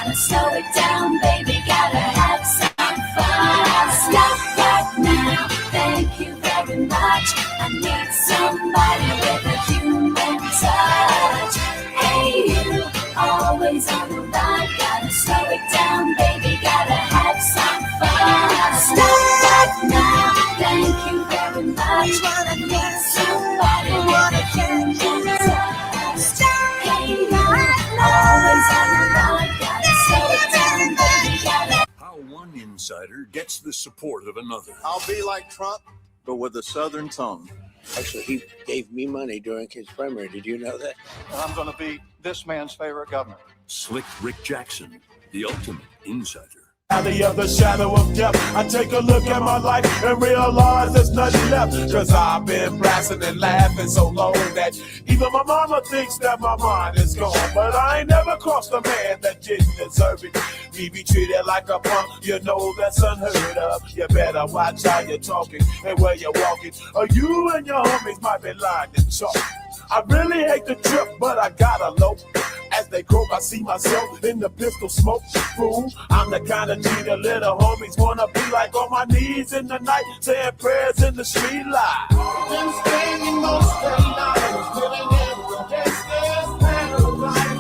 gotta slow it down, baby, gotta have some fun. Stop right now, thank you very much. I need somebody with a human touch. Hey, you, always on the run, gotta slow it down, baby, gotta have some fun. Stop right now, thank you very much. I need somebody with a human touch. Hey, you, always on the run, gotta slow it down, baby, gotta. How one insider gets the support of another. I'll be like Trump, but with a southern tongue. Actually, he gave me money during his primary. Did you know that? I'm going to be this man's favorite governor. Slick Rick Jackson, the ultimate insider. Valley of the shadow of death, I take a look at my life and realize there's nothing left. Cause I've been blasting and laughing so long that even my mama thinks that my mind is gone. But I ain't never crossed a man that didn't deserve it. Me be treated like a punk, you know that's unheard of. You better watch how you're talking and where you're walking, or you and your homies might be lying and chalk. I really hate the trip, but I gotta low. As they croak, I see myself in the pistol smoke. Fool, I'm the kind of G the little homies wanna be like, on my knees in the night, saying prayers in the street light. Been spending most of their lives living in the gangster's paradise.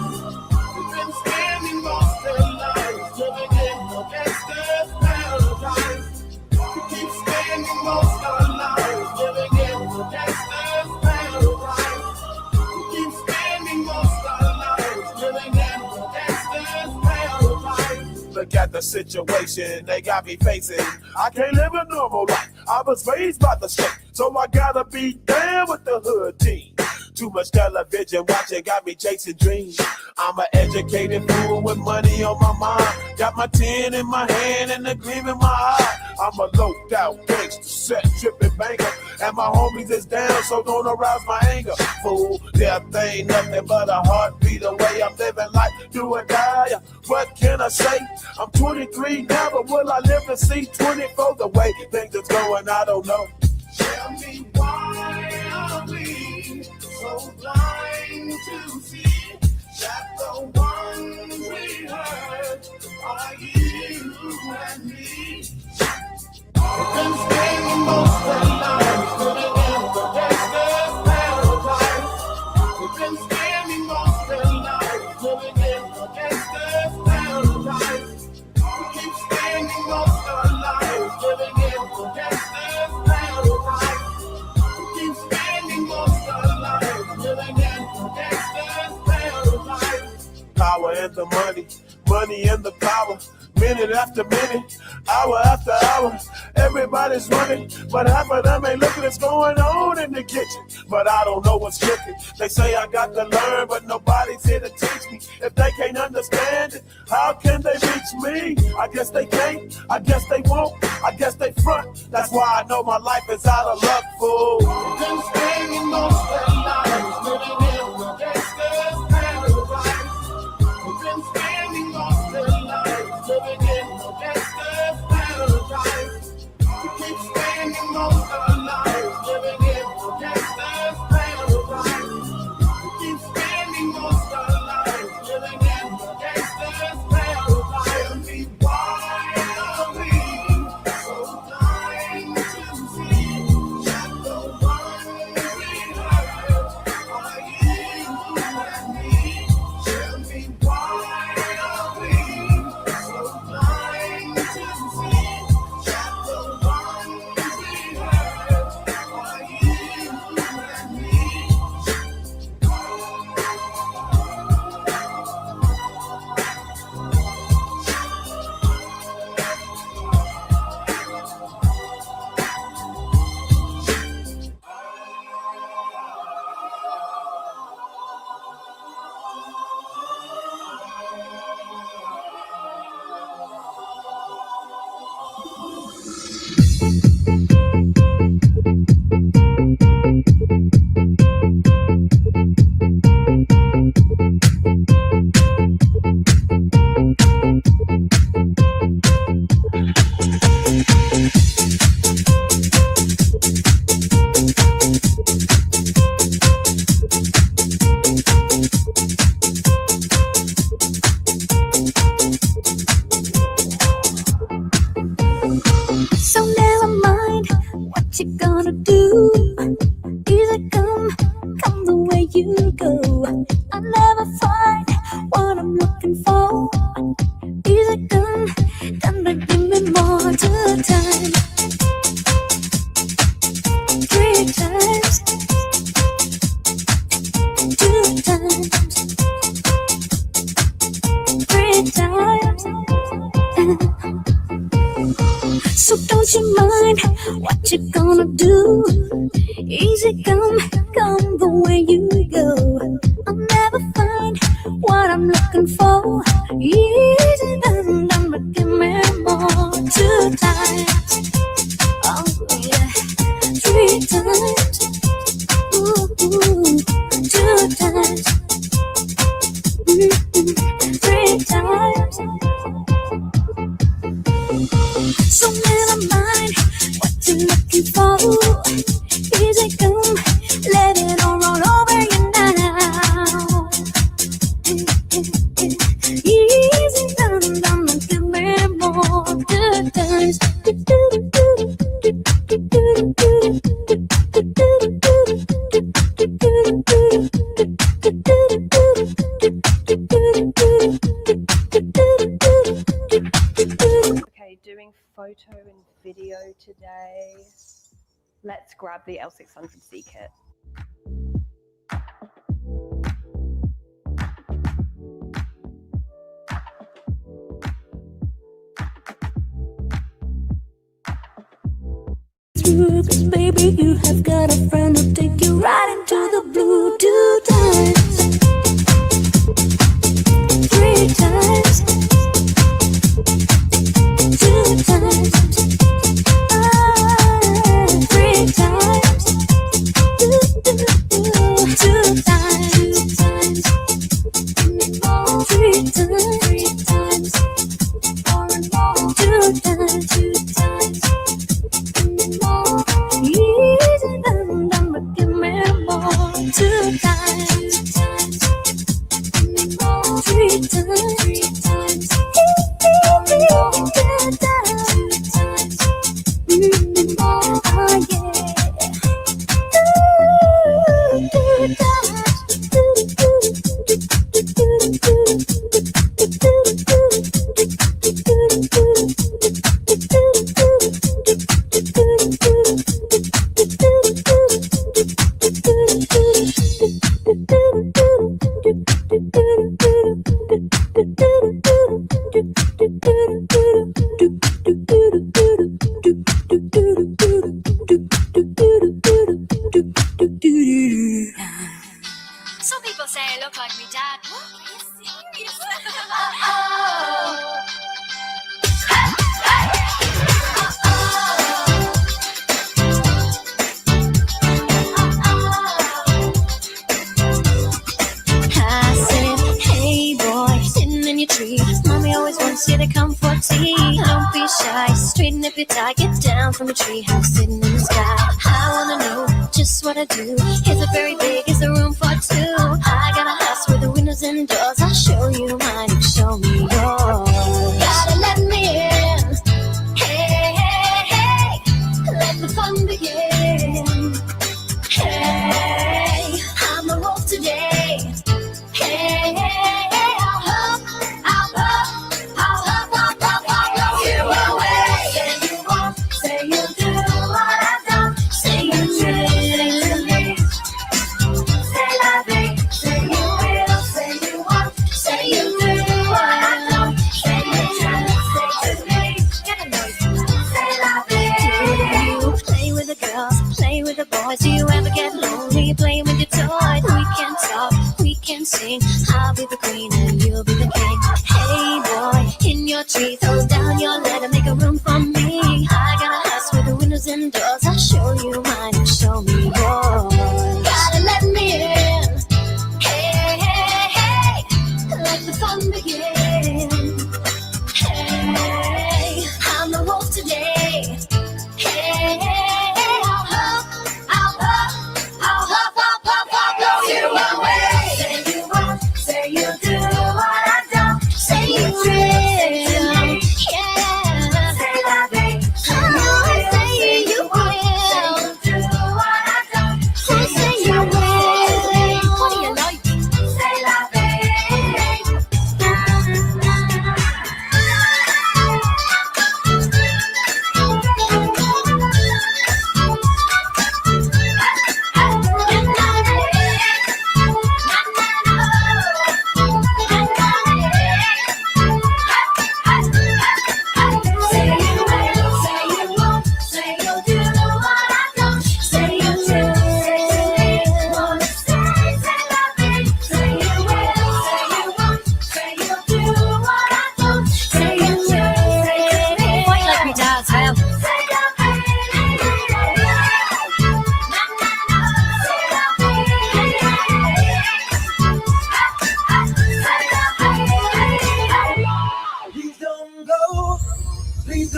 We've been spending most of their lives living in the gangster's paradise. We keep spending most of our lives living in the gangster's paradise. We keep spending most of our lives living in the gangster's paradise. Look at the situation they got me facing. I can't live a normal life. I was raised by the state, so I gotta be down with the hood team. Too much television watching got me chasing dreams. I'm an educated fool with money on my mind. Got my 10 in my hand and a gleam in my eye. I'm a loped out gangster, set tripping banker, and my homies is down, so don't arouse my anger. Fool, death ain't nothing but a heartbeat away. I'm living life, do or die. What can I say? I'm 23 now, but will I live to see 24? The way things is going, I don't know. Tell me why are we so blind to see that the ones we hurt are you and me? We've been spending most of our lives living in the gangster's paradise. We've been spending most of our lives living in the gangster's paradise. We keep spending most of our lives living in the gangster's paradise. We keep spending most of our lives living in the gangster's paradise. Power and the money, money and the power. Minute after minute, hour after hour, everybody's running, but half of them ain't looking what's going on in the kitchen. But I don't know what's cooking. They say I got to learn, but nobody's here to teach me. If they can't understand it, how can they reach me? I guess they can't, I guess they won't, I guess they front. That's why I know my life is out of luck, fool. We've been spending most of our lives living in the gangster's paradise. We've been spending most of our lives living in the gangster's paradise. We keep spending most of our lives living in the gangster's paradise. We keep spending most of our lives living in the gangster's paradise. Tell me why are we so blind to see that the ones we hurt are you and me? Tell me why are we so blind to see that the ones we hurt are you and me? more. Easy come, but give me more 2 times. 3 times. 2 times. 3 times. So don't you mind what you gonna do? Easy come the way you go. I'll never find what I'm looking for. Easy done, but give me more 2 times. Oh yeah, 3 times. Ooh, 2 times. 3 times. So never mind what you're looking for. Easy come, let it all roll over you now. Easy done, give me more 2 times. Okay, doing photo and video today. Let's grab the L600C kit. Cause baby, you have got a friend who'll take you right into the blue 2 times. 3 times. 2 times. 3 times. 2 times. 3 times. 4 and more. 2 times. 2 times. Easy done, but give me more 2 times. 3 times. 3 times. 2 times. Oh yeah. 2 times. Some people say I look like me dad. What? Are you serious? I said, hey boy, sitting in your tree. Mommy always wants you to come for tea. Don't be shy, straighten up your tie. Get down from your tree house, sitting in the sky. I wanna know just what I do. Is it very big? Is there room for 2? I got a house with the windows and doors. I'll show you mine, you show me yours. Gotta let me in. Hey, hey, hey, let the fun begin. Hey, I'm the wolf today. Hey, hey, hey, I'll hop you away. Say you won't, say you'll do what I've done. Say you will, say to me. Say la vie, say you will, say you won't, say you'll do what I've done. Say you should, say to me. Get a noise. Say la vie. Do you play with the girls, play with the boys? Do you ever get lonely playing with your toys? We can talk, we can sing. I'll be the queen and you'll be the king. Hey boy, in your tree, throw down your ladder, make a room for me. I got a house with the windows and doors. I'll show you mine, you show me yours. Gotta let me in. Hey, hey, hey, let the fun begin. Hey, I'm the wolf today. Hey, hey, hey, I'll hop you away. Say you won't, say you'll do what I've done. Say you will, yeah.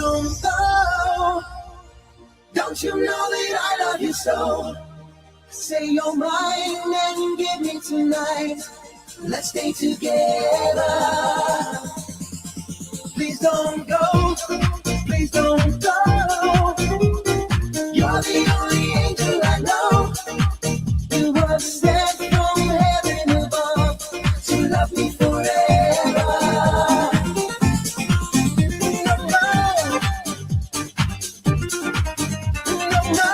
don't go. Don't you know that I love you so? Say you're mine and give me tonight. Let's stay together. Please don't go. Please don't go. You're the only angel I know. You were sent from heaven above to love me forever. No, no. No,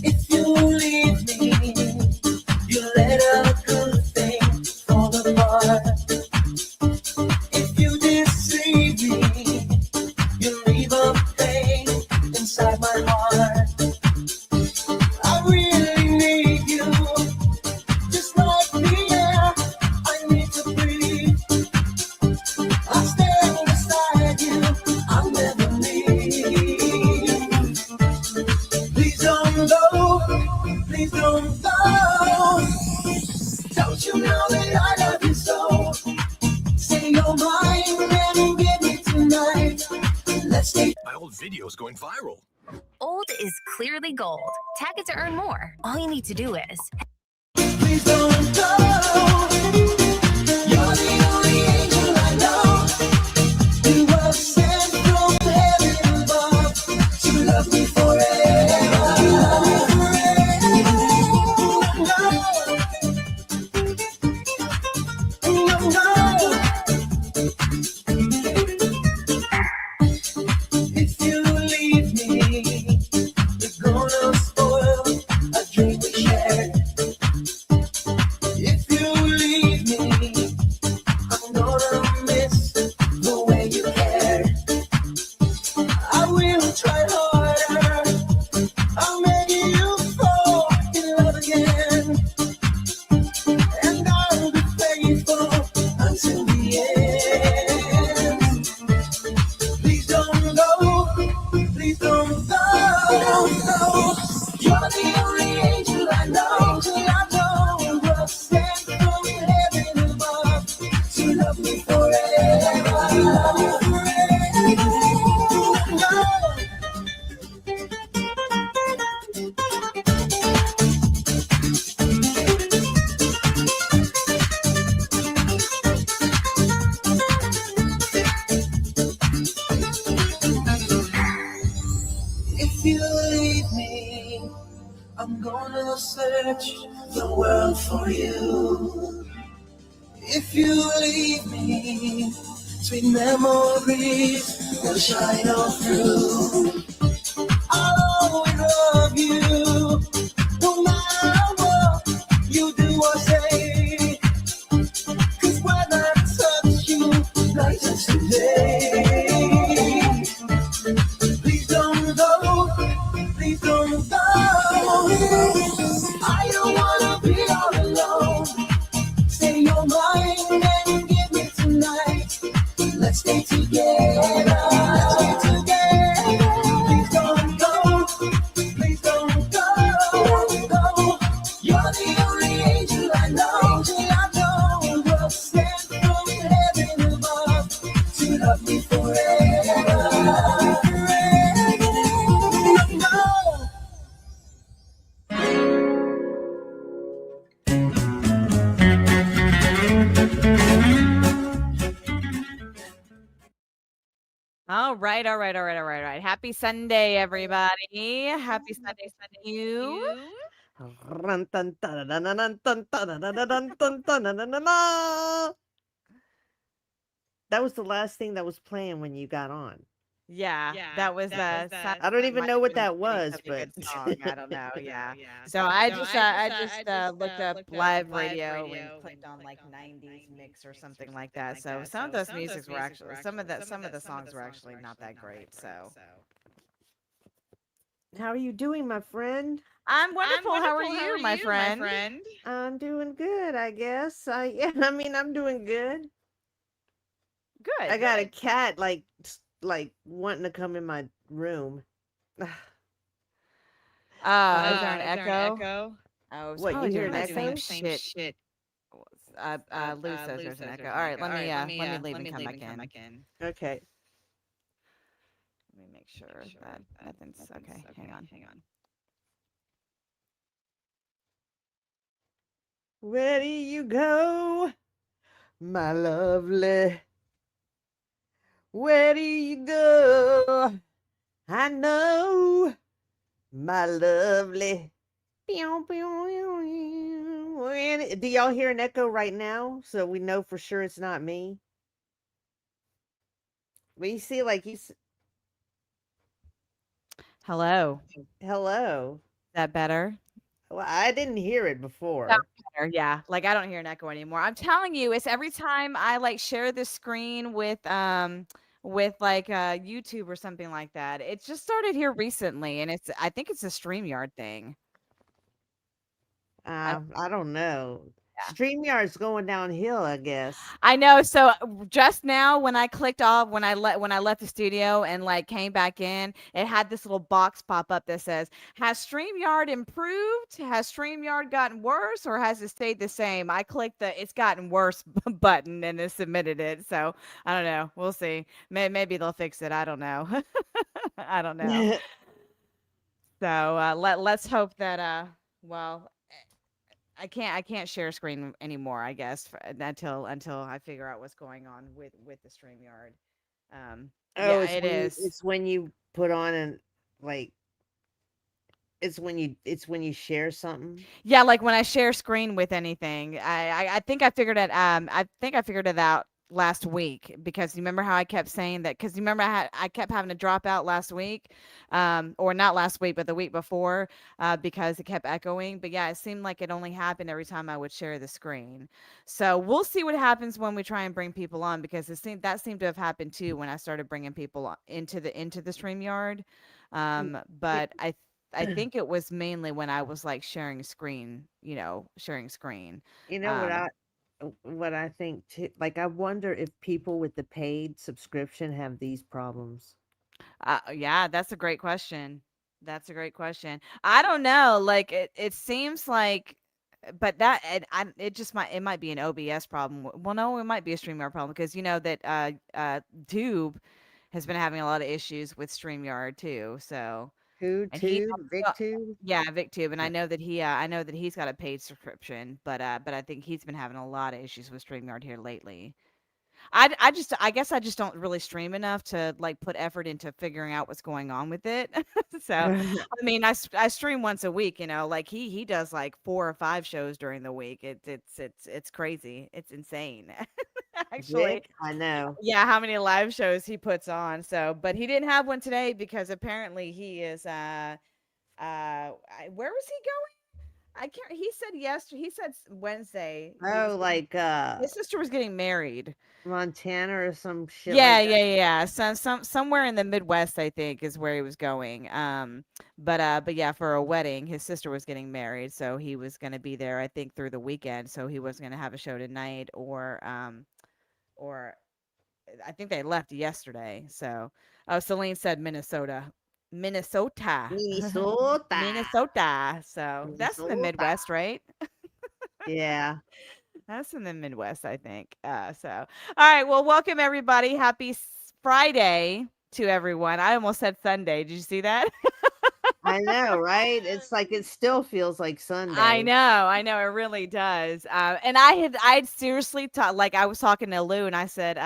if you leave me, you let a good thing fall apart. If you deceive me, you leave a pain inside my heart. I really need you, just like the air I need to breathe. I'll stand beside you, I'll never leave. Please don't go, please don't go. Don't you know that I love you so? Say you're mine and give me tonight. Let's take. My old video's going viral. Old is clearly gold. Tag it to earn more. All you need to do is Please don't go. You're the only angel I know. You were sent from heaven above to love me forever. No, no. If you leave me, you're gonna spoil a dream we shared. If you leave me, I'm gonna miss the way you cared. I will try harder. I'll make you fall in love again. And I'll be faithful until the end. Please don't go. Please don't go. You're the only angel I know. You were sent from heaven above to love me forever. If you leave me, I'm gonna search the world for you. If you leave me, sweet memories will shine all through. I'll always love you, no matter what you do or say. 'Cause when I touch you, night and today. Please don't go, please don't go. I don't wanna be all alone. Say you're mine and give me tonight. Let's stay together. Let's stay together. Please don't go, please don't go. You're the only angel I know. You were sent from heaven above to love me forever. No. All right. Happy Sunday, everybody. Happy Sunday to you. That was the last thing that was playing when you got on. Yeah, that was I don't even know what that was, but good song. I don't know. Yeah. So I just looked up live radio and clicked on like 90s mix or something like that. So some of those musics were actually some of the songs were actually not that great. So how are you doing, my friend? I'm wonderful. How are you, my friend? I'm doing good, I guess. I'm doing good. Good. I got a cat like wanting to come in my room. Is there an echo? Oh, it's What, you probably hear doing an that same echo? shit. Lou says there's an echo. All right, let me leave and come back in. Okay. Let me make sure that nothing's okay. Hang on. Where do you go, my lovely? Where do you go? I know, my lovely. Pew, pew, pew, pew. Do y'all hear an echo right now? So we know for sure it's not me. Well, you see, like Hello. hello. Is that better? Well, I didn't hear it Sounds before. better, yeah. Like I don't hear an echo anymore. I'm telling you, it's every time I like share the screen with like YouTube or something like that. It just started here recently, and I think it's a StreamYard thing. I don't know. Yeah. StreamYard's going downhill, I guess. I know. So just now, when I clicked off, when I left the studio and like came back in, it had this little box pop up that says, "Has StreamYard improved? Has StreamYard gotten worse, or has it stayed the same?" I clicked the "It's gotten worse" button and it submitted it. So I don't know. We'll see. Maybe they'll fix it. I don't know. I don't know. So let's hope that well. I can't share screen anymore, I guess, until I figure out what's going on with the StreamYard. Oh, Yeah, it is. it's when you put on an like it's when you share something. Yeah, like when I share screen with anything, I think I figured it. I think I figured it out last week because you remember how I kept saying that because you remember I kept having to drop out last week, or not last week, but the week before, because it kept echoing. But yeah, it seemed like it only happened every time I would share the screen. So we'll see what happens when we try and bring people on because that seemed to have happened too when I started bringing people into the StreamYard. But I think it was mainly when I was like sharing screen, sharing screen. You know Um, what I think too? Like I wonder if people with the paid subscription have these problems. yeah, that's a great question. That's a great question. I don't know. Like it seems like, but it just might be an OBS problem. Well, no, it might be a StreamYard problem because you know that Tube has been having a lot of issues with StreamYard too. So. Who And he tube? VicTube? yeah, VicTube, and Yeah. I know that he's got a paid subscription, but I think he's been having a lot of issues with StreamYard here lately. I guess I just don't really stream enough to like put effort into figuring out what's going on with it. So, I mean, I stream once a week, like he does like 4 or 5 shows during the week. It's crazy. It's insane. Actually, Vic, I know. yeah, how many live shows he puts on. So, but he didn't have one today because apparently he is where was he going? I can't He said yesterday, he said Wednesday. Oh, like His sister was getting married. Montana or some shit Yeah, like yeah, that. yeah. Somewhere in the Midwest, I think, is where he was going. But yeah, for a wedding, his sister was getting married, so he was gonna be there, I think, through the weekend. So he wasn't gonna have a show tonight, or I think they left yesterday. So, oh, Celine said Minnesota. Minnesota. Minnesota. Minnesota. So that's in the Minnesota. Midwest, right? Yeah. That's in the Midwest, I think. All right. Well, welcome everybody. Happy Friday to everyone. I almost said Sunday. Did you see that? I know, right? It's like it still feels like I Sunday. know, it really does. And I'd seriously thought, like, I was talking to Lou, and I said,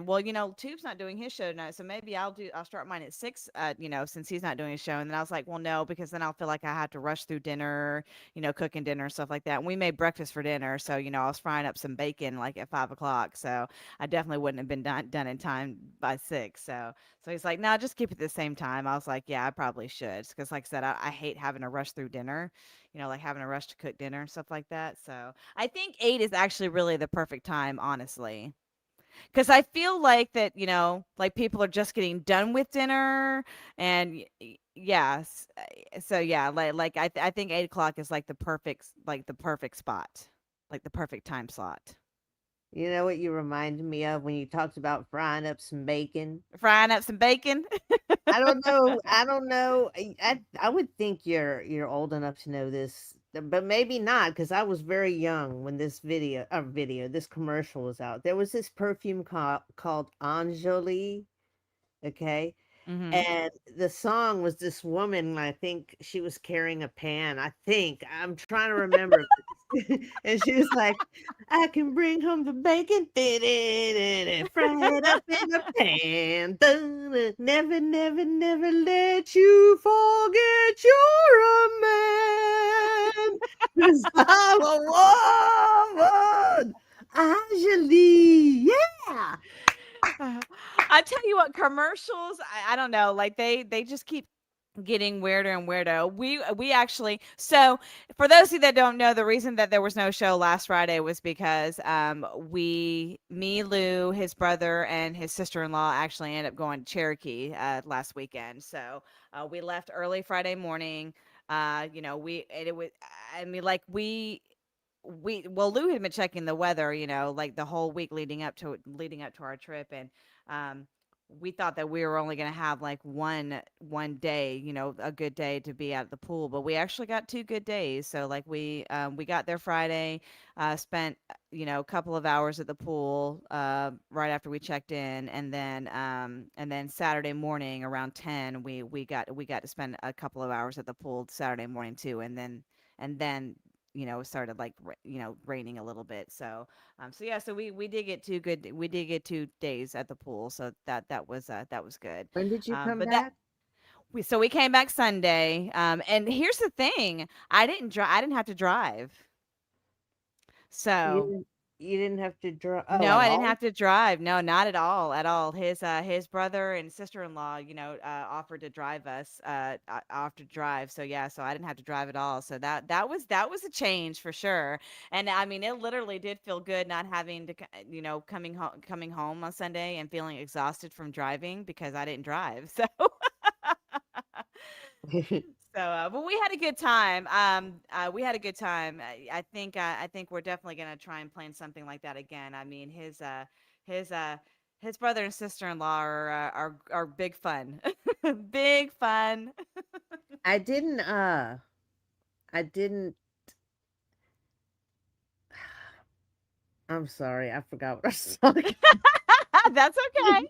well, Tube's not doing his show tonight, so maybe I'll start mine at 6, since he's not doing his show. And then I was like, well, no, because then I'll feel like I have to rush through dinner, cooking dinner and stuff like that. And we made breakfast for dinner, so I was frying up some bacon like at 5 o'clock, so I definitely wouldn't have been done in time by 6. So he's like, no, just keep it the same time. I was like, yeah, I probably should, because like I said, I hate having to rush through dinner. Like having to rush to cook dinner and stuff like that. So I think 8 is actually really the perfect time, honestly. Because I feel like that, like people are just getting done with dinner, and yes, so yeah, I think 8 o'clock is like the perfect spot, like the perfect time slot. You know what you reminded me of when you talked about frying up some bacon? Frying up some bacon. I don't know. I don't know. I would think you're old enough to know this. but maybe not because I was very young when this this commercial was out. There was this perfume called Anjali, okay? Mm-hmm. And the song was this woman, I think she was carrying a pan. I think I'm trying to remember. And she was like, I can bring home the bacon, fry it up in a pan. Never, never, never let you forget you're a man. 'Cause I'm a woman. Anjali, yeah. I tell you what, commercials, I don't know, like they just keep getting weirder and weirder. We actually, so for those of you that don't know, the reason that there was no show last Friday was because Lou, his brother, and his sister-in-law actually ended up going to Cherokee last weekend. So we left early Friday morning. It was, I mean, like Lou had been checking the weather, like the whole week leading up to our trip, and um we thought that we were only going to have like one day, a good day to be at the pool, but we actually got 2 good days. So like we got there Friday, spent a couple of hours at the pool right after we checked in, and then Saturday morning around 10 we got to spend a couple of hours at the pool Saturday morning too, and then it started like raining a little bit. So yeah, so we did get 2 days at the pool, so that was good. When did you come But that back? we came back Sunday. And here's the thing, I didn't have to drive. You So didn't you didn't have to draw no, at I didn't all? have to drive. No, not at all, at all. His brother and sister-in-law, offered to drive us, off to drive. So yeah, so I didn't have to drive at all. So that was a change for sure. And I mean, it literally did feel good not having to, coming home on Sunday and feeling exhausted from driving because I didn't drive. So but we had a good time. We had a good time. I think we're definitely gonna try and plan something like that again. I mean, his his brother and sister-in-law are big fun, big fun. I didn't I didn't I'm sorry, I forgot what I was talking. That's okay.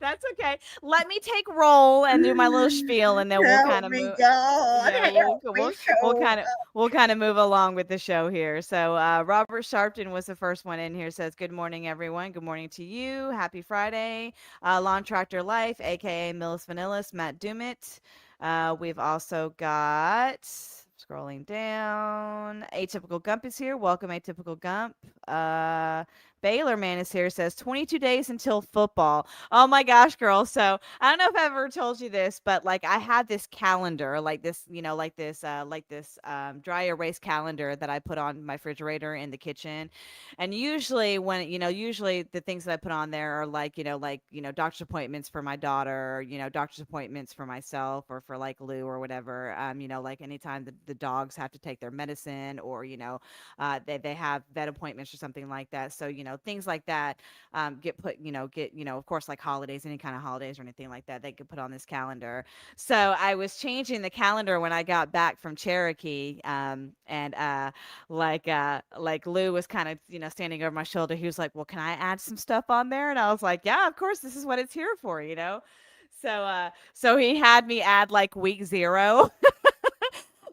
That's okay. Let me take roll and do my little spiel, and then we'll Help kind of me, move. God, Yeah, we'll help go- me we'll we'll show kind of we'll kind of move along with the show here. So Robert Sharpton was the first one in here. Says, "Good morning, everyone. Good morning to you. Happy Friday." Lawn Tractor Life, aka Millis Vanillis, Matt Dumit. We've also got, scrolling down, Atypical Gump is here. Welcome, Atypical Gump. Baylor Man is here. Says 22 days until football. Oh my gosh, girl. So I don't know if I've ever told you this, but like I had this calendar, like this, dry erase calendar that I put on my refrigerator in the kitchen. And usually the things that I put on there are like, doctor's appointments for my daughter, doctor's appointments for myself or for like Lou or whatever. Like anytime the dogs have to take their medicine, or, they have vet appointments or something like that. So, things like that get put, of course, like holidays, any kind of holidays or anything like that, they could put on this calendar. So I was changing the calendar when I got back from Cherokee, and like Lou was kind of, standing over my shoulder. He was like, "Well, can I add some stuff on there?" And I was like, "Yeah, of course. This is what it's here for." So he had me add like week 0.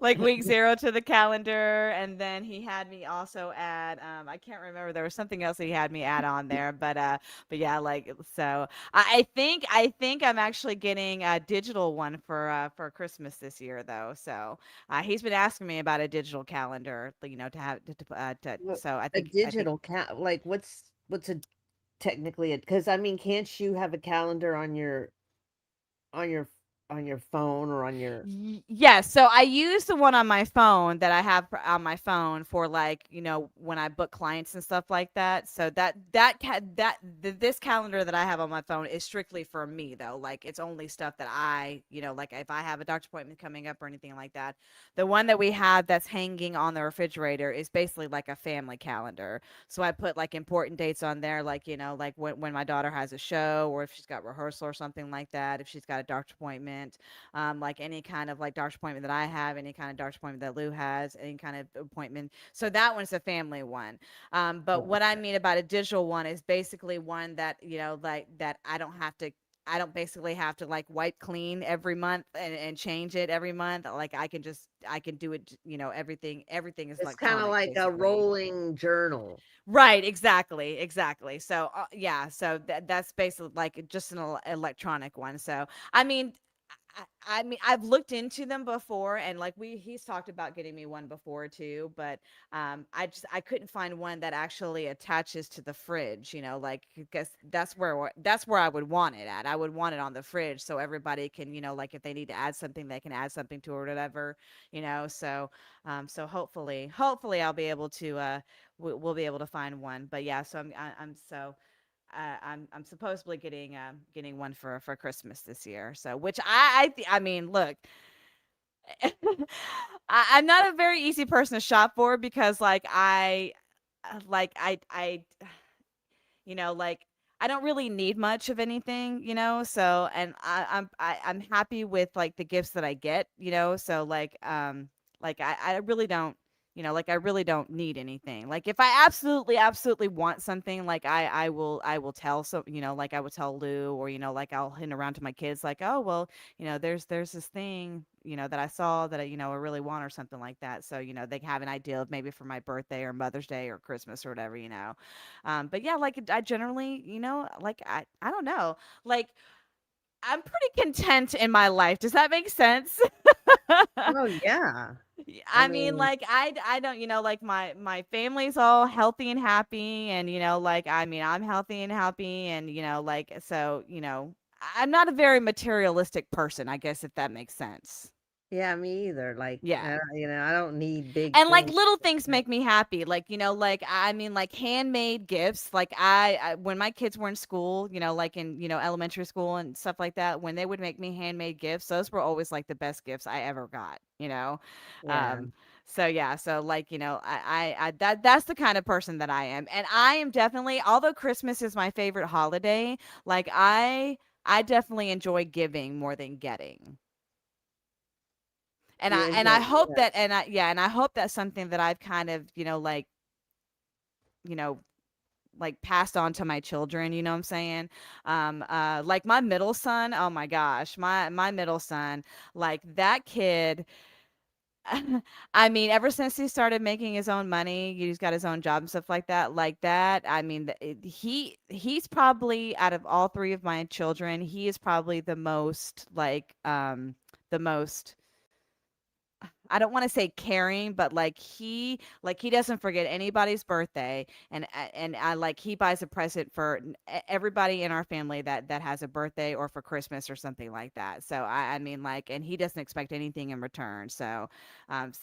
Like week 0 to the calendar, and then he had me also add, I can't remember, there was something else that he had me add on there, but yeah, like, so I think I'm actually getting a digital one for Christmas this year though. So he's been asking me about a digital calendar, to have What so a I think digital like what's a technically it because I mean, can't you have a calendar on your on your phone or on your Yes, so I use the one on my phone that I have on my phone for, like, when I book clients and stuff like that. So this calendar that I have on my phone is strictly for me though. Like, it's only stuff that like if I have a doctor's appointment coming up or anything like that. The one that we have that's hanging on the refrigerator is basically like a family calendar. So I put like important dates on there, like, like when my daughter has a show, or if she's got rehearsal or something like that, if she's got a doctor's appointment, appointment, like any kind of like doctor's appointment that I have, any kind of doctor's appointment that Lou has, any kind of appointment. So that one's a family one. But what I mean about a digital one is basically one that, like that I don't basically have to like wipe clean every month and change it every month. Like I can do it, everything is It's kind of electronic like a basically. rolling journal. Right, exactly. So yeah, so that's basically like just an electronic one. So I mean, I mean, I've looked into them before, and like he's talked about getting me one before too, but I couldn't find one that actually attaches to the fridge. Like because that's where I would want it at. I would want it on the fridge so everybody can, like if they need to add something, they can add something to it or whatever. So hopefully I'll be able to we'll be able to find one. But yeah, so I'm so. I'm supposedly getting one for Christmas this year. So, which I mean, look, I'm not a very easy person to shop for because like I like I don't really need much of anything, so and I'm happy with like the gifts that I get, so like I really don't like I really don't need anything. Like if I absolutely want something, like I will tell, so like I would tell Lou, or like I'll hint around to my kids like, oh well, there's this thing that I saw that I really want or something like that, so they have an idea of maybe for my birthday or Mother's Day or Christmas or whatever. But yeah, like I generally, like I don't know, like I'm pretty content in my life. Does that make sense? Oh yeah. I I mean, mean, like I don't, like my family's all healthy and happy, and like I mean I'm healthy and happy, and like so I'm not a very materialistic person, I guess, if that makes sense. yeah, me either. Like, Yeah. I don't need big And like things. little things make me happy, like like I mean like handmade gifts, like I when my kids were in school, like in elementary school and stuff like that, when they would make me handmade gifts, those were always like the best gifts I ever got. Yeah. um so yeah, so like that's the kind of person that I am, and I am definitely, although Christmas is my favorite holiday, like I definitely enjoy giving more than getting. And You I enjoy, hope yeah. that, and I hope that's something that I've kind of, you know, like passed on to my children, you know what I'm saying? Like my middle son, oh my gosh, my middle son, like that kid, I mean, ever since he started making his own money, he's got his own job and stuff like that. Like that, I mean, he's probably, out of all three of my children, he is probably the most, I don't want to say caring, but like he doesn't forget anybody's birthday, and I like he buys a present for everybody in our family that has a birthday or for Christmas or something like that. So I mean, like, and he doesn't expect anything in return. So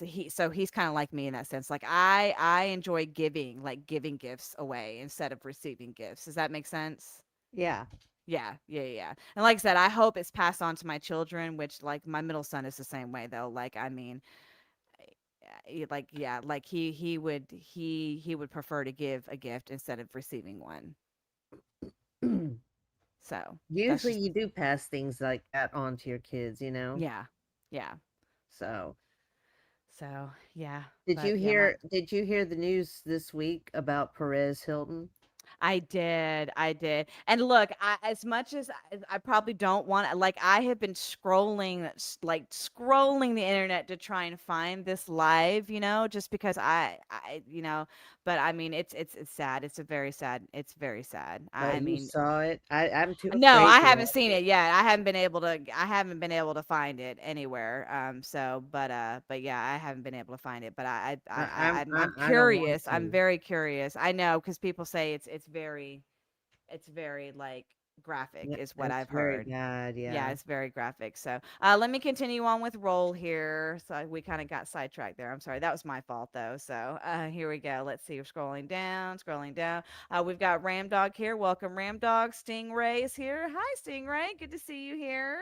he's kind of like me in that sense. Like I enjoy giving, like giving gifts away instead of receiving gifts. Does that make sense? Yeah. Yeah. And like I said, I hope it's passed on to my children, which like my middle son is the same way though. Like I mean, like yeah, like he would prefer to give a gift instead of receiving one. So that's Usually just, you do pass things like that on to your kids. yeah, yeah. So, So yeah, did but you yeah, my hear did you hear the news this week about Perez Hilton? I did. And look, as much as I probably don't want to, like, I have been scrolling the internet to try and find this live, just because but I mean, it's sad. It's very sad. I You mean, saw it? I'm too no, afraid I to haven't watch seen it. it yet. I haven't been able to find it anywhere. So, but yeah, I haven't been able to find it. But I'm I don't want curious. I'm to. very curious. I know, because people say it's very like graphic Yeah, is what it's I've very heard. bad. Yeah, Yeah. it's very graphic. So let me continue on with roll here. So we kind of got sidetracked there. I'm sorry. That was my fault though. So here we go. Let's see. We're scrolling down, scrolling down. We've got Ramdog here. Welcome, Ramdog. Stingray is here. Hi, Stingray. Good to see you here.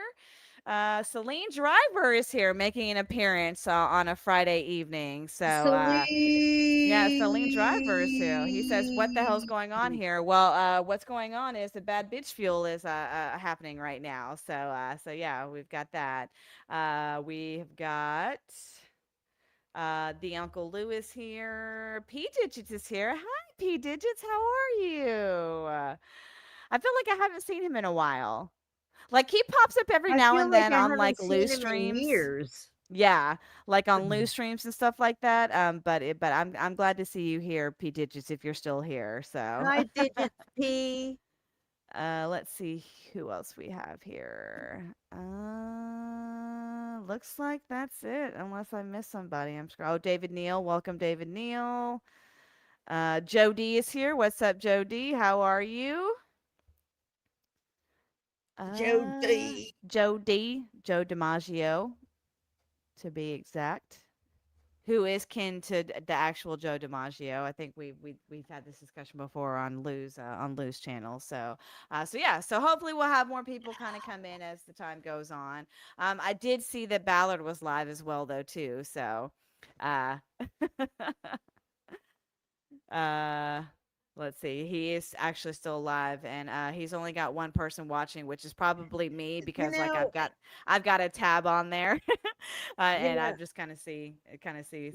Celine Driver is here making an appearance on a Friday evening. So, yeah, Celine Driver is here. He says, "What the hell's going on here?" Well, what's going on is the Bad Bitch Fuel is happening right now. So yeah, we've got that. We've got the Uncle Lou is here. P Digits is here. Hi, P Digits. How are you? I feel like I haven't seen him in a while. Like he pops up every I now feel and like then I on like haven't Lou seen him in streams. years. Yeah, like on Lou streams and stuff like that. But I'm glad to see you here, P Digits, if you're still here. So Hi, Digits P. let's see who else we have here. Looks like that's it, unless I missed somebody. Oh, David Neal, welcome, David Neal. Joe D is here. What's up, Joe D? How are you? Joe D. Joe D. Joe DiMaggio, to be exact. Who is kin to the actual Joe DiMaggio? I think we've had this discussion before on Lou's channel. So yeah. So hopefully we'll have more people kind of come in as the time goes on. I did see that Ballard was live as well though too. So, uh, uh, let's see. He is actually still alive, and he's only got one person watching, which is probably me because like I've got a tab on there, and know, I'm just kind of see.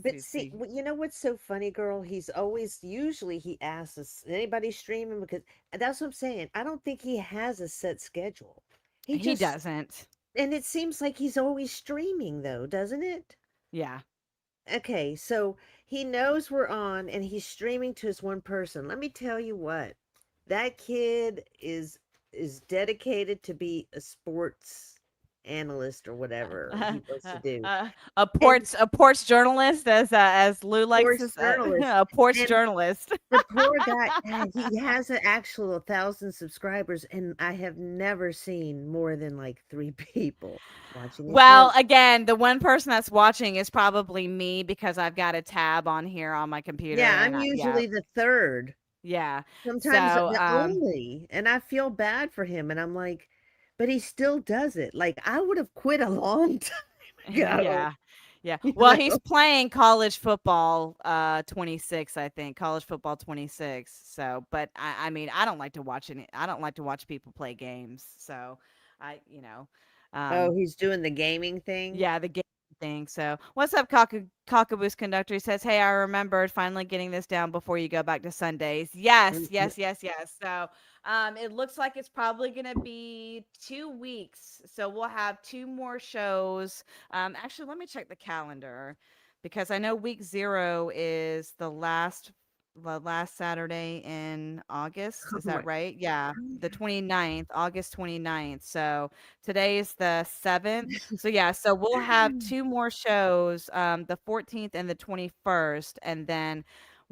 But see, you know what's so funny, girl? Usually he asks us, anybody streaming? Because that's what I'm saying. I don't think he has a set schedule. He doesn't. And it seems like he's always streaming, though, doesn't it? Yeah. Okay, so he knows we're on and he's streaming to his one person. Let me tell you what, that kid is dedicated to be a sports analyst or whatever he wants to do. A ports journalist, as Lou likes to say, a ports journalist. The poor guy, he has an actual 1,000 subscribers, and I have never seen more than like 3 people watching it. Well, again, the one person that's watching is probably me because I've got a tab on here on my computer. Yeah, I'm usually the third. Yeah. Sometimes the only, and I feel bad for him, and I'm like, but he still does it. Like I would have quit a long time ago. Yeah. Well, he's playing college football 26, I think. College football 26. So, but I mean, I don't like to watch people play games. So, oh, he's doing the gaming thing? Yeah, the gaming thing. So, what's up, Cockaboos Conductor? He says, "Hey, I remembered finally getting this down before you go back to Sundays." Yes. So, it looks like it's probably going to be 2 weeks. So we'll have 2 more shows. Actually, let me check the calendar because I know week 0 is the last Saturday in August. Is that right? Yeah. The 29th, August 29th. So today is the 7th. So yeah, so we'll have 2 more shows, the 14th and the 21st, and then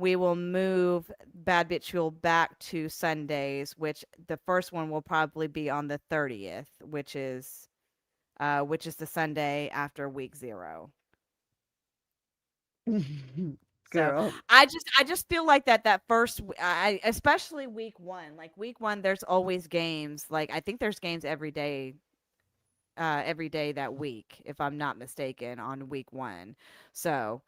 we will move Bad Bitch Fuel back to Sundays, which the first one will probably be on the 30th, which is the Sunday after week 0. Girl. So I just feel like that first, especially week 1, like week 1, there's always games. Like I think there's games every day that week, if I'm not mistaken, on week 1. So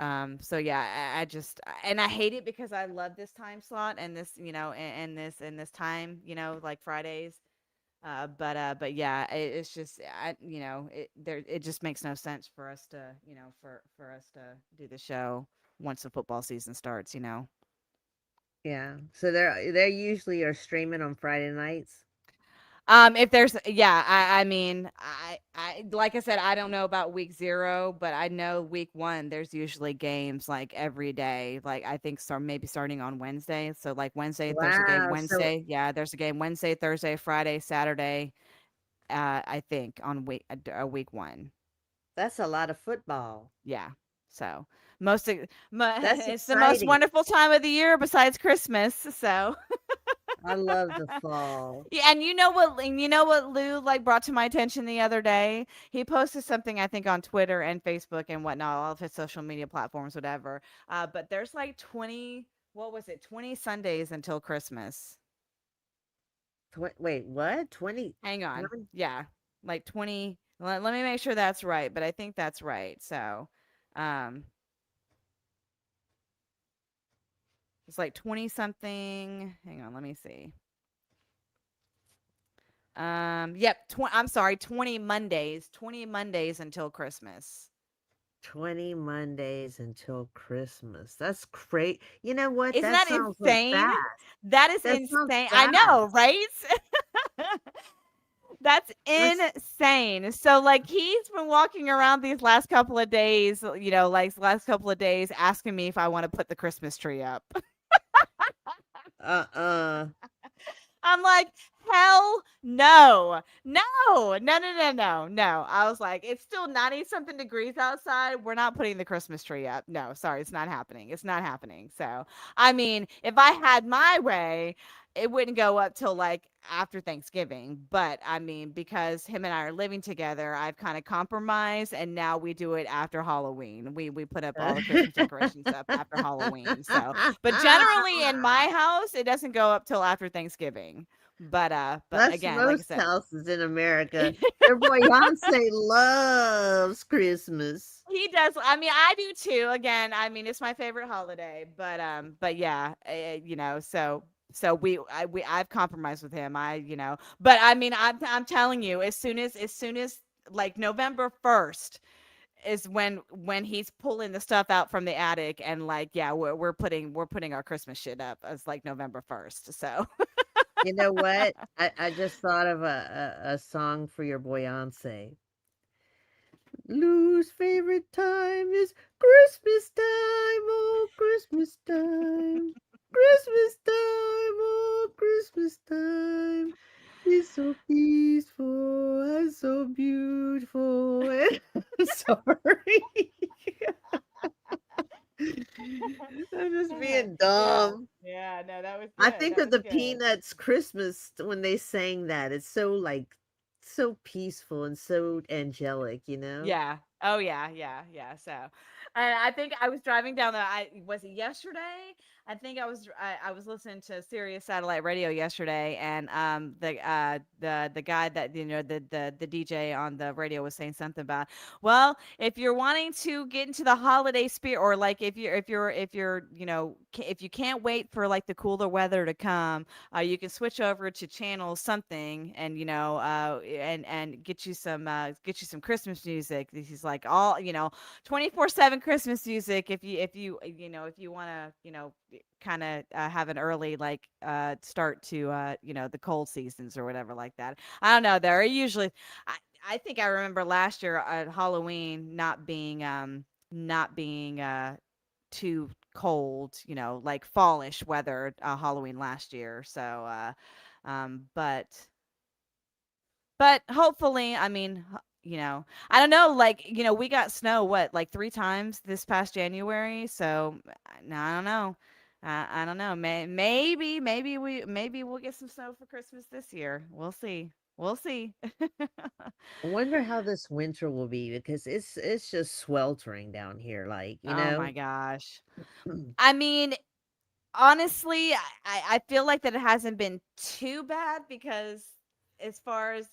yeah, I hate it because I love this time slot and this, and this time, like Fridays. But yeah, it's just, it just makes no sense for us to, for us to do the show once the football season starts, Yeah. So they usually are streaming on Friday nights. If there's, I mean, I like I said, I don't know about week 0, but I know week 1 there's usually games like every day. Like I think maybe starting on Wednesday. So like Wednesday, there's a game Wednesday. Yeah, there's a game Wednesday, Thursday, Friday, Saturday. I think on week 1. That's a lot of football. Yeah. So it's exciting. the most wonderful time of the year besides Christmas. So. I love the fall. Yeah, and you know what Lou like brought to my attention the other day? He posted something, I think, on Twitter and Facebook and whatnot, all of his social media platforms, whatever. But there's like 20 Sundays until Christmas. Wait, what? 20? Hang on. Yeah. like 20. Let me make sure that's right, but I think that's right. So, it's like 20 something. Hang on, let me see. Yep, I'm sorry, 20 Mondays. 20 Mondays until Christmas. 20 Mondays until Christmas. That's great. You know what? Isn't That that sounds like insane? fast. That is That sounds insane. I know, fast. right? That's That's insane. So like he's been walking around these last couple of days, like last couple of days asking me if I want to put the Christmas tree up. uh-uh. I'm like, hell no. No. No, no, no, no, no. I was like, it's still 90 something degrees outside. We're not putting the Christmas tree up. No, sorry, it's not happening. It's not happening. So, I mean, if I had my way, it wouldn't go up till like after Thanksgiving. But I mean, because him and I are living together, I've kind of compromised and now we do it after Halloween. We put up all the Christmas decorations up after Halloween. So, but generally in my house, it doesn't go up till after Thanksgiving. But That's again, like I most said, houses in America. Your boy Beyonce loves Christmas. he does. I mean, I do too. Again, I mean, it's my favorite holiday. But yeah, so I've compromised with him. But I mean, I'm telling you, as soon as like November 1st is when he's pulling the stuff out from the attic and like yeah, we're putting our Christmas shit up as like November 1st. So You know what? I just thought of a song for your boy Beyonce. Lou's favorite time is Christmas time, oh Christmas time. Christmas time, oh Christmas time. It's so peaceful and so beautiful. I'm sorry. I'm just being dumb. yeah, no, that was I good. think That of was the good. Peanuts Christmas when they sang that. It's so like so peaceful and so angelic, you know? Yeah. Oh yeah, yeah, yeah. So, and I think I was driving down was it yesterday? I think I was listening to Sirius satellite radio yesterday, and the guy that the DJ on the radio was saying something about, well, if you're wanting to get into the holiday spirit, or like if you're if you can't wait for like the cooler weather to come, you can switch over to channel something and and get you some Christmas music. He's like, all 24/7 Christmas music if you want to kind of have an early like start to the cold seasons or whatever like that. I don't know. There are usually I think I remember last year at Halloween not being too cold, like fallish weather Halloween last year. So but hopefully, I mean, I don't know, like, we got snow what, like 3 times this past January, so I don't know. I don't know. Maybe we'll get some snow for Christmas this year. We'll see. We'll see. I wonder how this winter will be because it's just sweltering down here, like, you Oh know? my gosh. I mean, honestly, I feel like that it hasn't been too bad because as far as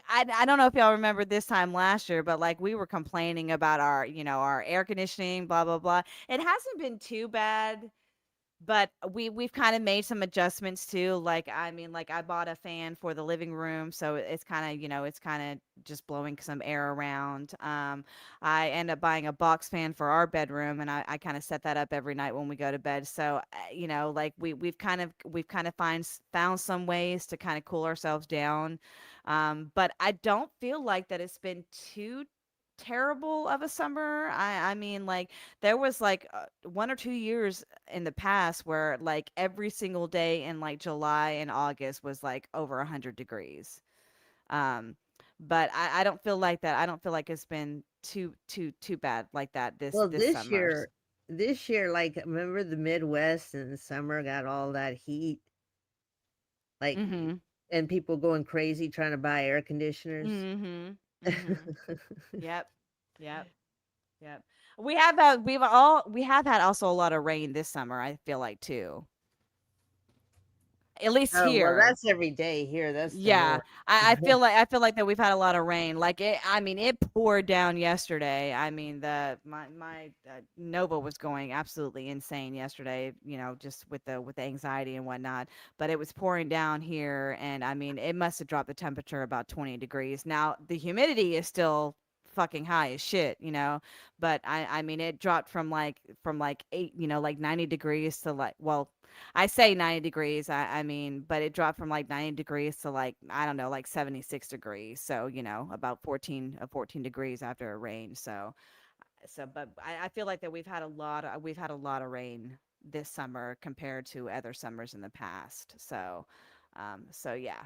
I don't know if y'all remember this time last year, but like we were complaining about our air conditioning, blah blah blah. It hasn't been too bad, but we've kind of made some adjustments too. Like I mean, like I bought a fan for the living room, so it's kind of it's kind of just blowing some air around. I end up buying a box fan for our bedroom, and I kind of set that up every night when we go to bed. So like we've kind of found some ways to kind of cool ourselves down. But I don't feel like that it's been too terrible of a summer. I mean, like there was like 1 or 2 years in the past where like every single day in like July and August was like over 100 degrees. Um, but I don't feel like that. I don't feel like it's been too bad like that Well, this summer. this year, like, remember the Midwest in the summer got all that heat, like, Mm-hmm. and people going crazy trying to buy air conditioners. Mm-hmm. Mm-hmm. Yep. Yep. Yep. We have had also a lot of rain this summer, I feel like too. At least Oh, well, here. that's every day here. That's the Yeah, norm. I feel like that we've had a lot of rain. Like it, I mean, it poured down yesterday. I mean, my Nova was going absolutely insane yesterday. You know, just with the anxiety and whatnot. But it was pouring down here, and I mean, it must have dropped the temperature about 20 degrees. Now the humidity is still fucking high as shit, you know. But I mean, it dropped from like eight, you know, like 90 degrees to like well. I say 90 degrees. I mean, but it dropped from like 90 degrees to like, I don't know, like 76 degrees. So, you know, about 14 degrees after it rained. But I feel like that we've had a lot of rain this summer compared to other summers in the past. So yeah.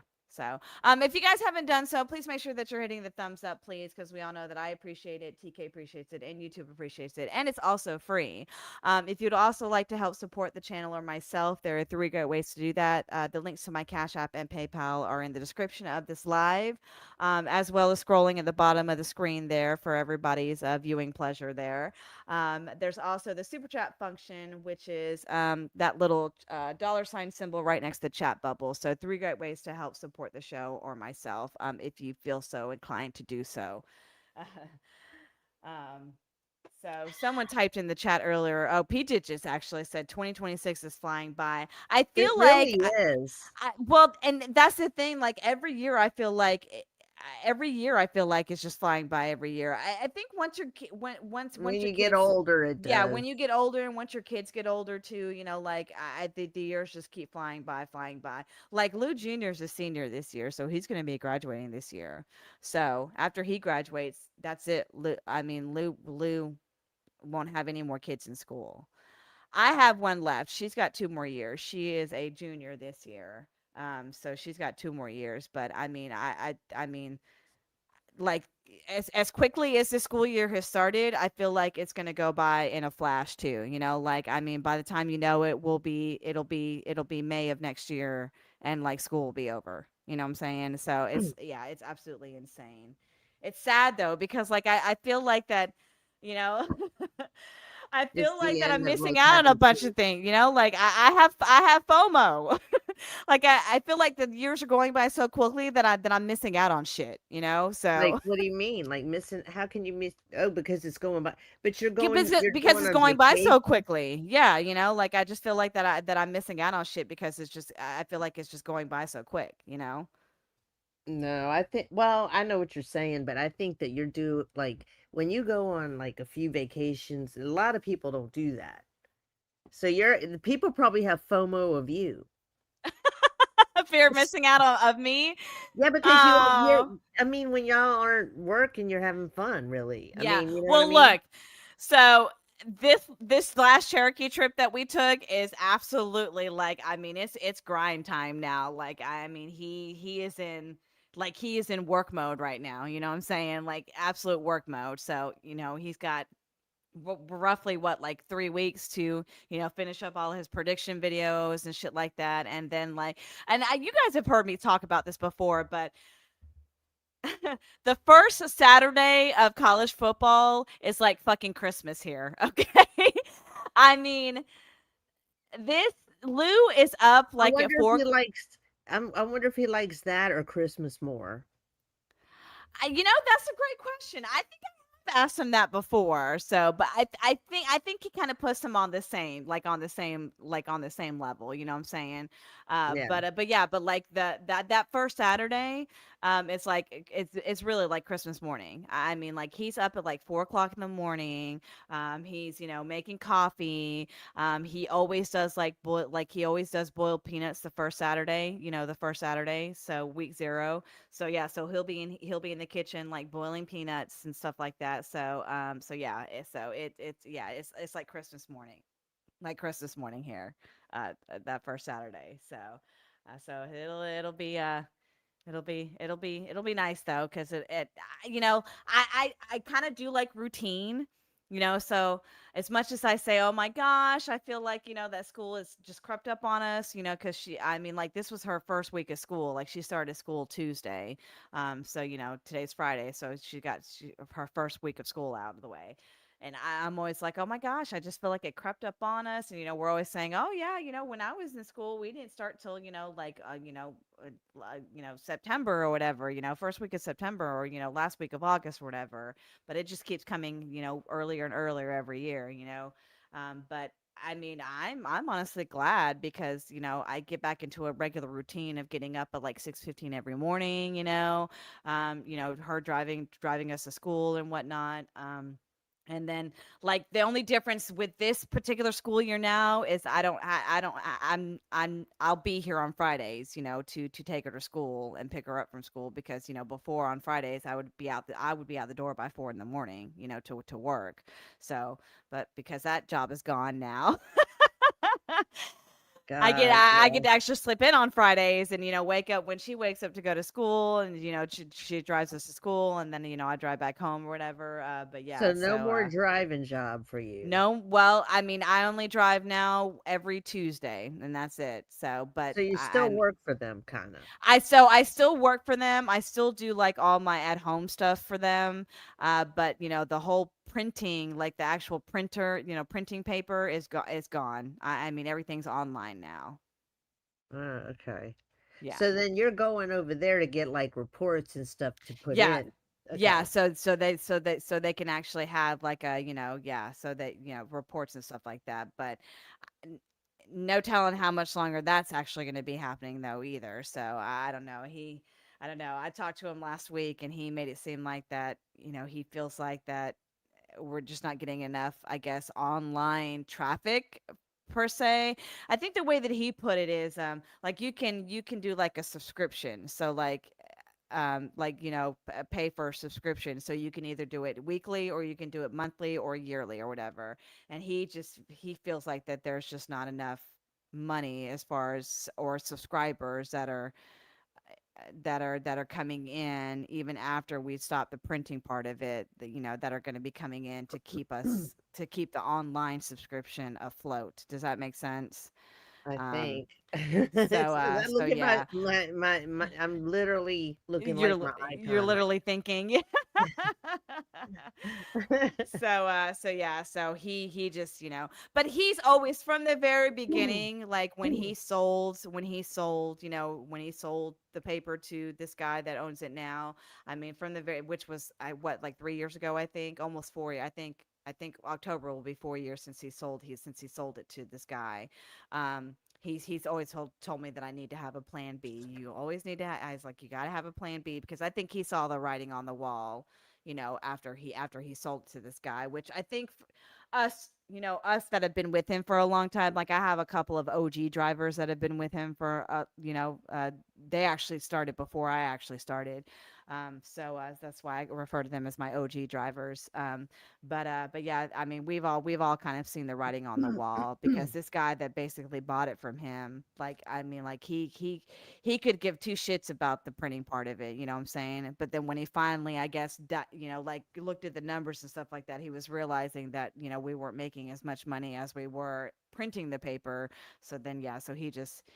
If you guys haven't done so, please make sure that you're hitting the thumbs up, please, because we all know that I appreciate it, TK appreciates it, and YouTube appreciates it, and it's also free. If you'd also like to help support the channel or myself, there are 3 great ways to do that. The links to my Cash App and PayPal are in the description of this live, as well as scrolling at the bottom of the screen there for everybody's viewing pleasure there. There's also the super chat function, which is that little $ symbol right next to the chat bubble. So 3 great ways to help support the show or myself if you feel so inclined to do so. um, so someone typed in the chat earlier. Oh, Peete just actually said 2026 is flying by. I It feel like, really is. well, and that's the thing. Like every year, I feel like it's just flying by every year. I think once your When your you get kids, older, it yeah, does. when you get older and once your kids get older too, you know, like I think the years just keep flying by, flying by. Like Lou Jr. is a senior this year, so he's going to be graduating this year. So after he graduates, that's it. Lou won't have any more kids in school. I have one left. She's got 2 more years. She is a junior this year. So she's got 2 more years. But I mean, like as quickly as the school year has started, I feel like it's gonna go by in a flash too. You know, like I mean, by the time you know it, it'll be May of next year, and like school will be over. You know what I'm saying? So it's yeah, it's absolutely insane. It's sad though because like I feel like that, you know. I It's feel like the that I'm end of missing most out on a happy bunch things. of things, you know, like I have FOMO. Like I feel like the years are going by so quickly that I'm missing out on shit, you know? Like, So what do you mean? Like missing? How can you miss? Oh, because it's going by. But yeah, you're because going it's on going by so vacation. quickly. Yeah, you know, like I just feel like that I'm missing out on shit because it's just I feel like it's just going by so quick, you know? No, I think. Well, I know what you're saying, but I think that you're due. Like when you go on like a few vacations, a lot of people don't do that. So the people probably have FOMO of you. Fear of missing out on of me. Yeah, because Oh. I mean, when y'all aren't working, you're having fun, really. I Yeah. mean, you know what I Well, mean? look. So this last Cherokee trip that we took is absolutely like I mean it's grind time now. Like I mean he is in he is in work mode right now, you know what I'm saying? Like absolute work mode. So, you know, he's got roughly what like 3 weeks to finish up all his prediction videos and shit like that and then you guys have heard me talk about this before but the first Saturday of college football is like fucking Christmas here. Okay. I mean, this Lou is up I like at wonder if four. he likes. I wonder if he likes that or Christmas more. That's a great question. I think I've asked him that before. So, but I think he kind of puts him on the same, on the same level. You know what I'm saying? Yeah. But yeah, but like that first Saturday, it's like it's really like Christmas morning. I mean, like he's up at like 4 o'clock in the morning. He's making coffee. He always does he always does boiled peanuts the first Saturday. The first Saturday, so week 0. So yeah, so he'll be in the kitchen like boiling peanuts and stuff like that. So yeah, it's like Christmas morning, here, that first Saturday. So it'll be nice though, because I kind of do like routine, so as much as I say, oh my gosh, I feel like, that school is just crept up on us, because I mean, like this was her first week of school. Like she started school Tuesday. So, today's Friday. So her first week of school out of the way. And I'm always like, oh my gosh, I just feel like it crept up on us. And, we're always saying, oh yeah, when I was in school, we didn't start till, September or whatever, first week of September or, last week of August or whatever. But it just keeps coming, earlier and earlier every year. But I mean, I'm honestly glad because, I get back into a regular routine of getting up at like 6:15 every morning, her driving us to school and whatnot. And then, like, the only difference with this particular school year now is I'll be here on Fridays, to take her to school and pick her up from school because, before on Fridays I would be out the door by 4 in the morning, to work. So, but because that job is gone now, I get to actually slip in on Fridays and, wake up when she wakes up to go to school and, she drives us to school and then, I drive back home or whatever. But yeah, So no more driving job for you. no, well, I mean, I only drive now every Tuesday and that's it. So, but So you still work for them, kind of. I still work for them. I still do like all my at home stuff for them. But the whole printing, like the actual printer, printing paper is gone. I mean, everything's online now. Okay. Yeah. So then you're going over there to get like reports and stuff to put Yeah. in. Yeah, Okay. so they can actually have like a, so that, reports and stuff like that. But n- no telling how much longer that's actually going to be happening though either. So I don't know. I don't know. I talked to him last week and he made it seem like that, he feels like that we're just not getting enough, I guess, online traffic per se. I think the way that he put it is like you can do like a subscription. So pay for a subscription, so you can either do it weekly or you can do it monthly or yearly or whatever. And he feels like that there's just not enough money as far as or subscribers that are coming in even after we stop the printing part of it, that are going to be coming in to keep the online subscription afloat. Does that make sense? I um think. so Look at yeah, my I'm literally looking like my you're icon right literally thinking. So yeah, so he just, but he's always from the very beginning, like when he sold the paper to this guy that owns it now. I mean, from the very, which was like 3 years ago, I think, almost 4 years. I think October will be 4 years since he sold it to this guy. He's always told me that I need to have a plan B. You always need to I was like, you got to have a plan B, because I think he saw the writing on the wall, after he sold it to this guy, which I think us that have been with him for a long time, like I have a couple of OG drivers that have been with him for they actually started before I actually started. So that's why I refer to them as my OG drivers. But yeah, I mean, we've all kind of seen the writing on the wall, because this guy that basically bought it from him, like, I mean, like he could give two shits about the printing part of it, you know what I'm saying? But then when he finally, I guess, like looked at the numbers and stuff like that, he was realizing that, we weren't making as much money as we were printing the paper. So then, yeah, so he just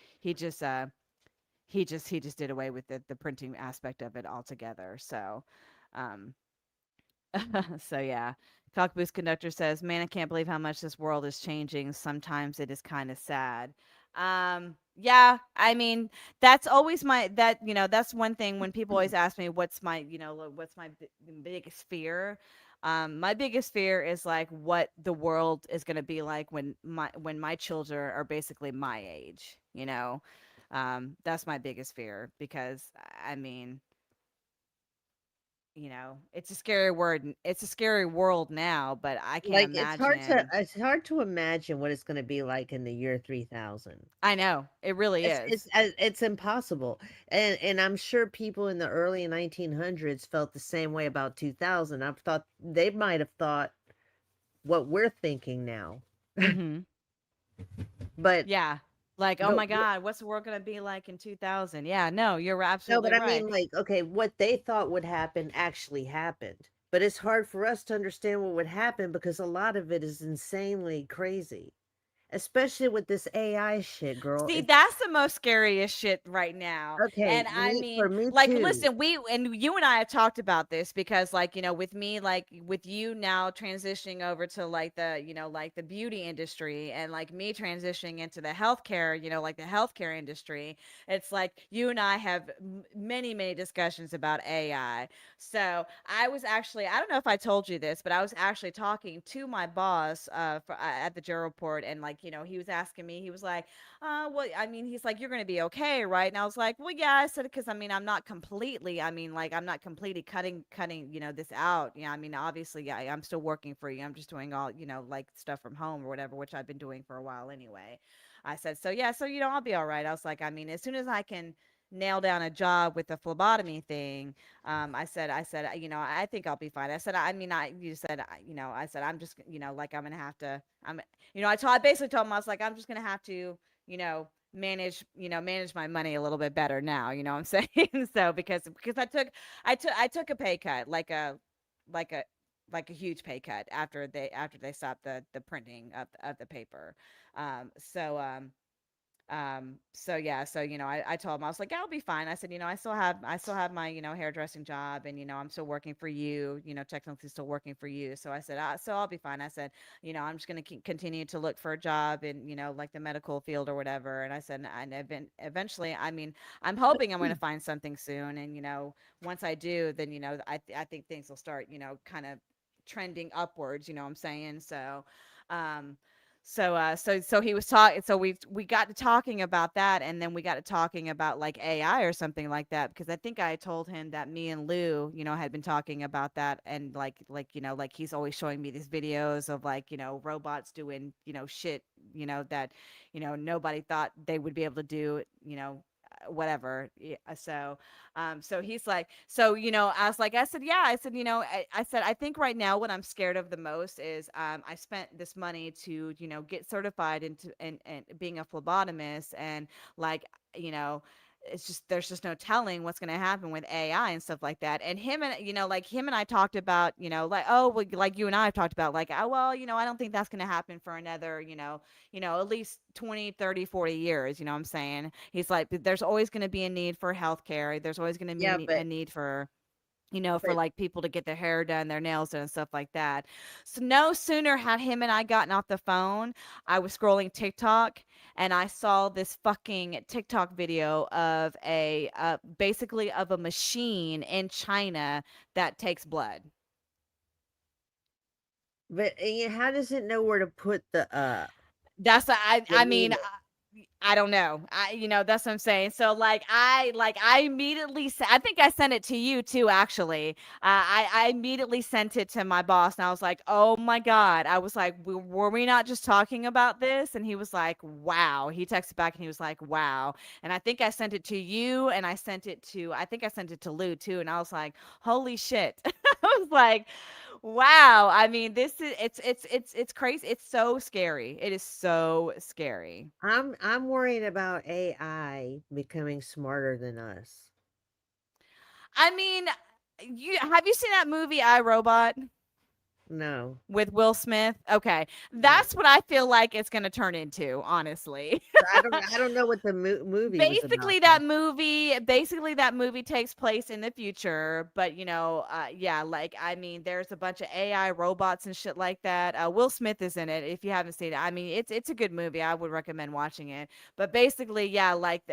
did away with the printing aspect of it altogether. So, um, so yeah. Cockboost Conductor says, "Man, I can't believe how much this world is changing. Sometimes it is kind of sad." Yeah, I mean, that's always that's one thing when people always ask me what's my biggest fear. My biggest fear is like what the world is going to be like when my children are basically my age, that's my biggest fear, because I mean, it's a scary word. It's a scary world now, but I can't like imagine. it's hard to imagine what it's going to be like in the year 3000. I know it really is. It's impossible. And I'm sure people in the early 1900s felt the same way about 2000. I thought they might have thought what we're thinking now. Hmm. But Yeah, like, oh but my God, what's the world gonna be like in 2000? Yeah, no, you're no, but absolutely I right. mean, like, okay, what they thought would happen actually happened. But it's hard for us to understand what would happen because a lot of it is insanely crazy. especially with this AI shit, girl. See, It's that's the most scariest shit right now. okay. And I For mean, me like, too. listen, you and I have talked about this because, like, with me, like, with you now transitioning over to like like the beauty industry, and like me transitioning into the healthcare, like the healthcare industry. It's like you and I have many, many discussions about AI. So I don't know if I told you this, but I was actually talking to my boss at the Joe Report, and like, he was asking me, he was like, well, I mean, he's like, you're going to be okay, right? And I was like, well, yeah, I said, because I mean, I'm not completely, I'm not completely cutting, this out. I mean, obviously, yeah, I'm still working for you. I'm just doing all, like stuff from home or whatever, which I've been doing for a while anyway. I said, so yeah, so, I'll be all right. I was like, I mean, as soon as I can nail down a job with the phlebotomy thing, I said, I think I'll be fine. I said, I mean, you said, I said, I'm just, like, I'm going to have to, I basically told him, I was like, I'm just going to have to, manage my money a little bit better now, you know what I'm saying? So because I took a pay cut, like a like a huge pay cut after they stopped the printing of the paper. So yeah, so I told him, I was like, I'll be fine. I said, I still have my, hairdressing job, and I'm still working for you, technically still working for you. So I said, so I'll be fine. I said, I'm just going to continue to look for a job in, like the medical field or whatever. And I said, and eventually, I mean, I'm hoping I'm going to find something soon. And once I do, then I think things will start, kind of trending upwards. You know what I'm saying? Um, so he was talking. So we got to talking about that, and then we got to talking about like AI or something like that, because I think I told him that me and Lou, had been talking about that, and like he's always showing me these videos of like robots doing shit that nobody thought they would be able to do, whatever. Yeah, so he's like, so I was like, I said, yeah, I said, I said, I think right now what I'm scared of the most is I spent this money to get certified into and being a phlebotomist, and like it's just, there's just no telling what's going to happen with AI and stuff like that. And him and I talked about, like, oh, well, like you and I have talked about, like, oh, well, I don't think that's going to happen for another, at least 20, 30, 40 years. You know what I'm saying? He's like, there's always going to be a need for healthcare. There's always going to be Yeah, a need for, for but like people to get their hair done, their nails done, and stuff like that. So no sooner had him and I gotten off the phone, I was scrolling TikTok, and I saw this fucking TikTok video of basically of a machine in China that takes blood. how does it know where to put That's I mean, needle? I don't know. That's what I'm saying. So I immediately I think I sent it to you too, actually. I immediately sent it to my boss, and I was like, oh my God. I was like, were we not just talking about this? And he was like, wow. He texted back and he was like, wow. And I think I sent it to you, and I think I sent it to Lou too. And I was like, holy shit. I was like, wow. I mean, this is it's crazy. It's so scary. It is so scary. I'm worried about AI becoming smarter than us. I mean, have you seen that movie I, Robot No, with Will Smith? Okay. no. That's what I feel like it's going to turn into, honestly. I don't know what the movie was about. Basically that movie takes place in the future, but yeah, like, I mean, there's a bunch of AI robots and shit like that. Will Smith is in it. If you haven't seen it, I mean, it's a good movie. I would recommend watching it. But basically, yeah, like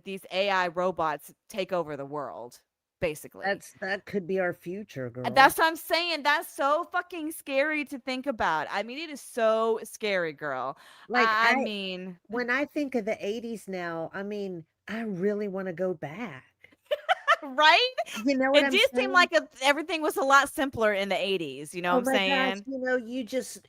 these AI robots take over the world, basically. That could be our future, girl. That's what I'm saying. That's so fucking scary to think about. I mean, it is so scary, girl. Like I mean, when I think of the 80s now, I mean, I really want to go back. right? You know what It I'm did seem saying? like everything was a lot simpler in the 80s. You know Oh what I'm my gosh, saying? you just,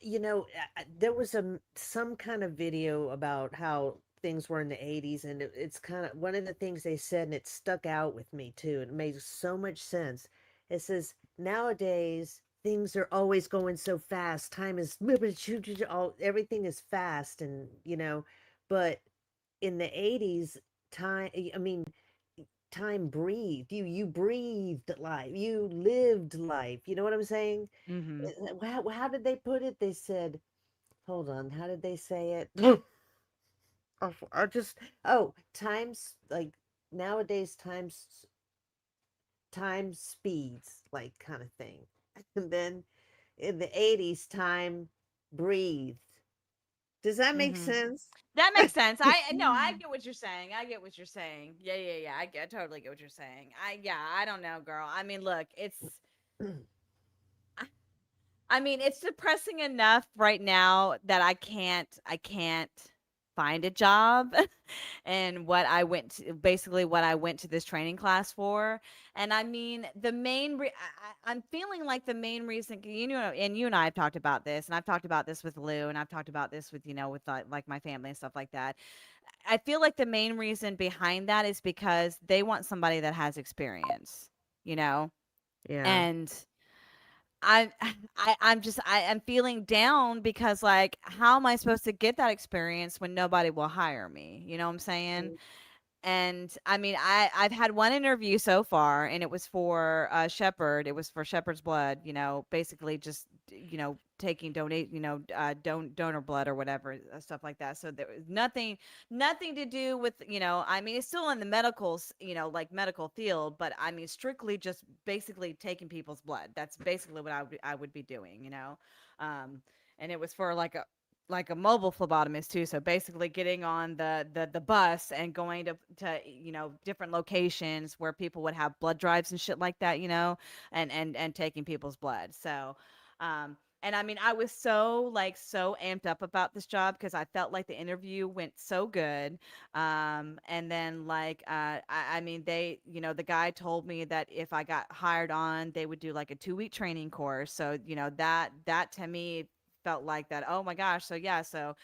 there was some kind of video about how things were in the 80s, and it's kind of one of the things they said, and it stuck out with me too. And it made so much sense. It says nowadays things are always going so fast. Time is moving, everything is fast, and but in the 80s, I mean, time breathed. You breathed life. You lived life. You know what I'm saying? Hmm. How did they put it? They said, hold on. How did they say it? I just times like nowadays time speeds like kind of thing. And then in the 80s, time breathed. Does that make Hmm. sense? That makes sense. I no, I get what you're saying. I get what you're saying. Yeah, yeah, yeah. I totally get what you're saying. I don't know, girl. I mean, look, I mean, it's depressing enough right now that I can't find a job and what I went to, basically what I went to this training class for. And I mean, I'm feeling like the main reason, and you and I have talked about this, and I've talked about this with Lou, and I've talked about this with, with like my family and stuff like that. I feel like the main reason behind that is because they want somebody that has experience, you know? Yeah. And I I'm feeling down because like how am I supposed to get that experience when nobody will hire me? You know what I'm saying? Mm. And I mean, I've had one interview so far, and it was for Shepherd. It was for Shepherd's Blood. Basically just taking donate, donor blood or whatever stuff like that. So there was nothing to do with I mean, it's still in the medicals, like medical field, but I mean, strictly just basically taking people's blood. That's basically what I would be doing. Um, and it was for like a mobile phlebotomist too. So basically getting on the bus and going to different locations where people would have blood drives and shit like that, and taking people's blood. So and I mean, I was so amped up about this job because I felt like the interview went so good. And then I mean, the guy told me that if I got hired on, they would do like a 2-week training course. So, that to me felt like that. Oh my gosh. So yeah. So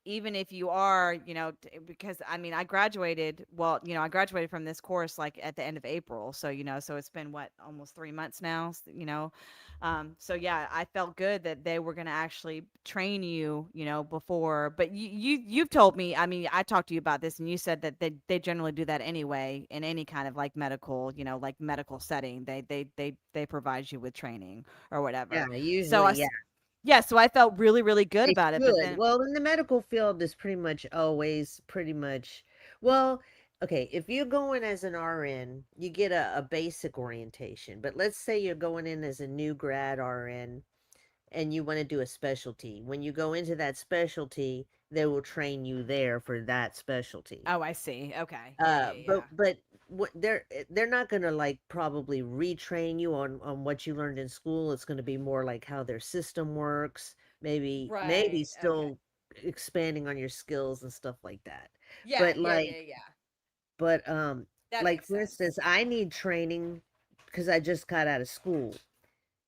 even if you are, because I mean, I graduated from this course like at the end of April. So, so it's been what, almost 3 months now, so yeah, I felt good that they were going to actually train you, before, but you've told me, I mean, I talked to you about this and you said that they generally do that anyway in any kind of like medical, like medical setting. They provide you with training or Yeah, whatever. So usually, yeah. yeah, so I felt really, really good They about it. But should. then, Well, in the medical field is pretty much always pretty much well, okay, if you're going as an RN, you get a basic orientation. But let's say you're going in as a new grad RN and you want to do a specialty. When you go into that specialty, they will train you there for that specialty. oh, I see. Okay. Yeah, yeah, yeah. But what they're not gonna like probably retrain you on what you learned in school. It's gonna be more like how their system works. Maybe Right. Okay. still expanding on your skills and stuff like that. Yeah, But yeah, yeah, yeah. That like makes for sense. instance, I need training because I just got out of school.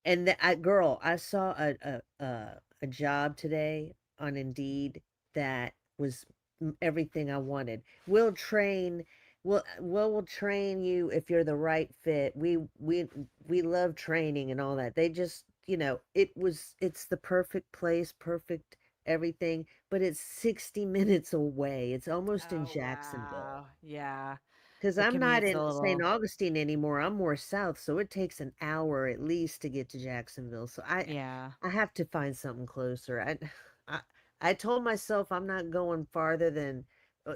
And girl, I saw a job today on Indeed that was everything I wanted. We'll train you if you're the right fit. We love training and all that. They just, it's the perfect place, perfect everything, but it's 60 minutes away. It's almost in Oh, Jacksonville. wow. Yeah. Because The I'm not commute's a in St. little. Augustine anymore. I'm more south, so it takes an hour at least to get to Jacksonville. So Yeah. I have to find something closer. I I told myself I'm not going farther than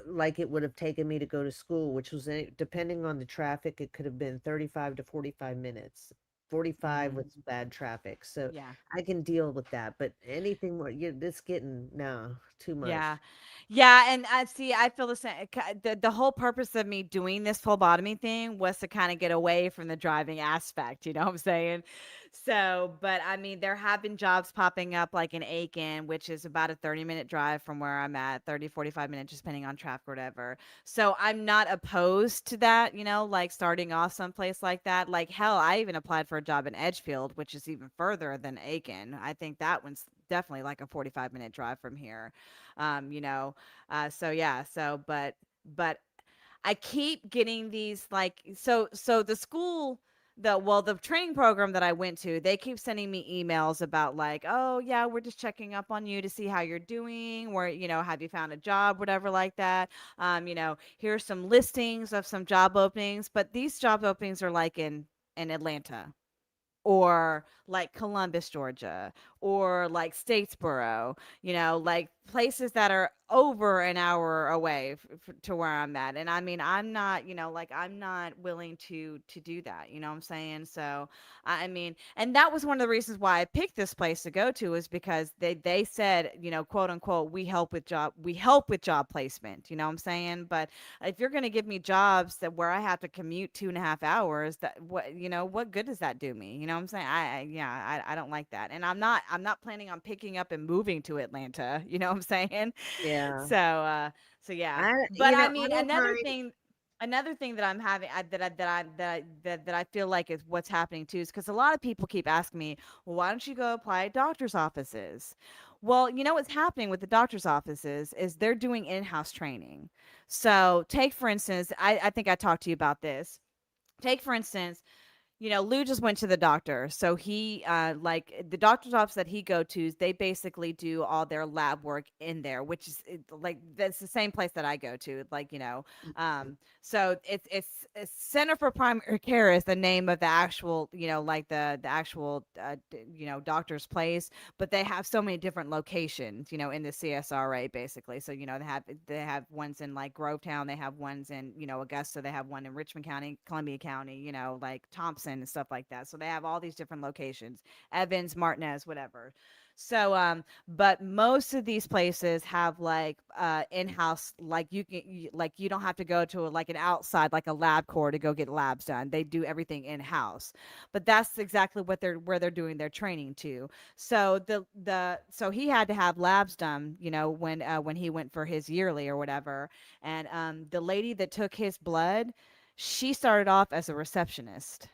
like it would have taken me to go to school, which was depending on the traffic, it could have been 35 to 45 minutes. 45 Mm, with bad traffic. So yeah. I can deal with that, but anything more, it's getting no, too Yeah. much. Yeah, and I see, I feel the same. The whole purpose of me doing this phlebotomy thing was to kind of get away from the driving aspect, you know what I'm saying? So, but I mean, there have been jobs popping up like in Aiken, which is about a 30-minute drive from where I'm at, 30, 45 minutes, just depending on traffic or whatever. So I'm not opposed to that, like starting off someplace like that. Like, hell, I even applied for a job in Edgefield, which is even further than Aiken. I think that one's definitely like a 45-minute drive from here. Um, you know, so yeah, but I keep getting these like so the school the training program that I went to, they keep sending me emails about like, oh yeah, we're just checking up on you to see how you're doing, where have you found a job, whatever like that. Here's some listings of some job openings, but these job openings are like in Atlanta. or like Columbus, Georgia, or like Statesboro, like places that are over an hour away to where I'm at. And I mean, I'm not, like I'm not willing to do that. You know what I'm saying? So I mean, and that was one of the reasons why I picked this place to go to, is because they said, quote unquote, we help with job placement. You know what I'm saying? But if you're going to give me jobs that where I have to commute 2.5 hours, that what good does that do me? You know what I'm saying? I don't like that. And I'm not planning on picking up and moving to Atlanta. You know what I'm saying? Yeah. So yeah. I But I I mean, don't mind. another thing that I'm having that I feel like is what's happening too, is because a lot of people keep asking me, well, why don't you go apply at doctor's offices? Well, what's happening with the doctor's offices is they're doing in-house training. So take for instance, I think I talked to you about this. Take for instance, Lou just went to the doctor. So he, like the doctor's office that he go to, they basically do all their lab work in there, which is like that's the same place that I go to. Like so it's Center for Primary Care is the name of the actual, like the actual, doctor's place. But they have so many different locations, in the CSRA basically. So they have ones in like Grovetown, they have ones in Augusta, they have one in Richmond County, Columbia County, like Thompson and stuff like that. So they have all these different locations, Evans, Martinez, whatever. So but most of these places have like in-house, like like you don't have to go to like an outside, like a lab core to go get labs done. They do everything in-house. But that's exactly where they're doing their training to. So so he had to have labs done, when he went for his yearly or whatever. And the lady that took his blood, she started off as a receptionist.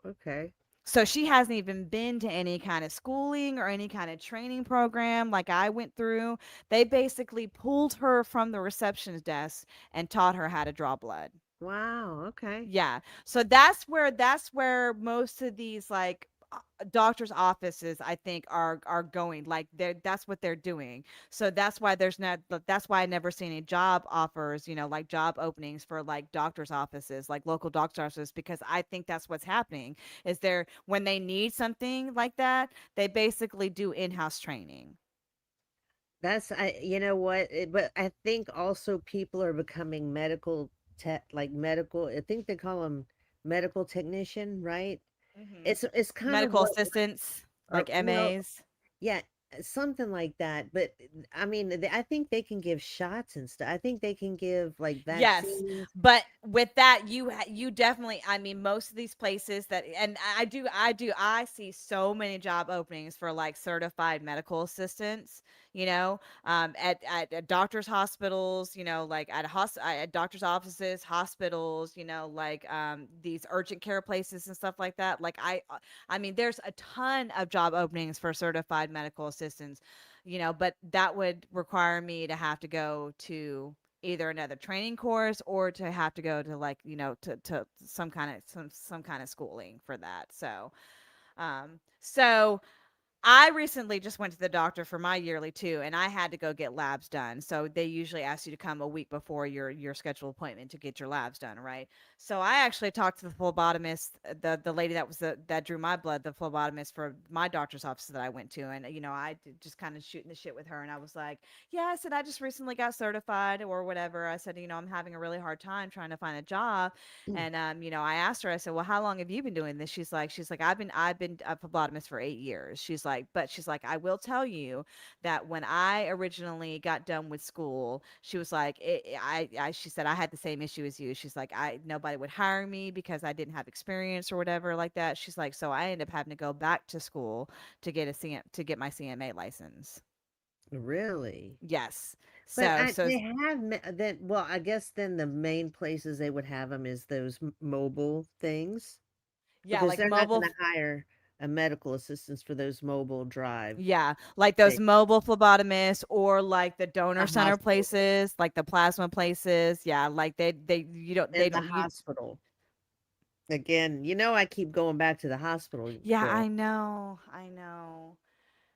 Okay. So she hasn't even been to any kind of schooling or any kind of training program like I went through. They basically pulled her from the receptionist desk and taught her how to draw blood. Wow. Okay. Yeah. So that's where most of these like doctors' offices I think are going. Like that's what they're doing. So that's why I never seen any job offers, like job openings for like doctors' offices, like local doctor's offices, because I think that's what's happening is they're when they need something like that, they basically do in-house training. That's you know what? But I think also people are becoming medical tech, like medical. I think they call them medical technician, right? It's kind of Medical what, assistants, or like MAs. yeah, something like that. But I mean, I think they can give shots and stuff. I think they can give like Yes, vaccines. but with that, you definitely. I mean, most of these places that, and I see so many job openings for like certified medical assistants. At doctors' hospitals. Like at doctors' offices, hospitals. Like these urgent care places and stuff like that. Like I mean, there's a ton of job openings for certified medical assistants. But that would require me to have to go to either another training course or to have to go to like to some kind of schooling for that. So I recently just went to the doctor for my yearly too, and I had to go get labs done. So they usually ask you to come a week before your scheduled appointment to get your labs done, right? So I actually talked to the phlebotomist, the lady that drew my blood, the phlebotomist for my doctor's office that I went to, and I just kind of shooting the shit with her, and I was like, yeah, I said I just recently got certified or whatever. I said, I'm having a really hard time trying to find a job, and I asked her, I said, well, how long have you been doing this? She's like, I've been a phlebotomist for 8 years. She's like, I will tell you that when I originally got done with school, she was like, she said I had the same issue as you. She's like, nobody would hire me because I didn't have experience or whatever like that. She's like, so I ended up having to go back to school to get my CMA license. Really? Yes. But So so they have that. Well, I guess then the main places they would have them is those mobile things yeah, because like they're not going mobile. to hire a medical assistance for those mobile drive Yeah, like those things. mobile phlebotomists or like the donor The center hospital places, like the plasma places. Yeah, like they and the don't you. hospital. Again, I keep going back to the hospital, Yeah, girl. I know. I know.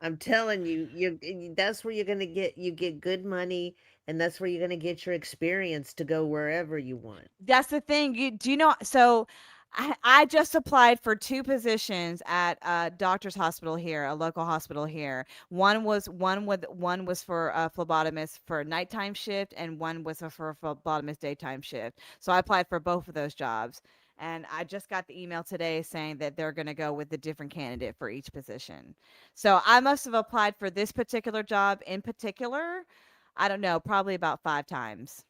I'm telling you, that's where you're gonna get good money, and that's where you're gonna get your experience to go wherever you want. That's the thing. You do you know so I just applied for 2 positions at a doctor's hospital here, a local hospital here. One was for a phlebotomist for nighttime shift, and one was for a phlebotomist daytime shift. So I applied for both of those jobs, and I just got the email today saying that they're going to go with a different candidate for each position. So I must have applied for this particular job in particular, I don't know, probably about 5 times.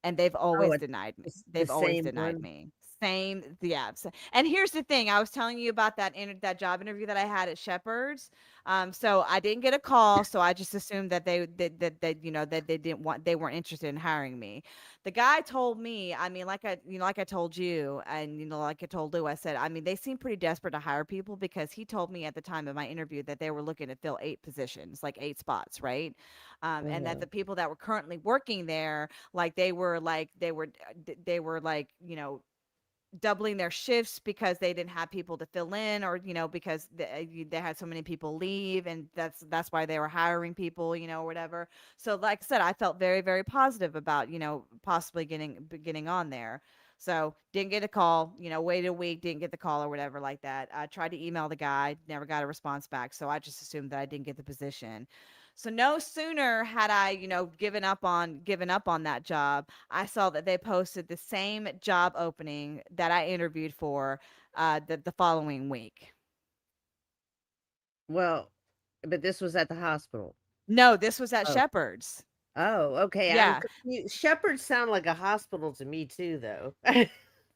And they've Oh, always denied me. it's the They've always same denied one. me. Same, yeah. And here's the thing: I was telling you about that job interview that I had at Shepherd's. So I didn't get a call, so I just assumed that that they weren't interested in hiring me. The guy told me, I mean, like I told you, and like I told Lou, I said, I mean, they seem pretty desperate to hire people because he told me at the time of my interview that they were looking to fill 8 positions, like 8 spots, right? And that the people that were currently working there, like they were like, doubling their shifts because they didn't have people to fill in, or because they had so many people leave, and that's why they were hiring people, or whatever. So like I said, I felt very, very positive about possibly getting on there. So didn't get a call, waited a week, didn't get the call or whatever like that. I tried to email the guy, never got a response back, so I just assumed that I didn't get the position. So no sooner had I, given up on that job, I saw that they posted the same job opening that I interviewed for the following week. Well, but this was at the hospital. No, this was at Oh. Shepherd's. Oh, okay. I'm Yeah. confused. Shepherds sound like a hospital to me too, though.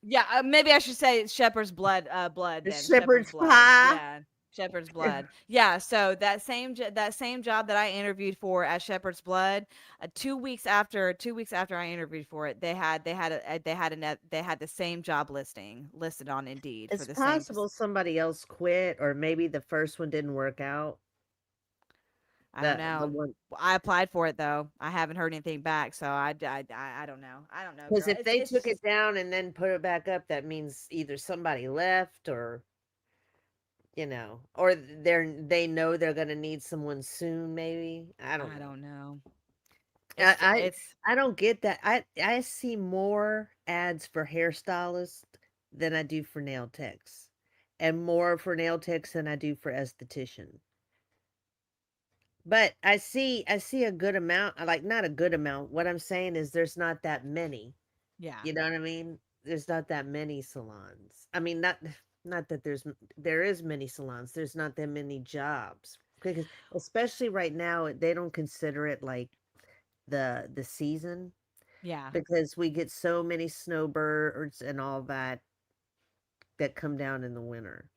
Yeah, maybe I should say Shepherd's blood then. Shepherd's blood. pie. Yeah. Shepherd's blood. Yeah, so that same job that I interviewed for at Shepherd's blood, 2 weeks after I interviewed for it, they had the same job listed on Indeed for It's the possible somebody else quit, or maybe the first one didn't work out. I don't The know. one, I applied for it though. I haven't heard anything back, so I don't know. I don't know, because girl. if they It's took just it down and then put it back up, that means either somebody left, or or they know they're gonna need someone soon. Maybe I don't I know. don't know. I It's I don't get that. I see more ads for hairstylists than I do for nail techs, and more for nail techs than I do for esthetician. But I see a good amount, like not a good amount. What I'm saying is there's not that many. yeah. You know what I mean? There's not that many salons. I mean, not that there is many salons. There's not that many jobs. Because especially right now, they don't consider it like the season, Yeah. because we get so many snowbirds and all that come down in the winter.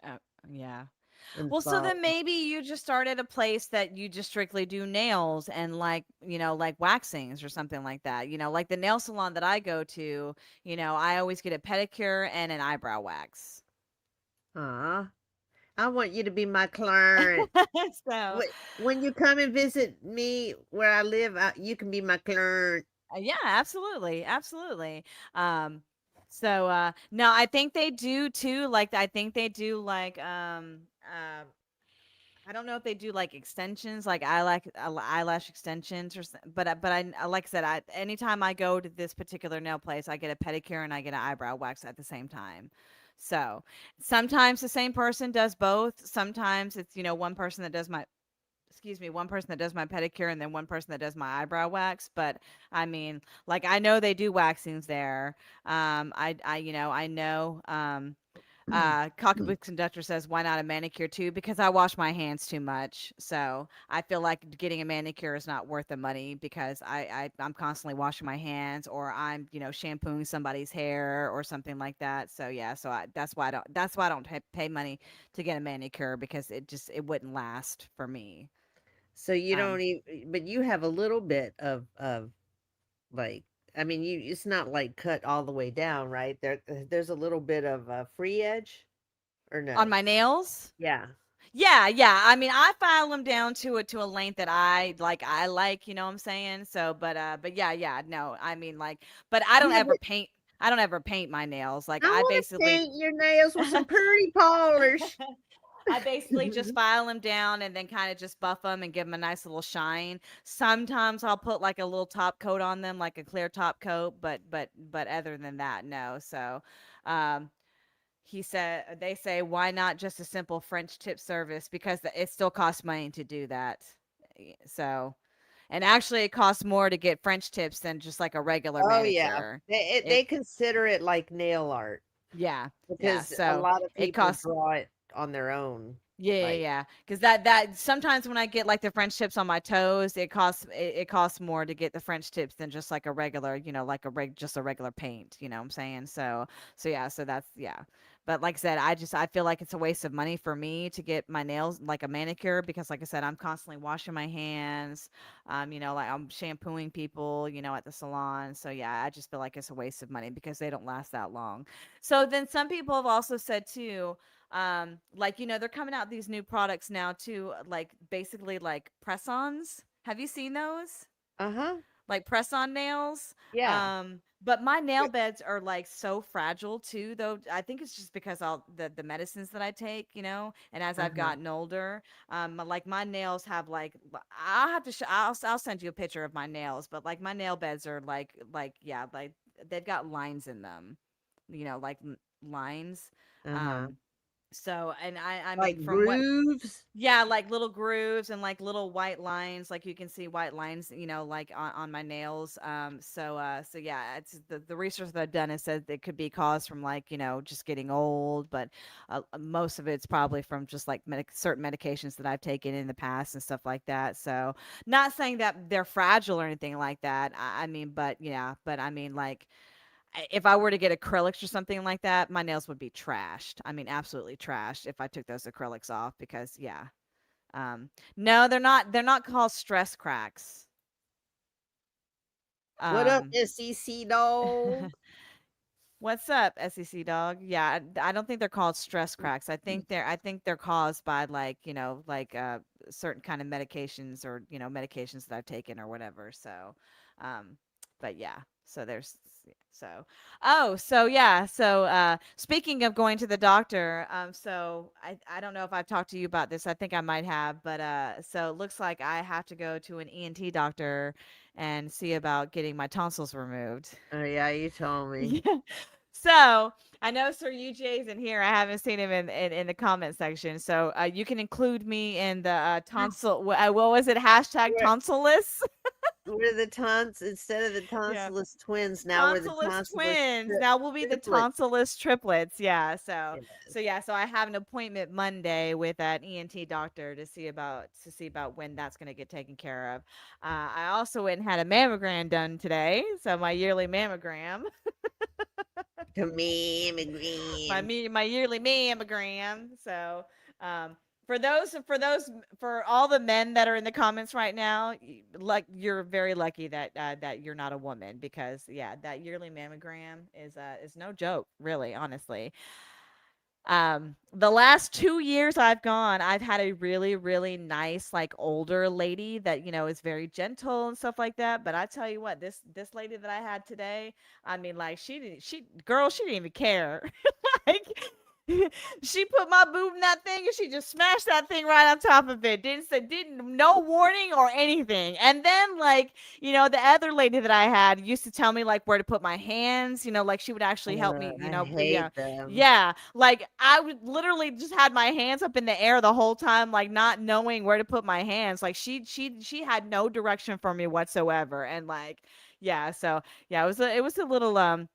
Uh, yeah. And Well, so fall. then maybe you just start at a place that you just strictly do nails and like, like waxings or something like that. Like the nail salon that I go to, I always get a pedicure and an eyebrow wax. Ah, I want you to be my client. So, When you come and visit me where I live, you can be my client. yeah, absolutely. Absolutely. No, I think they do too. Like, I think they do like, I don't know if they do like extensions, like eyelash extensions but like I said, anytime I go to this particular nail place, I get a pedicure and I get an eyebrow wax at the same time. So sometimes the same person does both. Sometimes it's one person that does one person that does my pedicure and then one person that does my eyebrow wax. But I mean, like I know they do waxings there. I know. Cockabooks Conductor says, why not a manicure too? Because I wash my hands too much. So I feel like getting a manicure is not worth the money because I'm constantly washing my hands, or I'm, shampooing somebody's hair or something like that. So yeah, that's why I don't pay money to get a manicure, because it wouldn't last for me. So you Um, don't even, but you have a little bit of like, I mean, it's not like cut all the way down, right? There's a little bit of a free edge, or on no? my nails. Yeah. Yeah, yeah. I mean, I file them down to a length that I like, you know what I'm saying? So, but yeah, yeah. No, I mean like, but Yeah, but I don't ever paint my nails. Like I I want to basically paint your nails with some pretty polish. I basically just file them down and then kind of just buff them and give them a nice little shine. Sometimes I'll put like a little top coat on them, like a clear top coat, but other than that, no. So, um, they say, why not just a simple French tip service? Because it still costs money to do that. So, and actually, it costs more to get French tips than just like a regular Oh yeah, manicure. they consider it like nail art Yeah, because a so lot of it people costs. draw it on their own. Yeah. Because that sometimes when I get like the French tips on my toes, it costs more to get the French tips than just like a regular, like just a regular paint. You know what I'm saying? So that's yeah. But like I said, I feel like it's a waste of money for me to get my nails like a manicure because like I said, I'm constantly washing my hands. Like I'm shampooing people, at the salon. So yeah, I just feel like it's a waste of money because they don't last that long. So then some people have also said too, they're coming out these new products now too, like basically like press-ons. Have you seen those? Uh-huh. Like press-on nails. Yeah. But my nail beds are like so fragile too, though. I think it's just because all the medicines that I take, and as I've Uh-huh. gotten older, like my nails have like I'll send you a picture of my nails, but like my nail beds are like they've got lines in them, like lines. Uh-huh. So, and I Like mean, from what, grooves. yeah, like little grooves and like little white lines, like you can see white lines, like on my nails. So yeah, it's the research that I've done has said it could be caused from like, just getting old, but most of it's probably from just like certain medications that I've taken in the past and stuff like that. So, not saying that they're fragile or anything like that. I mean, but I mean, like, if I were to get acrylics or something like that, my nails would be trashed. I mean, absolutely trashed if I took those acrylics off because yeah. No, they're not called stress cracks. What up, Um SEC dog? What's up, SEC dog? Yeah, I don't think they're called stress cracks. I think they're caused by like, certain kind of medications or, medications that I've taken or whatever. So, but yeah. So there's so so yeah. So speaking of going to the doctor, so I don't know if I've talked to you about this. I think I might have, but so it looks like I have to go to an ENT doctor and see about getting my tonsils removed. Oh yeah, you told me. Yeah. So I know Sir UJ's in here. I haven't seen him in the comment section. So you can include me in the tonsil. What was it? Hashtag We're, tonsilus. we're the instead of the Yeah. tonsilus twins. Now we're the Tonsilus tonsilus twins. Now we'll be the triplets. tonsilus triplets. Yeah. So Yes. so I have an appointment Monday with an ENT doctor to see about when that's going to get taken care of. I also went and had a mammogram done today. So my yearly mammogram. My yearly mammogram. So, for all the men that are in the comments right now, like you're very lucky that you're not a woman because yeah, that yearly mammogram is no joke, really, honestly. The last 2 years I've gone, I've had a really, really nice, like older lady that, is very gentle and stuff like that. But I tell you what, this lady that I had today, I mean, like she didn't even care. Like she put my boob in that thing and she just smashed that thing right on top of it. Didn't no warning or anything. And then like, the other lady that I had used to tell me like where to put my hands, like she would actually help me, I yeah. hate them. Yeah, like I would literally just had my hands up in the air the whole time, like not knowing where to put my hands. Like she had no direction for me whatsoever. And like, yeah, so yeah, it was a little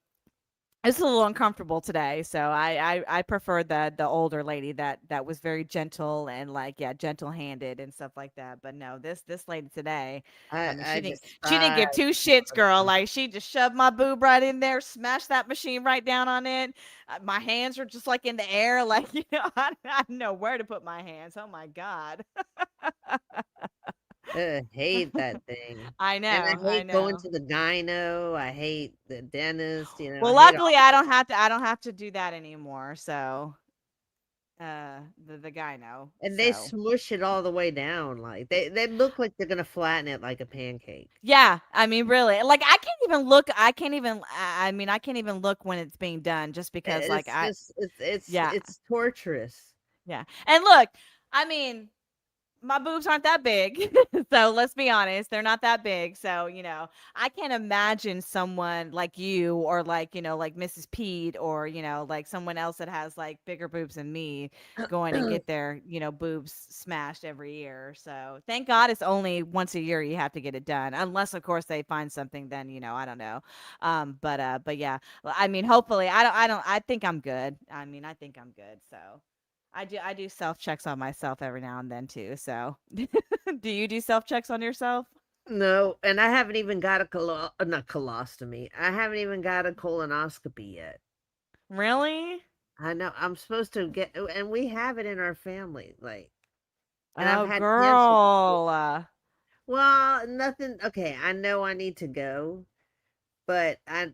it's a little uncomfortable today, so I prefer the older lady that was very gentle and like yeah, gentle handed and stuff like that. But no, this lady today, I mean I she didn't give despise two shits, girl. Like she just shoved my boob right in there, smashed that machine right down on it. My hands were just like in the air, like I didn't know where to put my hands. Oh my god. hate that thing. I And I know, I hate going know. to the gyno. I hate the dentist. Well, I hate all. luckily I don't have to do that anymore. So the guy know. And they So smush it all the way down. Like they look like they're gonna flatten it like a pancake. yeah, I mean really. Like I can't even look when it's being done just because like It's I just it's yeah. it's torturous. Yeah. And look, I mean, my boobs aren't that big. So let's be honest, they're not that big. So, I can't imagine someone like you or like, like Mrs. Pete or, like someone else that has like bigger boobs than me going and get their, boobs smashed every year. So thank God it's only once a year you have to get it done. Unless of course they find something, then, I don't know. But yeah, I mean, hopefully I think I'm good. I mean, I think I'm good. So I do self checks on myself every now and then too. So, do you do self checks on yourself? No, and I haven't even got a not colostomy. I haven't even got a colonoscopy yet. Really? I know I'm supposed to get, and we have it in our family, like, and I've Oh, had cancer before. girl. Well, nothing. Okay, I know I need to go, but I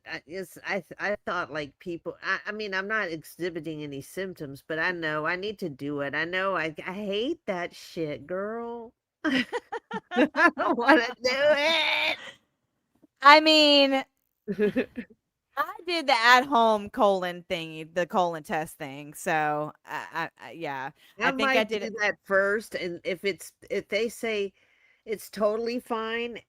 thought like people. I mean, I'm not exhibiting any symptoms, but I know I need to do it. I know I hate that shit, girl. I don't want to do I mean, it. I did the at home colon thing, the colon test thing. So, yeah, I I think I might did do it. that first, and if they say it's totally fine,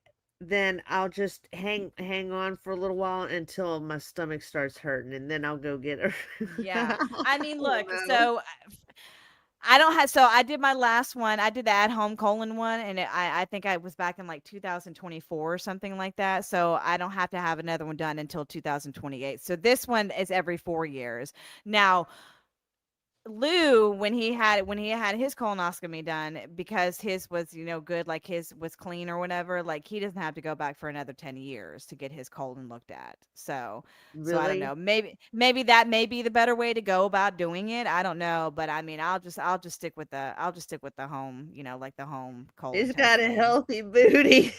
then I'll just hang on for a little while until my stomach starts hurting, and then I'll go get her. Yeah. I I mean, don't look, know. so I don't have, so I did my last one. I did the at home colon one, and I think I was back in like 2024 or something like that. So I don't have to have another one done until 2028. So this one is every 4 years. Now, Lou, when he had his colonoscopy done, because his was, good, like his was clean or whatever, like he doesn't have to go back for another 10 years to get his colon looked at. So I don't Really? know. Maybe that may be the better way to go about doing it. I don't know, but I mean, I'll just stick with the home, like the home colon He's test got a thing. healthy booty.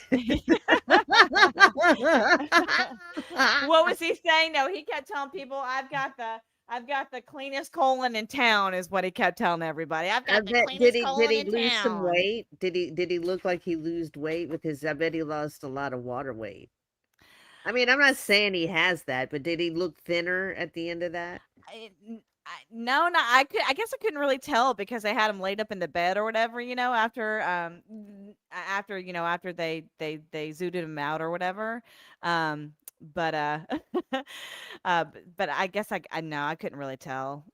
What was he saying? No, he kept telling people, I've got the cleanest colon in town," is what he kept telling everybody. "I've I got the bet did cleanest he did colon he in lose some town." weight? Did he look like he lost weight? Because I bet he lost a lot of water weight. I mean, I'm not saying he has that, but did he look thinner at the end of that? No, no, I guess I couldn't really tell because they had him laid up in the bed or whatever, after after they zooted him out or whatever. But but I guess I no, I couldn't really tell.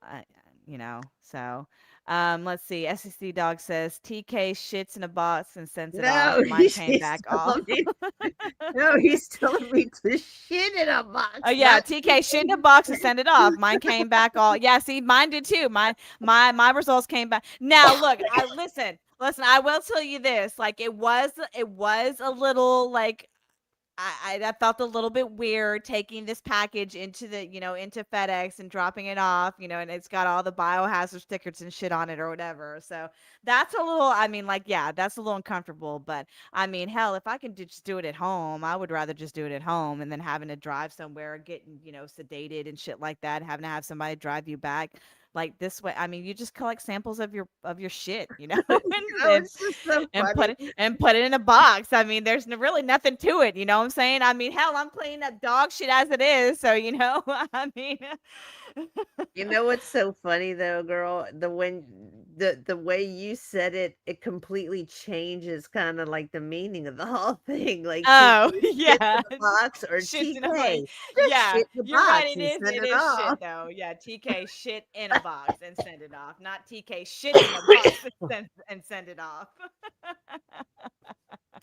So let's see. SEC Dog says TK shits in a box and sends it off. No, Mine came back off. no, he's telling me to shit in a Oh box, yeah, not TK shit in a box and send it off. Mine came back all, yeah. See, mine did too. My results came back. Now look, I listen. I will tell you this. Like it was a little like I felt a little bit weird taking this package into into FedEx and dropping it off, and it's got all the biohazard stickers and shit on it or whatever. So that's a little, I mean, like, yeah, that's a little uncomfortable. But I mean, hell, if I can just do it at home, I would rather just do it at home and then having to drive somewhere, getting, sedated and shit like that, having to have somebody drive you back. Like this way, I mean, you just collect samples of your shit, no, and it's just so and funny. put it in a box. I mean, there's really nothing to it. You know what I'm saying? I mean, hell, I'm cleaning up dog shit as it is. So I mean, You know what's so funny though, girl? The way you said it, it completely changes kind of like the meaning of the whole thing. Like oh TK shit in yeah, the box or shit's in a box. TK just Yeah, shit in the you're right. box It and is. send It it is shit off. though. Yeah, TK shit in a box and send it off. Not TK shits in a box and send it off.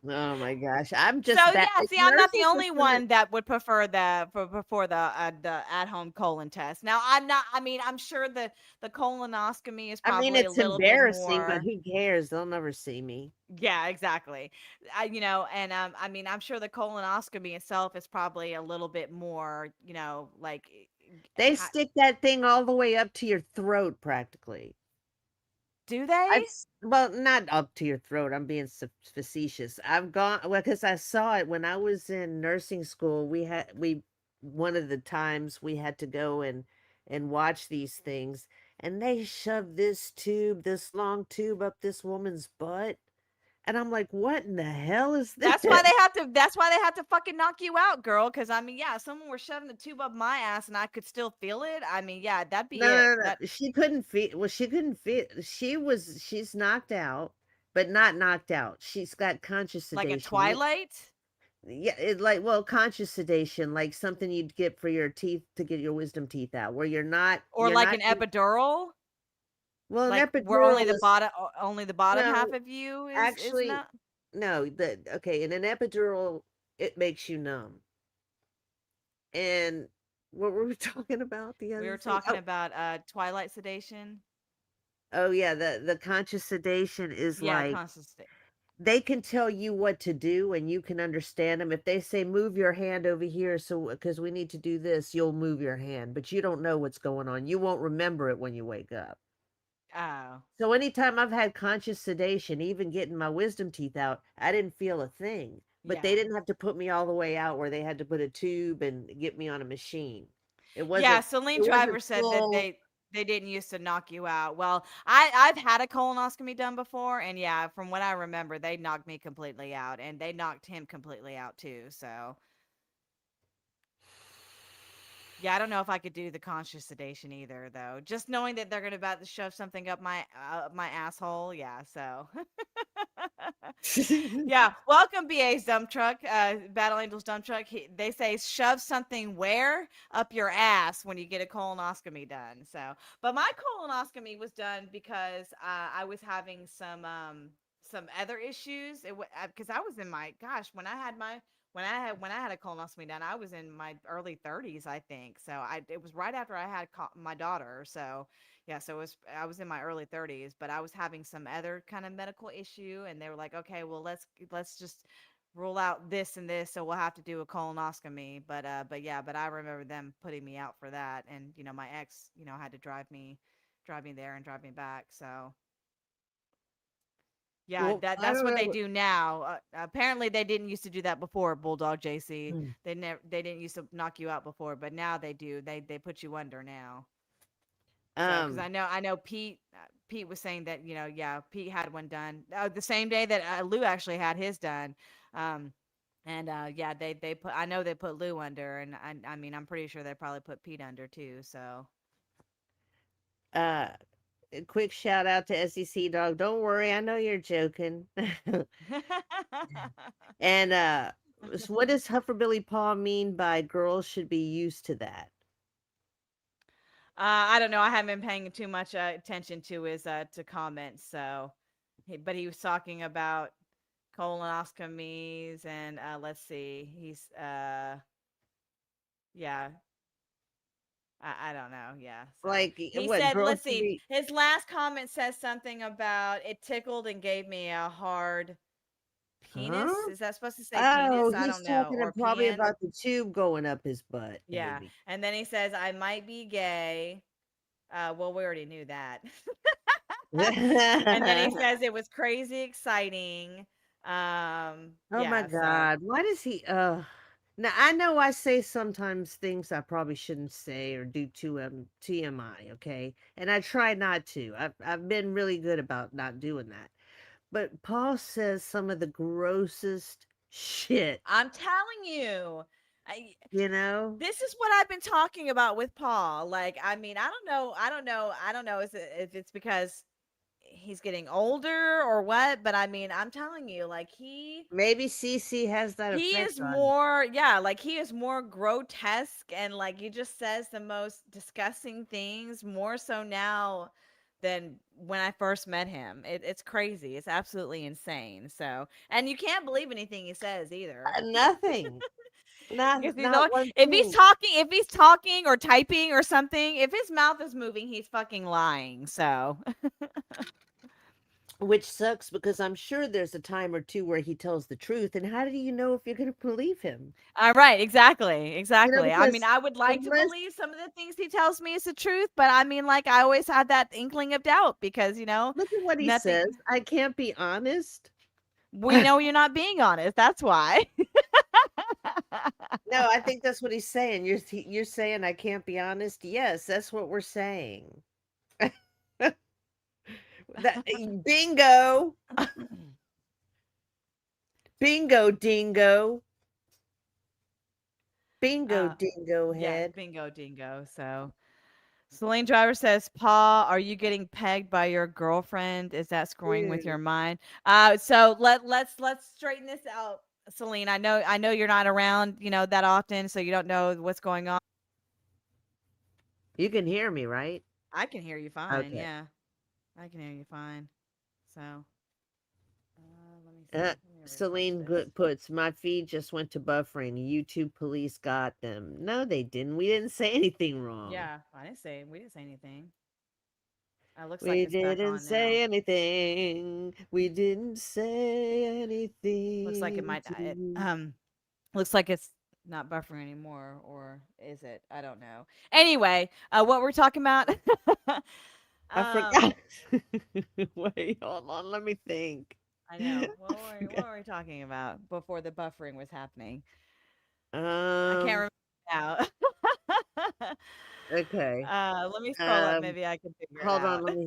Oh my gosh, I'm So just that yeah, see, I'm not the nurses only listen to one that would prefer before the at home colon test. Now I'm not. I mean, I'm sure the colonoscopy is I mean, probably a it's little bit embarrassing, but more. who cares? They'll never see me. Yeah, exactly. And I mean, I'm sure the colonoscopy itself is probably a little bit more. Like, They stick that thing all the way up to your throat practically. do they? Well, not up to your throat. I'm being facetious. I've gone, well, because I saw it when I was in nursing school. One of the times we had to go and watch these things, and they shoved this long tube up this woman's butt. And I'm like, what in the hell is this? That's why they have to fucking knock you out, girl. Because I mean, yeah, if someone were shoving the tube up my ass and I could still feel it, I mean, yeah, that'd be No, it. no, no. She couldn't feel. Well, she couldn't feel. She's knocked out, but not knocked out. She's got conscious Like a sedation. Twilight. Yeah, it like, well, conscious sedation, like something you'd get for your teeth to get your wisdom teeth out, where you're Or like not an epidural. well, an Like where only epidural the is bottom no, half of you is actually not. no. Okay, in an epidural, it makes you numb. And what were we talking about? The We other were thing? talking about Twilight sedation. Oh yeah, the conscious sedation is Yeah, like conscious sedation. they can tell you what to do and you can understand them. If they say move your hand over here, so because we need to do this, you'll move your hand, but you don't know what's going on. You won't remember it when you wake up. Oh. So anytime I've had conscious sedation, even getting my wisdom teeth out, I didn't feel a thing. But they Yeah. didn't have to put me all the way out where they had to put a tube and get me on a machine. It Yeah, wasn't Celine it wasn't Driver said that full. they didn't used to knock you out. Well, I've had a colonoscopy done before, and yeah, from what I remember, they knocked me completely out, and they knocked him completely out too. So yeah, I don't know if I could do the conscious sedation either, though. Just knowing that they're gonna about to shove something up my asshole, yeah. So yeah, welcome BA's dump truck, Battle Angels dump truck. They say shove something where up your ass when you get a colonoscopy done. So, but my colonoscopy was done because I was having some other issues. Because I was in my when I had a colonoscopy done, I was in my early 30s, I think. So it was right after I had my daughter. So yeah, so I was in my early 30s, but I was having some other kind of medical issue, and they were like, okay, well let's just rule out this and this, so we'll have to do a colonoscopy. But I remember them putting me out for that, and my ex, had to drive me there and drive me back. So yeah, Well, I that's don't what know. they do now. Apparently, they didn't used to do that before, Bulldog JC. Mm. They didn't used to knock you out before, but now they do. They put you under now. Because I know Pete was saying that Pete had one done the same day that Lou actually had his done. They put I know they put Lou under, and I mean I'm pretty sure they probably put Pete under too. So A quick shout out to SEC Dog. Don't worry, I know you're joking. And so what does Hufferbilly Paw mean by girls should be used to that? I don't know. I haven't been paying too much attention to his to comments. So, but he was talking about colonoscopies, and let's see. He's yeah. I don't know. Yeah. So Like he what said, girls let's should see. be? His last comment says something about it tickled and gave me a hard penis. Huh? Is that supposed to say Oh, penis? I he's don't know. talking Or probably penis. about the tube going up his butt, Yeah. maybe. And then he says, I might be gay. Well, we already knew that. And then he says it was crazy exciting. Oh my Yeah, so God. Why does he now I know I say sometimes things I probably shouldn't say or do to TMI, okay? And I try not to. I've been really good about not doing that. But Paul says some of the grossest shit, I'm telling you. you know? This is what I've been talking about with Paul. Like, I mean, I don't know if it's because he's getting older or what, but I mean, I'm telling you, like Maybe CC has that he effect is on more, yeah, like he is more grotesque, and like he just says the most disgusting things more so now than when I first met him. It's crazy. It's absolutely insane. So, and you can't believe anything he says either. nothing. Because Not one if thing. he's talking or typing or something, if his mouth is moving, he's fucking lying. So Which sucks because I'm sure there's a time or two where he tells the truth. And how do you know if you're going to believe him? right, exactly. You know, I mean, because I would like to unless believe some of the things he tells me is the truth, but I mean, like I always had that inkling of doubt because look at what he nothing. says. I can't be honest. We know you're not being honest. That's why. No, I think that's what he's saying. You're saying I can't be honest. Yes, that's what we're saying. Bingo. Bingo dingo. Bingo Uh, dingo Yeah, head. bingo dingo. So Celine Driver says, "Pa, are you getting pegged by your girlfriend? Is that screwing with your Ew. mind?" So let's straighten this out, Celine. I know you're not around, that often, so you don't know what's going on. You can hear me, right? I can hear you fine. Okay. Yeah, I can hear you fine. So let me see. Let me refresh Celine this. puts, my feed just went to buffering. YouTube police got them. No, they didn't. We didn't say anything wrong. Yeah, we didn't say anything. Looks like We it's back didn't on now. say anything. We didn't say Looks like it anything might. to you. Looks like it's not buffering anymore, or is it? I don't know. Anyway, what we're talking about? I um, forgot. Wait, hold on. Let me think. I know. What were forgot. we talking about before the buffering was happening? I Um. can't remember now. Okay. Let me scroll up. Maybe I can figure it Hold on. out. Let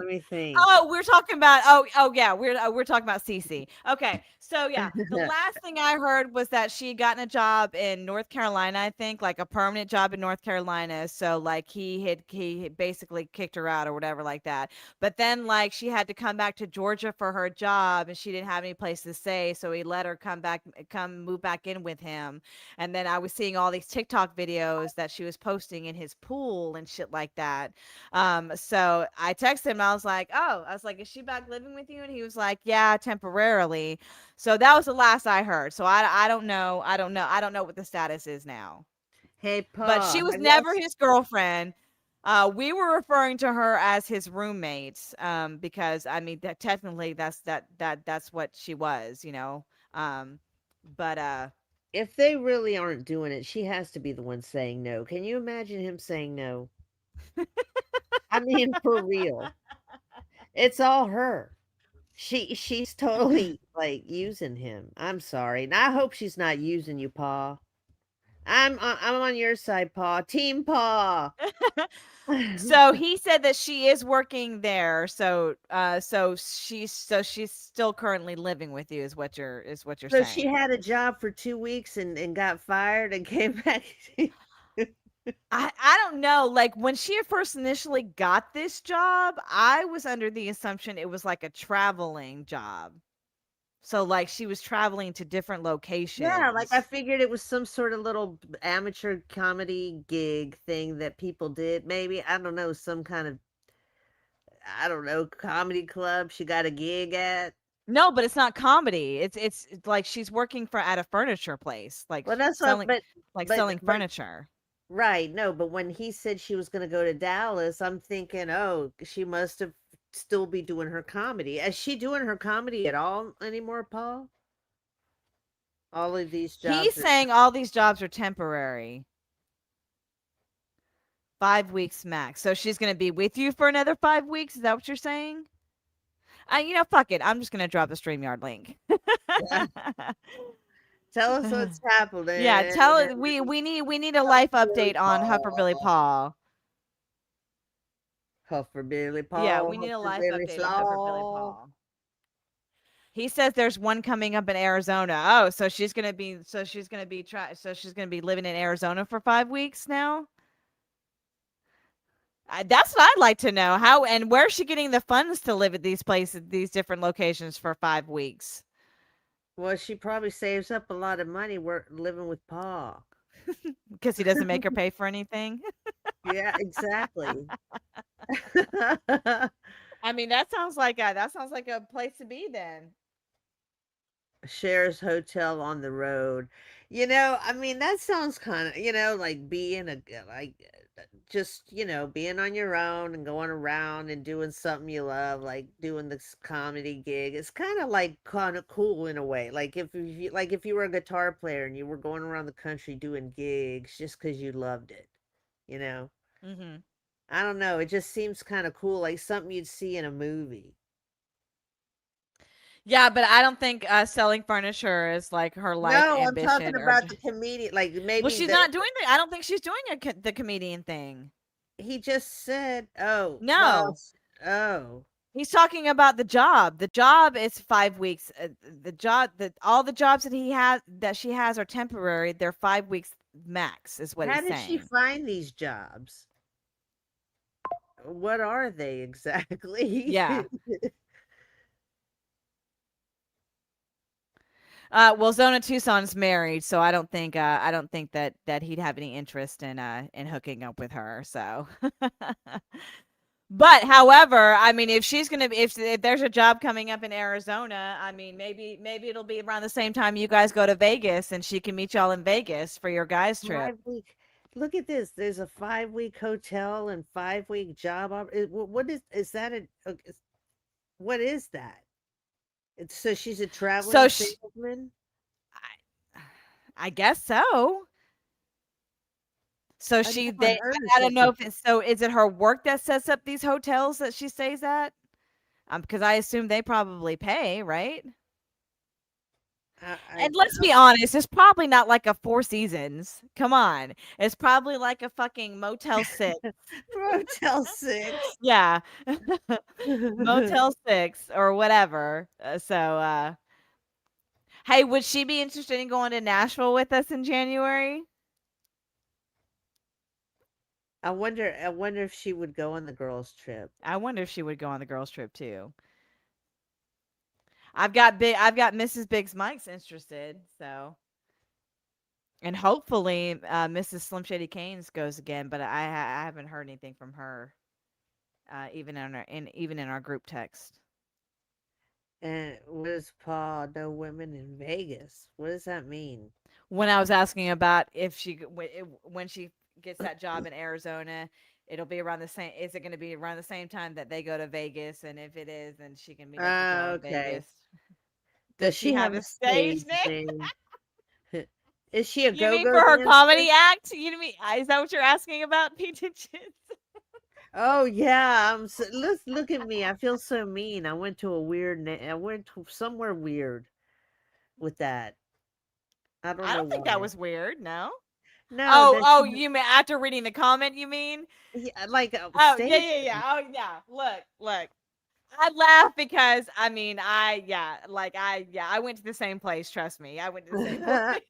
me think. Oh, we're talking about yeah, we're talking about Cece. Okay, so yeah, the last thing I heard was that she had gotten a job in North Carolina, I think, like a permanent job in North Carolina. So like he had basically kicked her out or whatever like that. But then like she had to come back to Georgia for her job, and she didn't have any place to stay, so he let her come move back in with him. And then I was seeing all these TikTok videos that she was posting in his pool and shit like that. So I texted him. I was like, "Oh," I was like, "Is she back living with you?" And he was like, "Yeah, temporarily." So that was the last I heard. So I don't know. I don't know what the status is now. Hey, But Paul. she was Have y'all never his girlfriend. We were referring to her as his roommates, because I mean that technically that's what she was. But If they really aren't doing it, she has to be the one saying no. Can you imagine him saying no? I mean, for real. It's all her. She's totally like using him. I'm sorry. And I hope she's not using you, Pa. I'm on your side, Pa. Team Pa. so he said that she is working there. So she's still currently living with you, is what you're So she saying. had a job for 2 weeks and got fired and came back. I don't know. Like when she first initially got this job, I was under the assumption it was like a traveling job. So like she was traveling to different Yeah, like I locations. figured it was some sort of little amateur comedy gig thing that people did. Maybe, I don't know, some kind of, I don't know, comedy club she got a gig at. No, but it's not comedy. It's like she's working for at a furniture place, like Well, that's what, selling selling but furniture. right, no, but when he said she was going to go to Dallas, I'm thinking, oh, she must have still be doing her comedy. Is she doing her comedy at all anymore, Paul? All of these He's jobs are. saying all these jobs are temporary. 5 weeks max. So she's gonna be with you for another 5 weeks. Is that what you're saying? Fuck it. I'm just gonna drop the StreamYard link. Yeah. Tell us what's Yeah, happening. tell it. We need a life update on Huffer Billy Paul. Huffer Billy Yeah, Paul, we need a Huffer life Billy update on Huffer Billy Slaw. Paul. He says there's one coming up in Arizona. Oh, so she's gonna be living in Arizona for 5 weeks now. That's what I'd like to know. How and where's she getting the funds to live at these places, these different locations for 5 weeks? Well, she probably saves up a lot of money living with Paul. Because he doesn't make her pay for anything. Yeah, exactly. I mean, that sounds like a place to be then. Shares hotel on the road. I mean, that sounds kind of, like being just, being on your own and going around and doing something you love, like doing this comedy gig. It's kind of like kind of cool in a way. Like if you were a guitar player and you were going around the country doing gigs just because you loved it, you know? Mm-hmm. I don't know. It just seems kind of cool, like something you'd see in a movie. Yeah, but I don't think selling furniture is like her life No, I'm talking ambition. about the comedian. Like Well, maybe she's not doing the. I don't think she's doing the comedian thing. he just said, "Oh, well, No, oh, He's talking about the job. The job is 5 weeks. The job that all the jobs that she has are temporary. They're 5 weeks max, is what How he's did she saying. find these jobs? What are they exactly? Yeah. Well, Zona Tucson's married, so I don't think that he'd have any interest in hooking up with her. So, but however, I mean, if there's a job coming up in Arizona, I mean, maybe it'll be around the same time you guys go to Vegas, and she can meet y'all in Vegas for your guys trip. 5 week. Look at this. There's a 5-week hotel and 5-week job. What is that? What is that? So she's a traveling salesman? I guess so. So I don't know if it's, so is it her work that sets up these hotels that she stays at? Because I assume they probably pay, right? And let's be honest, it's probably not like a Four Seasons. Come on. It's probably like a fucking Motel 6. Motel 6. Yeah. Motel 6 or whatever. Hey, would she be interested in going to Nashville with us in January? I wonder if she would go on the girls' trip. I wonder if she would go on the girls' trip too. I've got Mrs. Biggs Mike's interested, so, and hopefully Mrs. Slim Shady Canes goes again, but I haven't heard anything from her, even in our group text. And what is Paul? No women in Vegas. What does that mean? When I was asking about if when she gets that job in Arizona, it'll be around the same. Is it going to be around the same time that they go to Vegas? And if it is, then she can meet up with y'all in Vegas. Does she have a stage name? Is she a go-go? You mean for her comedy act? You mean is that what you're asking about, Peete? Oh yeah, look at me. I feel so mean. I went to somewhere weird with that. I don't think that was weird. No. No. Oh, you mean after reading the comment? You mean? Yeah, like yeah. Oh yeah. Look. I laugh because I mean I went to the same place. Trust me, I went to the same place.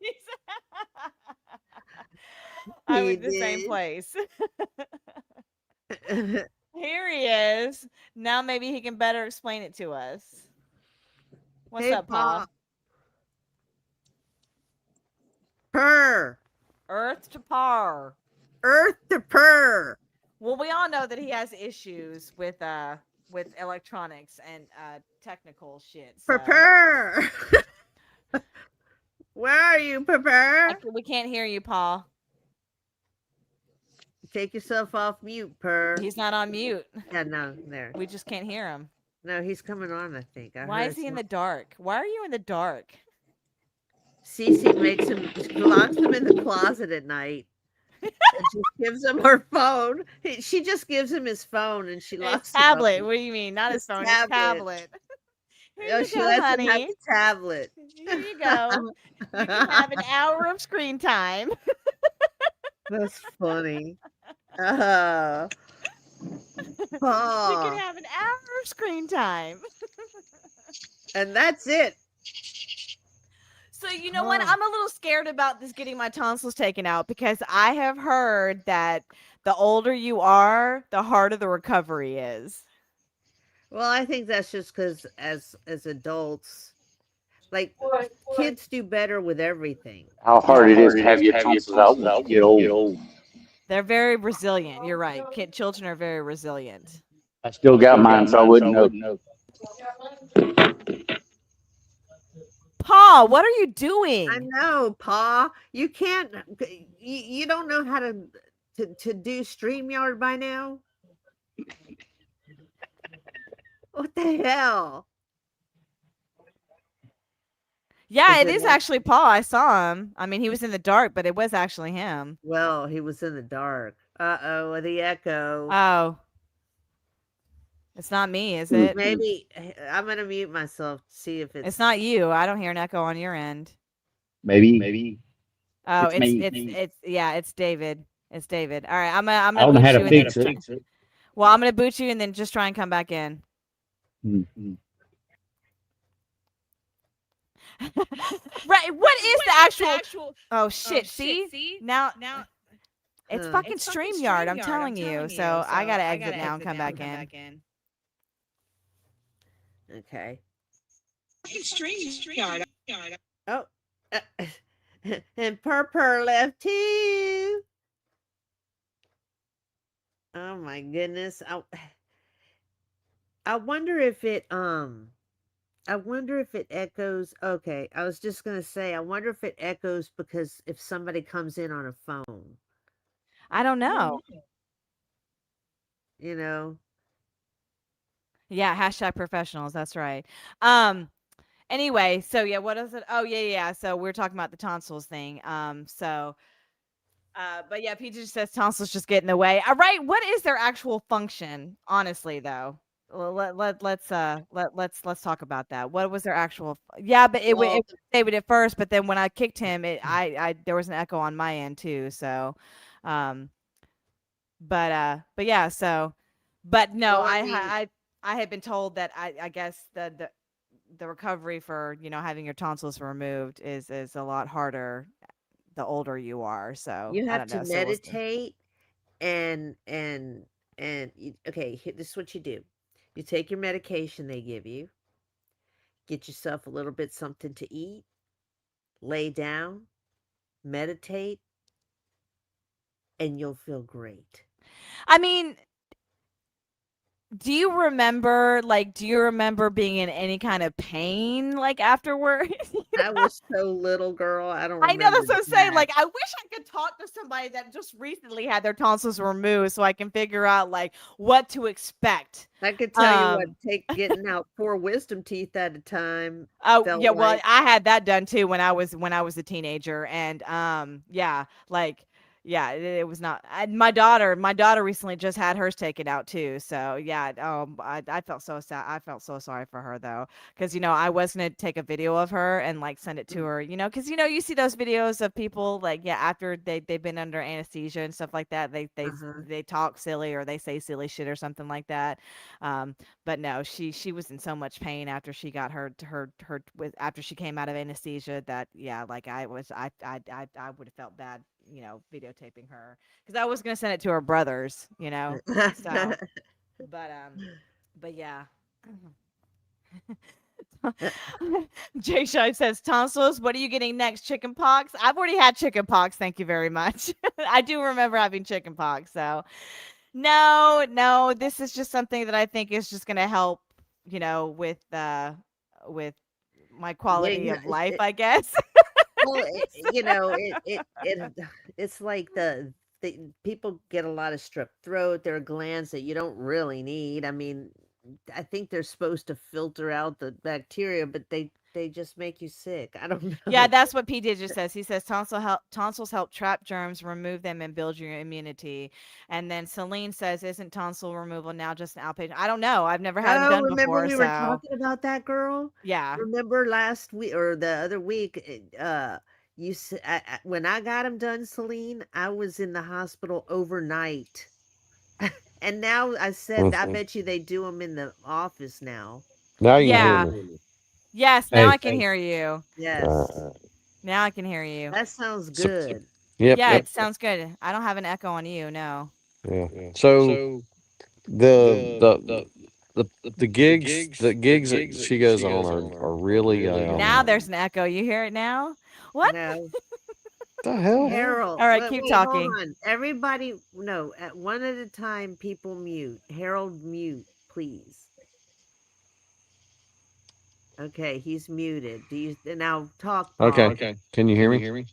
I went to the same place. Here he is. Now maybe he can better explain it to us. What's up, Paul? Purr. Earth to par. Earth to purr. Well, we all know that he has issues with electronics and technical shit. So. Purr. Where are you, Purr? We can't hear you, Paul. Take yourself off mute, Purr. He's not on mute. Yeah, no, there. We just can't hear him. No, he's coming on, I think. Why is he in the dark? Why are you in the dark? Cece locks him in the closet at night. And just gives him her phone. She just gives him his phone and she locks his tablet. What do you mean? Not his phone, his tablet. She lets him have the tablet. Here you go. You can have an hour of screen time. That's funny. You can have an hour of screen time. And that's it. So you know what? I'm a little scared about this getting my tonsils taken out because I have heard that the older you are, the harder the recovery is. Well, I think that's just because as adults, like kids do better with everything. How hard it is to have your tonsils out when you get old. They're very resilient. You're right. Children are very resilient. I still got mine, so I wouldn't know. Paul, what are you doing? I know, Pa. You can't. You don't know how to do StreamYard by now. What the hell? Yeah, it is actually Paul. I saw him. I mean, he was in the dark, but it was actually him. Well, he was in the dark. Uh-oh, the echo. Oh. It's not me, is it? Maybe I'm going to mute myself to see if it's... It's not you. I don't hear an echo on your end. Maybe. Oh, it's David. It's David. All right, I'm gonna I don't know how to fix it. Well, I'm gonna boot you and then just try and come back in. Mm-hmm. Right. What is the actual? Oh shit! See now. It's fucking StreamYard. I'm telling you. So I gotta exit now and come back in. Okay. Oh, and Purr left too. Oh my goodness. I wonder if it echoes. Okay, I was just gonna say, I wonder if it echoes because if somebody comes in on a phone, I don't know. you know. Yeah, hashtag professionals. That's right. Anyway, so yeah, what is it? Oh yeah. So we're talking about the tonsils thing. But yeah, Peete just says tonsils just get in the way. All right, what is their actual function? Honestly, though, let's talk about that. What was their actual? Yeah, but it Well, was David at first, but then when I kicked him, I there was an echo on my end too. So, um, but yeah, so, but no, well, I mean, I had been told that I guess the recovery for having your tonsils removed is a lot harder the older you are. So you I have don't to know. So we'll see. meditate okay, this is what you do. You take your medication they give you, get yourself a little bit something to eat, lay down, meditate, and you'll feel great. I mean, do you remember being in any kind of pain like afterwards? I was so little, girl. I don't I know, remember that's what I'm saying. that. Like, I wish I could talk to somebody that just recently had their tonsils removed so I can figure out like what to expect. I could tell you what getting out 4 wisdom teeth at a time Oh felt yeah, well, like. I had that done too when I was a teenager, and yeah, like yeah, it was not. My daughter recently just had hers taken out too. So yeah, I felt so sad. I felt so sorry for her though, because I was gonna take a video of her and like send it to her, because you see those videos of people like after they've been under anesthesia and stuff like that, they talk silly or they say silly shit or something like that. But no, she was in so much pain after she got her after she came out of anesthesia that like I would have felt bad, videotaping her because I was gonna send it to her brothers, so but yeah. Jay Shy says tonsils. What are you getting next? Chicken pox? I've already had chicken pox. Thank you very much. I do remember having chicken pox. So no, this is just something that I think is just going to help, with my quality of life, I guess. Well, it's like the people get a lot of strep throat. There are glands that you don't really need. I mean, I think they're supposed to filter out the bacteria, but they just make you sick. I don't know. Yeah, that's what Peete just says. He says tonsils help trap germs, remove them, and build your immunity. And then Celine says, "Isn't tonsil removal now just an outpatient?" I don't know. I've never had it done remember before. we were talking about that, girl? Yeah. Remember last week or the other week? You said when I got them done, Celine, I was in the hospital overnight. And now I said, I bet you they do them in the office now. Now you can hear me. Yes, now I can hear you. Yes. Now I can hear you. That sounds good. It sounds good. I don't have an echo on you, no. Yeah. So the gigs that she goes on are really now there's an echo. You hear it now? What? No. The hell? Harold. All right, keep talking. Hold on. Everybody, no, at one at a time, people mute. Harold, mute, please. Okay, he's muted. Do you now talk, Paul? Okay. Can you hear me?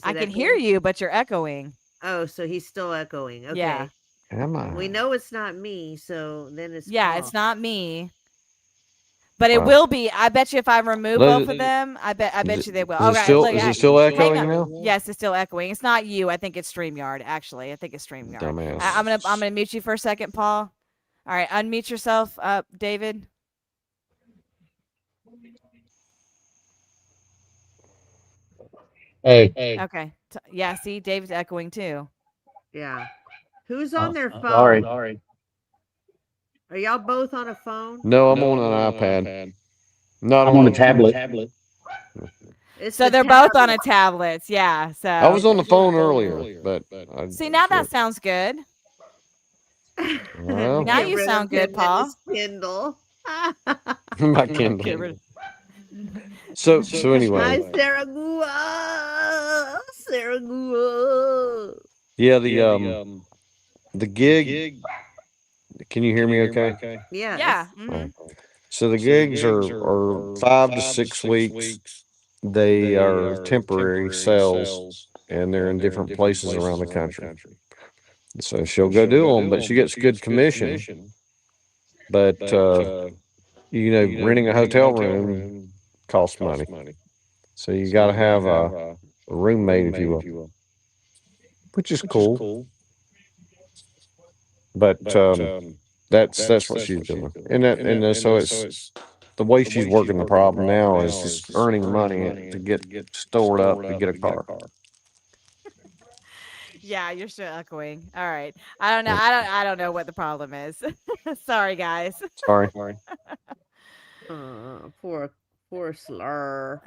I can hear you, but you're echoing. Oh, so he's still echoing. Okay. Yeah. Am I? We know it's not me, so then it's Paul. It's not me. But it will be. I bet you if I remove both of them, I bet you they will. Is it still echoing now? Yes, it's still echoing. It's not you. I think it's StreamYard, actually. I think it's StreamYard. Dumbass. I'm gonna mute you for a second, Paul. All right, unmute yourself, David. Hey. Okay. Yeah, see, David's echoing too. Yeah. Who's on their phone? Sorry. Are y'all both on a phone? No, I'm on an iPad. Not I'm on on a the tablet. It's So the they're both on tablet. a tablets. Yeah. I was So on the phone earlier, but see, now that sounds good. well, Now Get you rid sound of good, him and Paul. his Kindle. my Get Kindle. rid- So Hi, anyway, Saragua. Saragua. yeah, the gig. Can you hear me? Okay. Yes. Yeah. All right. So the gigs are 5 to 6 weeks. They are temporary sales, and they're in different places around the country. So she'll go do them, but she gets good commission. But renting a hotel room costs money. So you got to have a roommate, if you will, which is cool. But that's what she's doing, and so it's the way she's working. The problem now is just earning money to get stored up to get a car. Yeah, you're still echoing. All right. I don't know. I don't know what the problem is. Sorry, guys. Sorry. Poor Slur.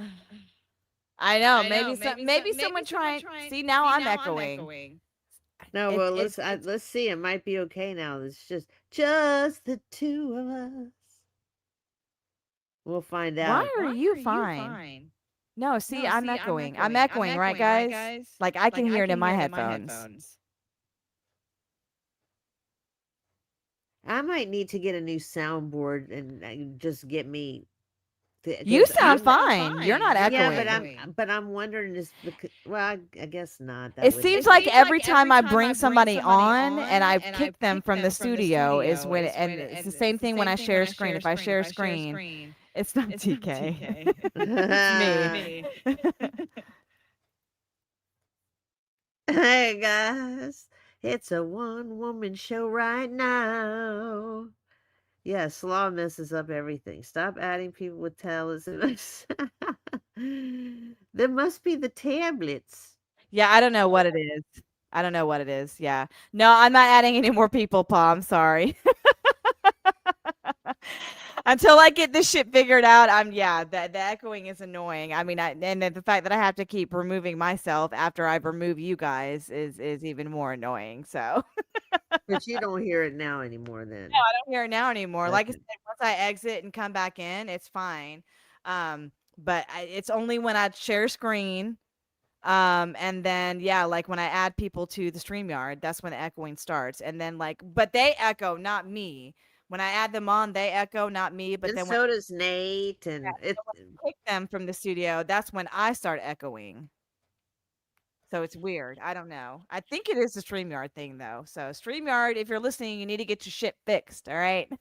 I know. Maybe someone trying. See, now I'm echoing. No, well, let's see. It might be okay now. It's just the two of us. We'll find out. Why are you fine? No, see, I'm echoing. I'm echoing, right, guys? Like I can hear it in my headphones. I might need to get a new soundboard and just get me. You sound fine. You're not echoing. Yeah, but I'm wondering is because, well, I guess not. It seems like every time I bring somebody on and I kick them from the studio is when, and it's the same thing when I share a screen. If I share a screen, it's not TK. It's me. Hey guys, it's a one-woman show right now. Yeah, Slaw messes up everything. Stop adding people with talismans. There must be the tablets. Yeah, I don't know what it is. Yeah. No, I'm not adding any more people, Pa. I'm sorry. Until I get this shit figured out, the echoing is annoying. I mean, and the fact that I have to keep removing myself after I've removed you guys is even more annoying. So But you don't hear it now anymore then. No, I don't hear it now anymore. Okay. Like I said, once I exit and come back in, it's fine. But it's only when I share screen. And then like when I add people to the StreamYard, that's when the echoing starts. And then but they echo, not me. When I add them on, they echo, not me. But And then so does Nate, and when I kick them from the studio, that's when I start echoing. So it's weird. I don't know. I think it is the StreamYard thing though. So StreamYard, if you're listening, you need to get your shit fixed. All right.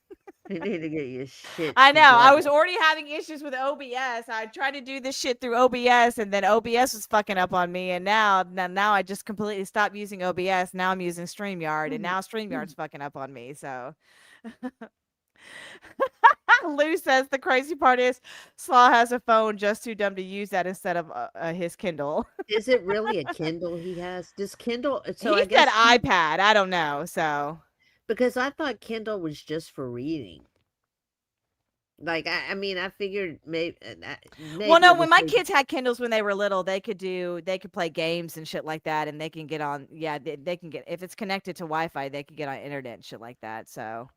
you need to get your shit. I know. I together. was already having issues with OBS. I tried to do this shit through OBS, and then OBS was fucking up on me. And now I just completely stopped using OBS. Now I'm using StreamYard, and now StreamYard's fucking up on me. So Lou says the crazy part is Slaw has a phone just too dumb to use that instead of his Kindle. Is it really a Kindle he has? Does Kindle? So he I guess said iPad. I don't know. So because I thought Kindle was just for reading. Like I mean, I figured maybe. Well, no. When my kids had Kindles when they were little, they could play games and shit like that, and they can get on. Yeah, they can get if it's connected to Wi-Fi, they can get on internet and shit like that. So.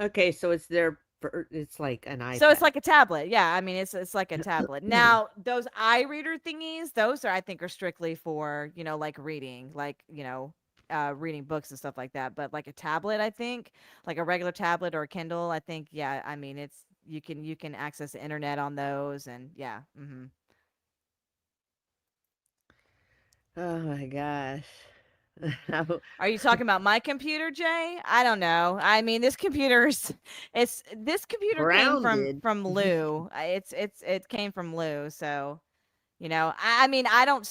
Okay, so it's it's like an iPad. So it's like a tablet. Yeah, I mean it's like a tablet. Now those iReader thingies, those I think are strictly for like reading, like reading books and stuff like that. But like a tablet, I think like a regular tablet or a Kindle, I think I mean it's you can access the internet on those and yeah. Mm-hmm. Oh my gosh. Are you talking about my computer, Jay? I don't know. I mean, this computer came from Lou. It came from Lou. So, I mean, I don't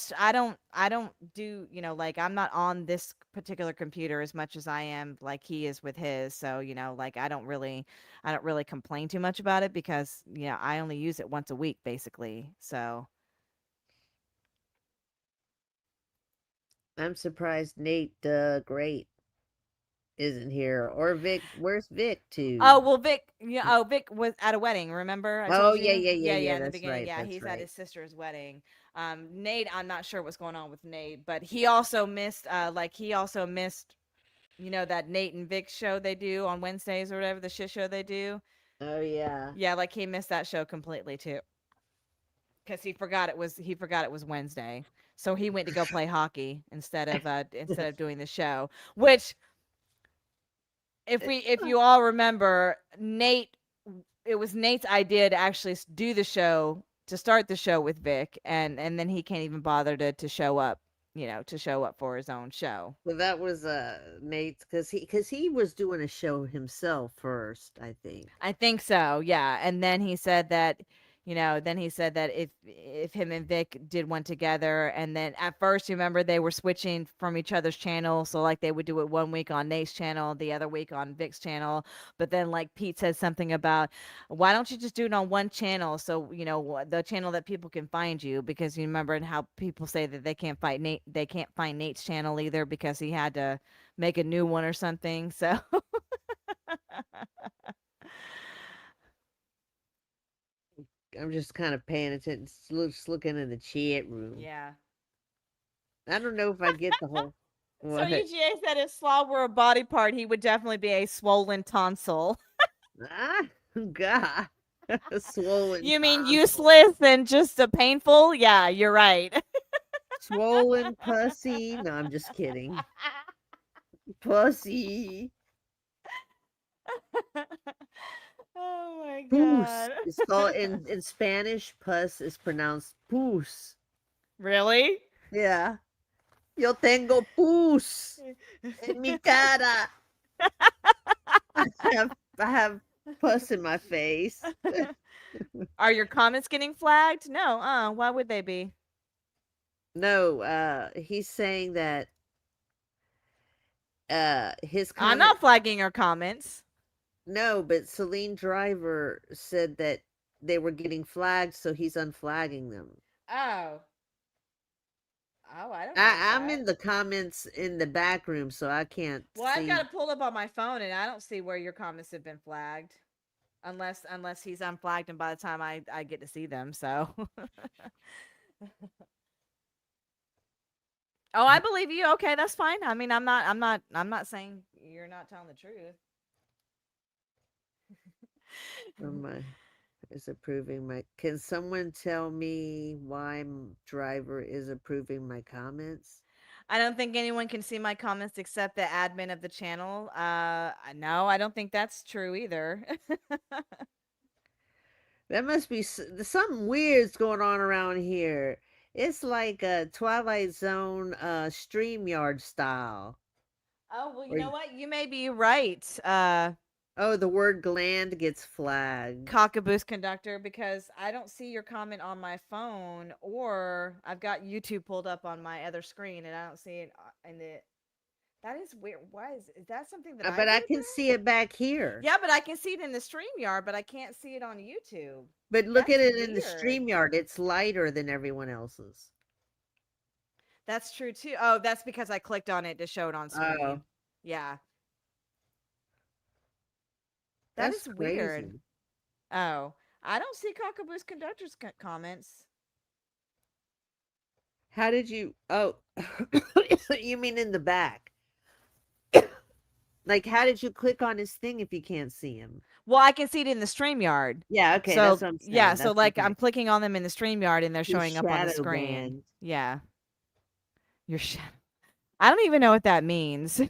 do, like I'm not on this particular computer as much as I am like he is with his. So, like I don't really complain too much about it because, I only use it once a week basically. So. I'm surprised Nate great. isn't here. Or Vic. Where's Vic too? Oh well, Vic. Yeah. Oh, Vic was at a wedding. Remember? I Oh, told you. yeah. In the That's beginning, right. yeah, That's he's right. at his sister's wedding. Nate, I'm not sure what's going on with Nate, but he also missed. He also missed. That Nate and Vic show they do on Wednesdays or whatever, the shit show they do. Oh yeah. Yeah, like he missed that show completely too. Because he forgot it was Wednesday. So he went to go play hockey instead of doing the show. Which if you all remember, it was Nate's idea to actually do the show, to start the show with Vic, and then he can't even bother to show up, to show up for his own show. Well, that was Nate's because he was doing a show himself first, I think. I think so, yeah. And then he said that, if him and Vic did one together, and then at first, you remember they were switching from each other's channel, so like they would do it one week on Nate's channel, the other week on Vic's channel. But then like Pete said something about, why don't you just do it on one channel, so the channel that people can find you, because you remember how people say that they can't find Nate's channel either because he had to make a new one or something. So I'm just kind of paying attention, just looking in the chat room. yeah. I don't know if I get the whole. So What? UGA said if slaw were a body part, he would definitely be a swollen tonsil. Ah, God. Swollen. You mean tonsil. useless and just a painful? Yeah, you're right. Swollen pussy. No, I'm just kidding. Pussy. Oh my Pus. god. It's called in Spanish. Pus is pronounced pus. Really? Yeah. Yo tengo pus en mi cara. I have pus in my face. Are your comments getting flagged? No. Why would they be? No, he's saying that his I'm comment. not flagging your comments. No, but Celine Driver said that they were getting flagged, so he's unflagging them. Oh. Oh, I don't know. I'm in the comments in the back room, so I can't Well, see. I've got it pulled up on my phone, and I don't see where your comments have been flagged, unless he's unflagged, and by the time I get to see them. So. Oh, I believe you. Okay, that's fine. I mean, I'm not saying you're not telling the truth. Is approving my. Can someone tell me why Driver is approving my comments? I don't think anyone can see my comments except the admin of the channel. No, I don't think that's true either. That must be something weird's going on around here. It's like a Twilight Zone StreamYard style. Oh, well, you know what? You may be right. Oh, the word gland gets flagged. Cockaboose conductor, because I don't see your comment on my phone, or I've got YouTube pulled up on my other screen and I don't see it in the. That is weird. Why is that something that But I can see it back here. Yeah, but I can see it in the StreamYard, but I can't see it on YouTube. But look at That's it in the weird. StreamYard. It's lighter than everyone else's. That's true too. Oh, that's because I clicked on it to show it on screen. Oh. Yeah. That That's is weird. crazy. Oh, I don't see Cockaboose conductor's comments. How did you? Oh, you mean in the back? Like, how did you click on his thing if you can't see him? Well, I can see it in the StreamYard. Yeah, okay, So, that's what I'm saying. yeah, so That's like okay. I'm clicking on them in the StreamYard and they're Your showing up on the shadow screen. band. Yeah. Your shadow. I don't even know what that means.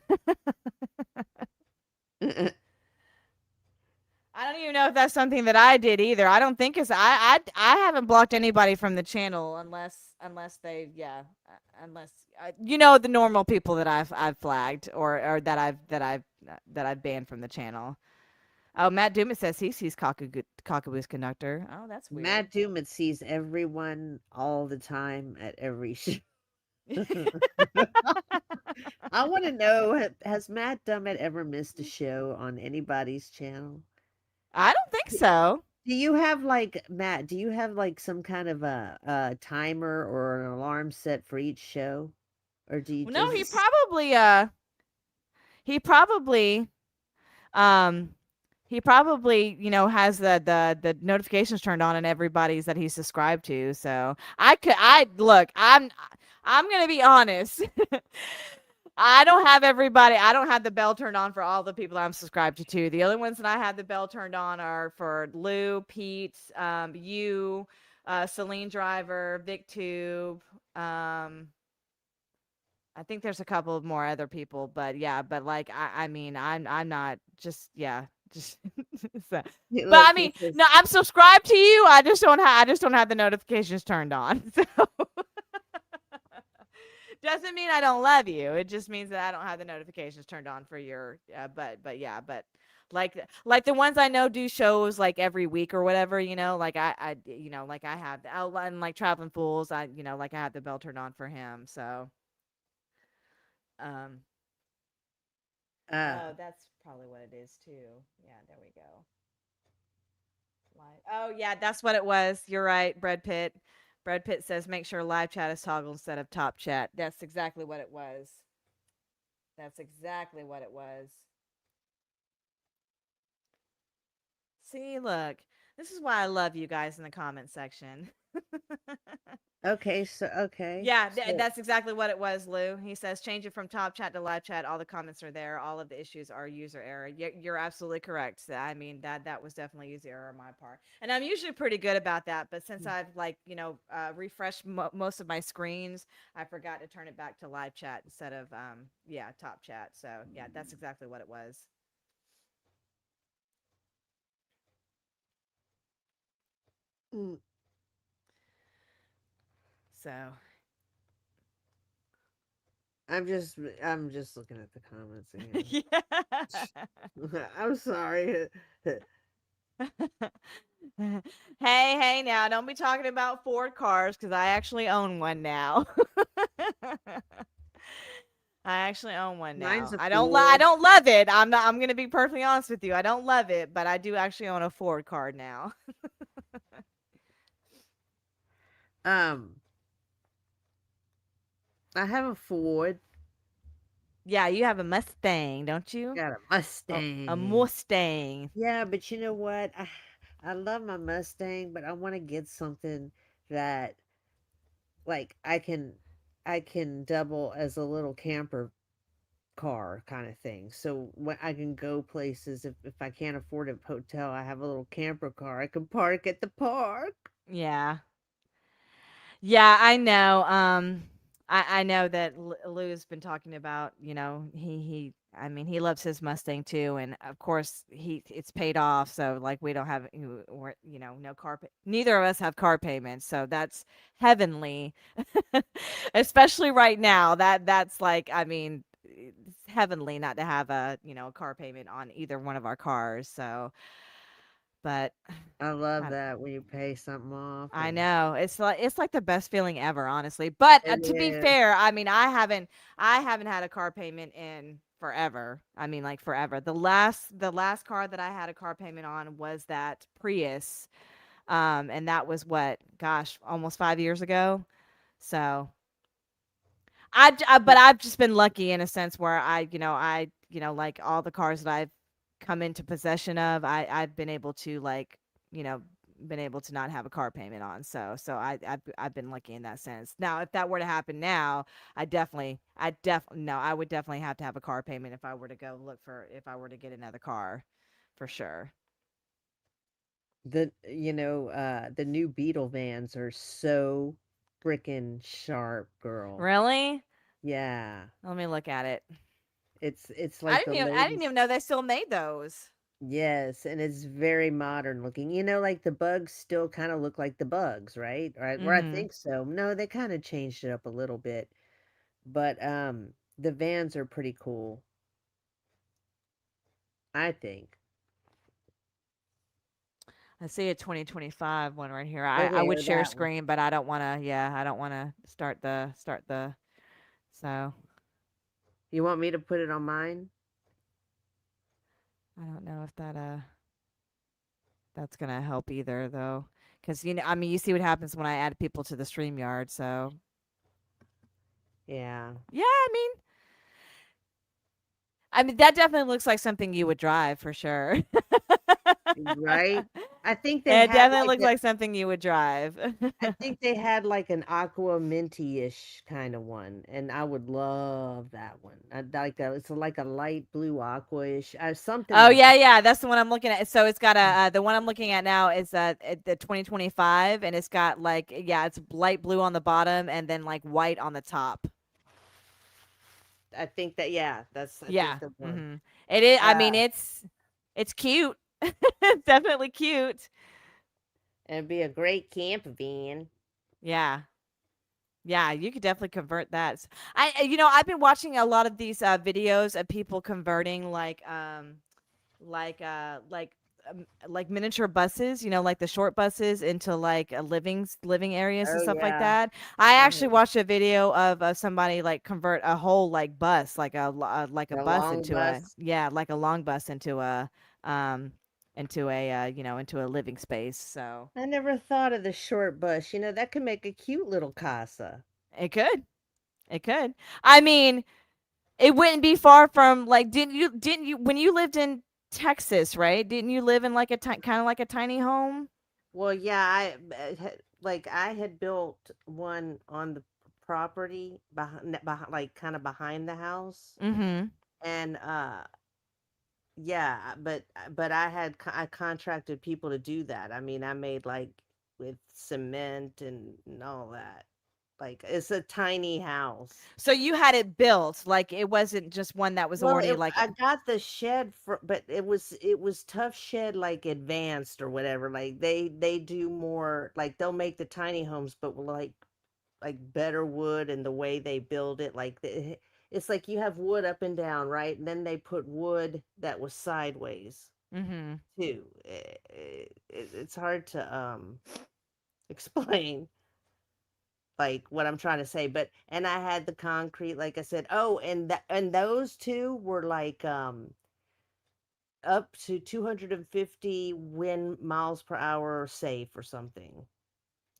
I don't even know if that's something that I did either. I don't think it's. I haven't blocked anybody from the channel unless they the normal people that I've flagged or that I've banned from the channel. Oh, Matt Dumas says he sees Cockaboose conductor. Oh, that's weird. Matt Dumas sees everyone all the time at every show. I want to know, has Matt Dummett ever missed a show on anybody's channel? I don't think so. Do you have Matt, do you have some kind of a timer or an alarm set for each show? Or do you No, he he probably has the notifications turned on and everybody's that he's subscribed to. So I look, I'm gonna be honest. I don't have the bell turned on for all the people I'm subscribed to. The only ones that I have the bell turned on are for Lou, Pete, you, Celine Driver, VicTube. I think there's a couple of more other people, but yeah, but like I mean I'm not just just so. But Look, I mean, no, I'm subscribed to you. I just don't have the notifications turned on. So doesn't mean I don't love you. It just means that I don't have the notifications turned on for your but like the ones I know do shows like every week or whatever, like I like I have and like Traveling Fools, I like I have the bell turned on for him. So oh, that's probably what it is too. Yeah, there we go. Oh yeah, that's what it was. You're right, Brad Pitt. Brad Pitt says make sure live chat is toggled instead of top chat. That's exactly what it was. That's exactly what it was. See, look. This is why I love you guys in the comment section. Okay, Yeah, that's exactly what it was, Lou. He says change it from top chat to live chat. All the comments are there. All of the issues are user error. You're absolutely correct. I mean, that was definitely user error on my part. And I'm usually pretty good about that. But since I've refreshed most of my screens, I forgot to turn it back to live chat instead of top chat. So yeah, that's exactly what it was. So I'm just looking at the comments again. Yeah. I'm sorry. Hey, now don't be talking about Ford cars because I actually own one now. I actually own one now. Mine's a I don't Ford. love it. I'm gonna be perfectly honest with you. I don't love it, but I do actually own a Ford car now. I have a Ford. Yeah, you have a Mustang, don't you? Got a Mustang. A Mustang. Yeah, but you know what? I love my Mustang, but I want to get something that like I can double as a little camper car kind of thing. So when I can go places, if I can't afford a hotel, I have a little camper car. I can park at the park. Yeah. Yeah, I know. I know that Lou's been talking about, he I mean, he loves his Mustang too, and of course it's paid off, so like we don't have no neither of us have car payments, so that's heavenly. Especially right now. That's like, I mean, it's heavenly not to have a car payment on either one of our cars. So but I love that when you pay something off. I know. It's like the best feeling ever, honestly. But to be fair, I mean, I haven't had a car payment in forever. I mean, like forever. The last car that I had a car payment on was that Prius. And that was what, gosh, almost 5 years ago. So but I've just been lucky in a sense where like all the cars that I've come into possession of, I've been able to like, been able to not have a car payment on. So I've been lucky in that sense. Now, if that were to happen now, I would definitely have to have a car payment if I were to if I were to get another car, for sure. The new Beetle vans are so freaking sharp, girl. Really? Yeah. Let me look at it. It's like I didn't even know they still made those. Yes, and it's very modern looking. Like the bugs still kind of look like the bugs, right? Or I think so. No, they kind of changed it up a little bit. But the vans are pretty cool, I think. I see a 2025 one right here. I would share screen, but I don't want to. Yeah, I don't want to start the. So. You want me to put it on mine? I don't know if that's gonna help either, though, because I mean, you see what happens when I add people to the StreamYard. So. Yeah. Yeah, I mean. I mean, that definitely looks like something you would drive for sure. Right? I think they It had definitely like looks like something you would drive. I think they had like an aqua minty-ish kind of one, and I would love that one. It's like a light blue aqua-ish, something Oh like yeah, that. yeah, that's the one I'm looking at. So it's got the one I'm looking at now is the 2025, and it's got like it's light blue on the bottom and then like white on the top. I think that I Yeah. think the one. hmm It is. I mean, Uh, it's cute. It's definitely cute. and it'd be a great camp van. Yeah. Yeah, you could definitely convert that. I've been watching a lot of these videos of people converting like like miniature buses, like the short buses into like living areas and Oh stuff like yeah. that. I actually Mhm. watched a video of somebody like convert a whole like bus, like a The bus long into a bus. like a long bus um into a into a living space. So I never thought of the short bus. That could make a cute little casa. it could. It could. I mean, it wouldn't be far from like didn't you when you lived in Texas, right? Didn't you live in like a kind of like a tiny home? Well, yeah, I had built one on the property behind like kind of behind the house, Mhm. and yeah, but I contracted people to do that. I mean, I made like with cement and all that. Like it's a tiny house. So you had it built, like it wasn't just one that was Well, already like I got the shed but it was tough shed like advanced or whatever. Like they do more like they'll make the tiny homes, but like better wood and the way they build it. Like it's like you have wood up and down, right? And then they put wood that was sideways Mhm. too. It's hard to explain like what I'm trying to say, but and I had the concrete, like I said. Oh, and those two were like up to 250 wind miles per hour safe or something.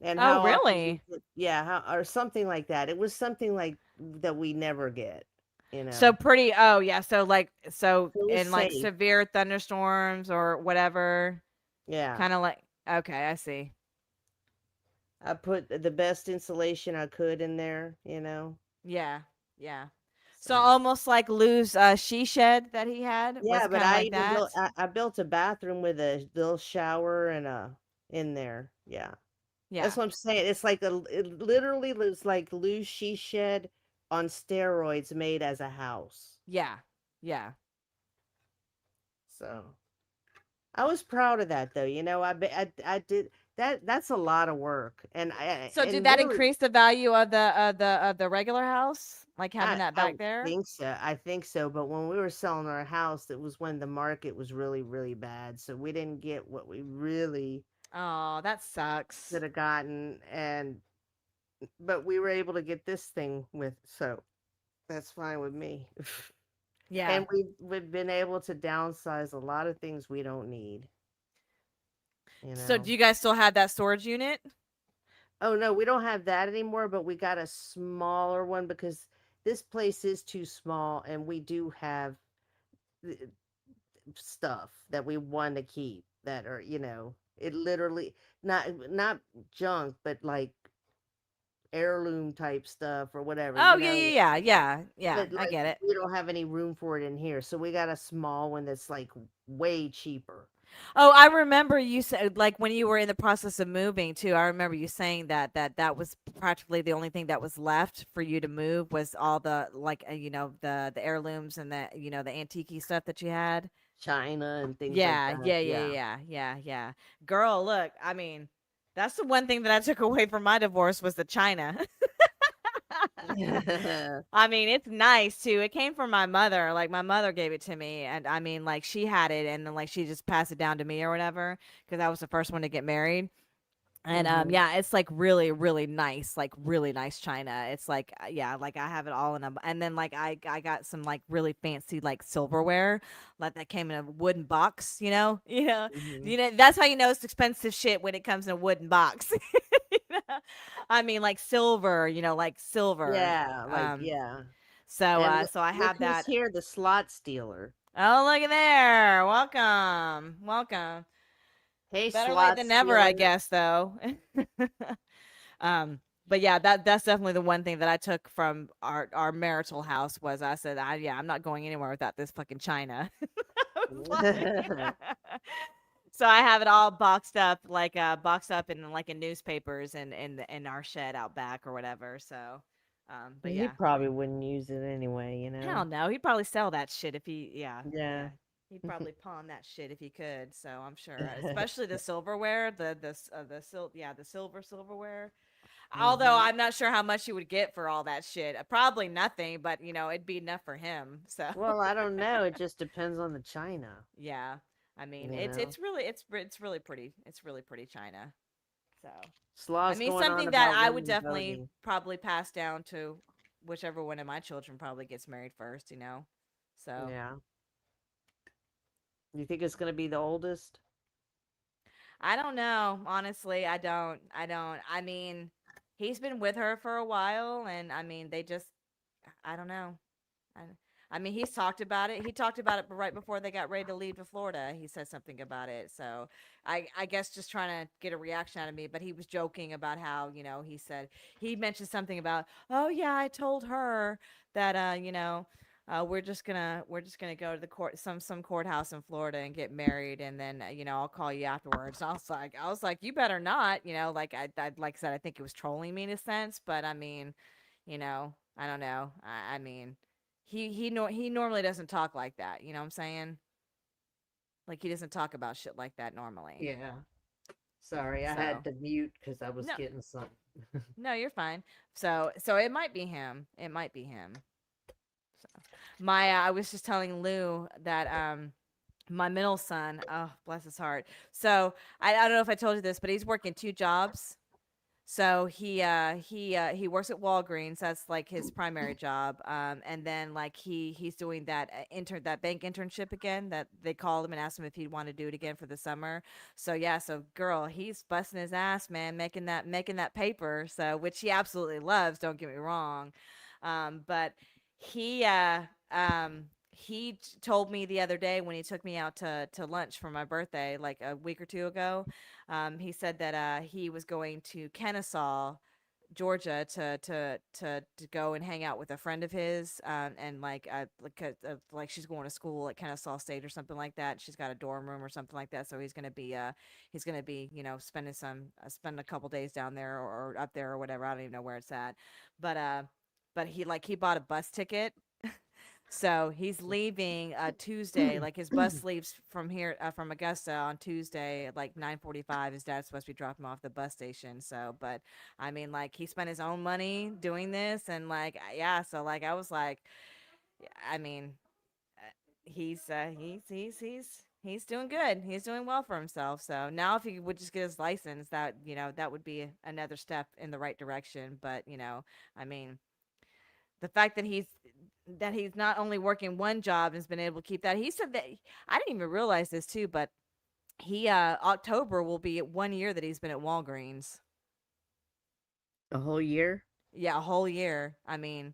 And Oh, how often really? yeah, or something like that. It was something like that we never get, So pretty oh yeah, so It was in like safe. severe thunderstorms or whatever, Yeah. kind of like okay, I see. I put the best insulation I could in there. Yeah. Yeah. So So almost like Lou's she shed that he had was yeah, but kind of I like even built that. I built a bathroom with a little shower and a in there. Yeah. Yeah. That's what I'm saying. It's like it literally looks like Lou's she shed on steroids made as a house. Yeah. Yeah. So I was proud of that though. I did that. That's a lot of work, So did and that really, increase the value of the regular house? Like having that I back there? think so. I think so. But when we were selling our house, it was when the market was really, really bad. So we didn't get what we really Oh, that sucks. could have gotten, but we were able to get this thing with. So that's fine with me. Yeah. And we've been able to downsize a lot of things we don't need. So do you guys still have that storage unit? Oh no, we don't have that anymore, but we got a smaller one because this place is too small and we do have stuff that we want to keep that are, it literally not junk, but like heirloom type stuff or whatever, Oh, yeah. But I like get it. we don't have any room for it in here. So we got a small one that's like way cheaper. Oh, I remember you said like when you were in the process of moving too. I remember you saying that was practically the only thing that was left for you to move was all the like the heirlooms and the antique stuff that you had. China and things like Yeah, that. yeah, yeah, Yeah. yeah, yeah, yeah. Girl, look, I mean, that's the one thing that I took away from my divorce was the china. I mean, it's nice too. It came from my mother. Like my mother gave it to me, and I mean, like she had it, and then like she just passed it down to me or whatever because I was the first one to get married. And Mhm. yeah, it's like really, really nice, like really nice china. It's like yeah, like I have it all in a, and then like I got some like really fancy like silverware, like that came in a wooden box. Mhm. That's how you know it's expensive shit when it comes in a wooden box. You know? I mean, like silver, like silver. Yeah, like Um, yeah. So And so I look have who's that. here, the slot stealer. Oh, look at there. Welcome. Welcome. Hey, Better late slot than never, I stealer. guess, though. But yeah, that's definitely the one thing that I took from our marital house was I said, I'm not going anywhere without this fucking china. I was like- so I have it all boxed up in like in newspapers and in our shed out back or whatever. So, but He yeah, probably wouldn't use it anyway, you know. hell no, he'd probably sell that shit if he, Yeah. he'd probably pawn that shit if he could. So I'm sure, especially the silverware, the silverware. Although I'm not sure how much he would get for all that shit. Probably nothing, but it'd be enough for him. So Well, I don't know. It just depends on the china. yeah, I mean, You it's know? it's really pretty. It's really pretty china. So Slaw's I mean, going on something that about I would women definitely voting. probably pass down to whichever one of my children probably gets married first. So Yeah. You think it's going to be the oldest? I don't know. Honestly, I don't. I mean, he's been with her for a while, and I mean, I don't know. I, I mean, he's talked about it. He talked about it right before they got ready to leave to Florida. He said something about it. So I guess just trying to get a reaction out of me. But he was joking about how he mentioned something about, oh yeah, I told her that we're just gonna go to the some courthouse in Florida and get married, and then I'll call you afterwards. And I was like, you better not. Like I like I said, I think it was trolling me in a sense, but I mean, I don't know. I mean. He normally doesn't talk like that, you know what I'm saying? Like he doesn't talk about shit like that normally. Yeah. Sorry, I had to mute because I was getting something. No, you're fine. So it might be him. It might be him. So I was just telling Lou that my middle son, oh bless his heart. So I don't know if I told you this, but he's working 2 jobs. So he works at Walgreens. That's like his primary job. And then like he's doing that that bank internship again. That they called him and asked him if he'd want to do it again for the summer. So yeah, so girl, he's busting his ass, man, making that paper. So which he absolutely loves. Don't get me wrong. But he told me the other day when he took me out to lunch for my birthday, like a week or 2 ago. He said that he was going to Kennesaw, Georgia, to go and hang out with a friend of his, and like she's going to school at Kennesaw State or something like that. She's got a dorm room or something like that, so he's gonna be spending a couple days down there or up there or whatever. I don't even know where it's at, but he bought a bus ticket. So he's leaving Tuesday. Like his bus leaves from here from Augusta on Tuesday at like 9:45. His dad's supposed to be dropping him off at the bus station. So, but I mean, like he spent his own money doing this, and like yeah. So like I was like, I mean, he's doing good. He's doing well for himself. So now if he would just get his license, that would be another step in the right direction. But I mean, the fact that he's not only working one job and has been able to keep that. He said that I didn't even realize this too, but he October will be 1 year that he's been at Walgreens. A whole year? Yeah, a whole year. I mean,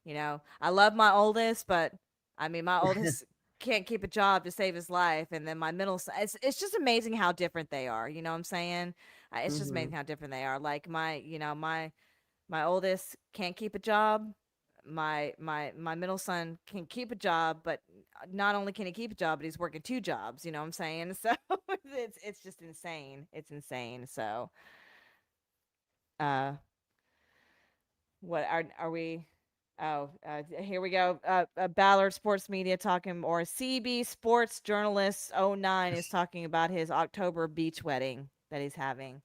I love my oldest, but I mean my oldest can't keep a job to save his life, and then my middle son, it's just amazing how different they are. You know what I'm saying? It's just amazing how different they are. Like my oldest can't keep a job. My middle son can keep a job, but not only can he keep a job, but he's working 2 jobs. You know what I'm saying? So it's just insane. It's insane. So, what are we? Oh, here we go. Ballard Sports Media talking, or CB Sports Journalist 09 is talking about his October beach wedding that he's having.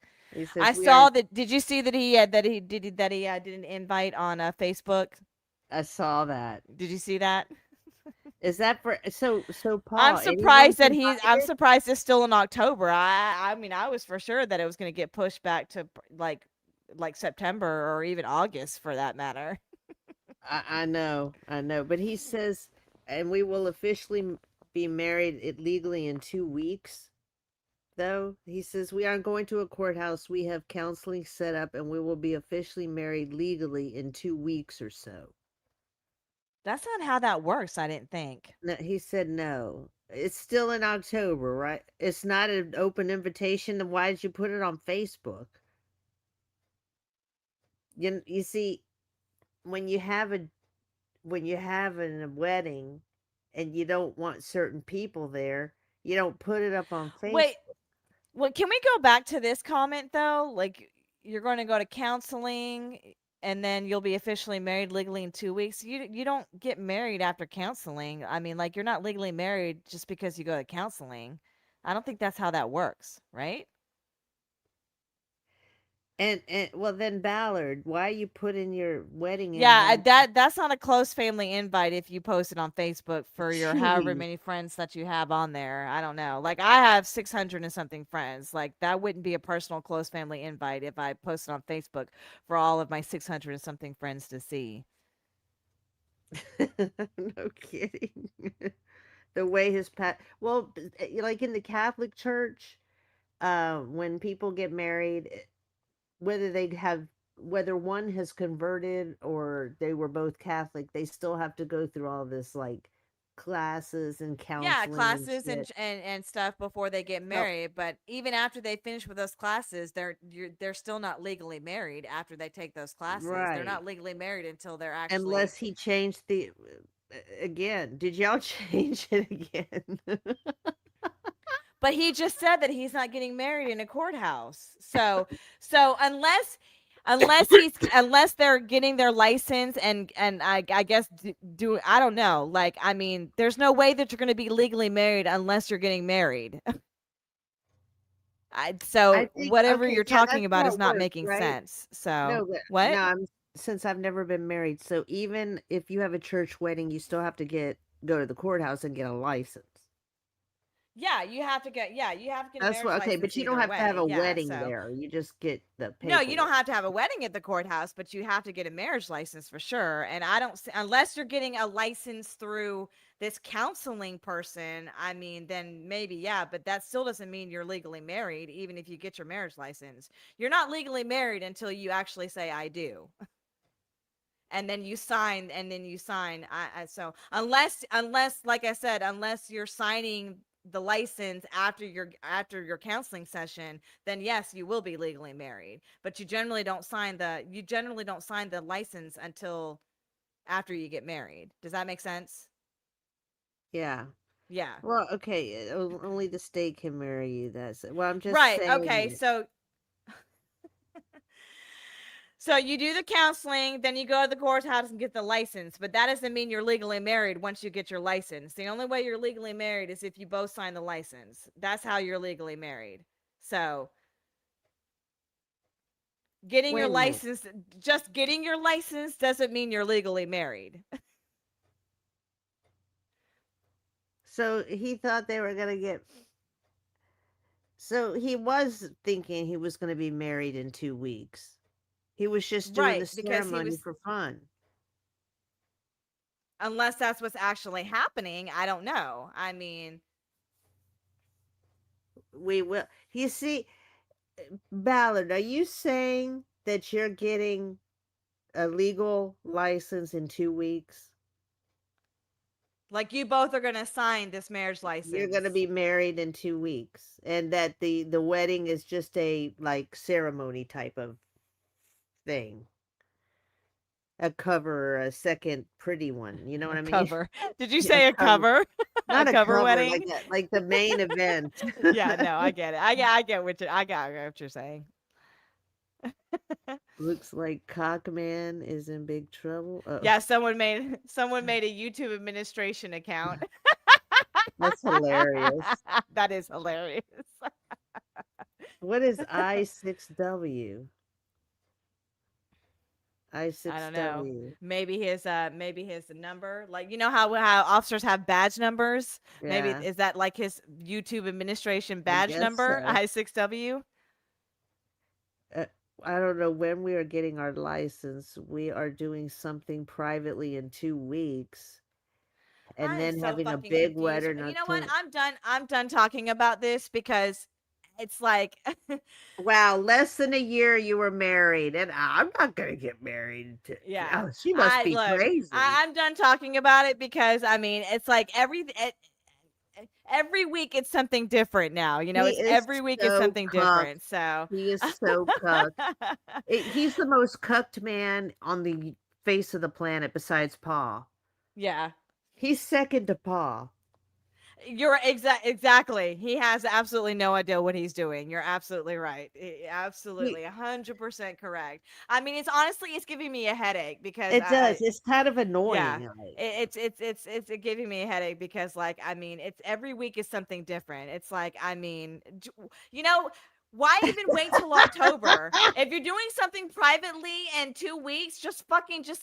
I saw that. Did you see that he did an invite on Facebook? I saw that. Did you see that? Is that for so Paul? I'm surprised I'm surprised it's still in October. I mean, I was for sure that it was going to get pushed back to like September or even August for that matter. I know, but he says, and we will officially be married legally in 2 weeks. Though he says we aren't going to a courthouse. We have counseling set up, and we will be officially married legally in 2 weeks or so. That's not how that works, I didn't think. No, he said no. It's still in October, right? It's not an open invitation. Then why did you put it on Facebook? You see, when you have a wedding and you don't want certain people there, you don't put it up on Facebook. Wait, well, can we go back to this comment though? Like, you're going to go to counseling and then you'll be officially married legally in 2 weeks. You don't get married after counseling. I mean, like, you're not legally married just because you go to counseling. I don't think that's how that works, right? And well, then Ballard, why you put in your wedding Yeah, invite? that's not a close family invite if you post it on Facebook for your however Jeez. many friends that you have on there. I don't know. Like, I have 600 and something friends. Like, that wouldn't be a personal close family invite if I posted on Facebook for all of my 600 and something friends to see. No kidding. The way well, like in the Catholic Church, when people get married, whether one has converted or they were both Catholic, they still have to go through all this like classes and Yeah, counseling and classes and shit. and stuff before they get So married, but even after they finish with those classes, they're still not legally married after they take those classes. They're right, not legally married until they're actually. unless he changed the again. Did y'all change it again? But he just said that he's not getting married in a courthouse. So unless they're getting their license and I guess do I don't know. Like, I mean, there's no way that you're going to be legally married unless you're getting married. I So think whatever okay, you're yeah, talking that's about how is it not works, making right? sense. So No, but no, what? since I've never been married, so even if you have a church wedding, you still have to go to the courthouse and get a license. Yeah, you have to get a That's marriage what okay, license but you don't either have to have way. a Yeah, wedding so there. You just get the no, you don't paperwork. have to have a wedding at the courthouse, but you have to get a marriage license for sure. And I don't unless you're getting a license through this counseling person, I mean, then maybe yeah, but that still doesn't mean you're legally married even if you get your marriage license. You're not legally married until you actually say I do. And then you sign so unless like I said, unless you're signing the license after your counseling session, then yes, you will be legally married, but you generally don't sign the license until after you get married. Does that make sense? Yeah. Yeah. Well, okay, only the state can marry you. Well, I'm just Right. saying Okay. that. So you do the counseling, then you go to the courthouse and get the license, but that doesn't mean you're legally married once you get your license. The only way you're legally married is if you both sign the license. That's how you're legally married. So Wait a minute. just getting your license doesn't mean you're legally married. So he thought they were gonna get. So he was thinking he was going to be married in 2 weeks. He was just doing the Right, because he ceremony was, for fun. unless that's what's actually happening, I don't know. I mean, We will. You see, Ballard, are you saying that you're getting a legal license in 2 weeks? like, you both are going to sign this marriage You're going to license. be married in 2 weeks, and that the wedding is just a like ceremony type of thing, a cover, a second pretty one. You know what A I mean? cover. Did you Yeah, a say a cover, cover? A not a cover cover wedding? like that, like the main event. Yeah, no, I get it. I get I got what you're saying. Looks like Cockman is in big trouble. Yeah, someone made a YouTube administration account. That's hilarious. That is hilarious. What is I6W? I don't know. I6W. Maybe his number. Like, you know how officers have badge numbers? Maybe Yeah, is that like his YouTube administration I badge guess number? so. I6W? Uh, I don't know when we are getting our license. We are doing something privately in 2 weeks, and I am then so having a fucking big confused. wedding in You know what? October. I'm done talking about this because it's like, wow, less than a year you were married, and I'm not gonna get married. yeah. Oh, she must be Look, crazy. I'm done talking about it because I mean, it's like every week it's something different now. You know, He it's is every week it's so something cucked. different. So He is so cucked. He's the most cucked man on the face of the planet besides Pa. yeah. He's second to Pa. You're exactly. He has absolutely no idea what he's doing. You're absolutely right. Absolutely 100% correct. I mean, it's honestly, it's giving me a headache because It does. It's kind of annoying. yeah, Like, it's giving me a headache because like, I mean, it's every week is something different. It's like, I mean, you know, why even wait till October? If you're doing something privately in 2 weeks, just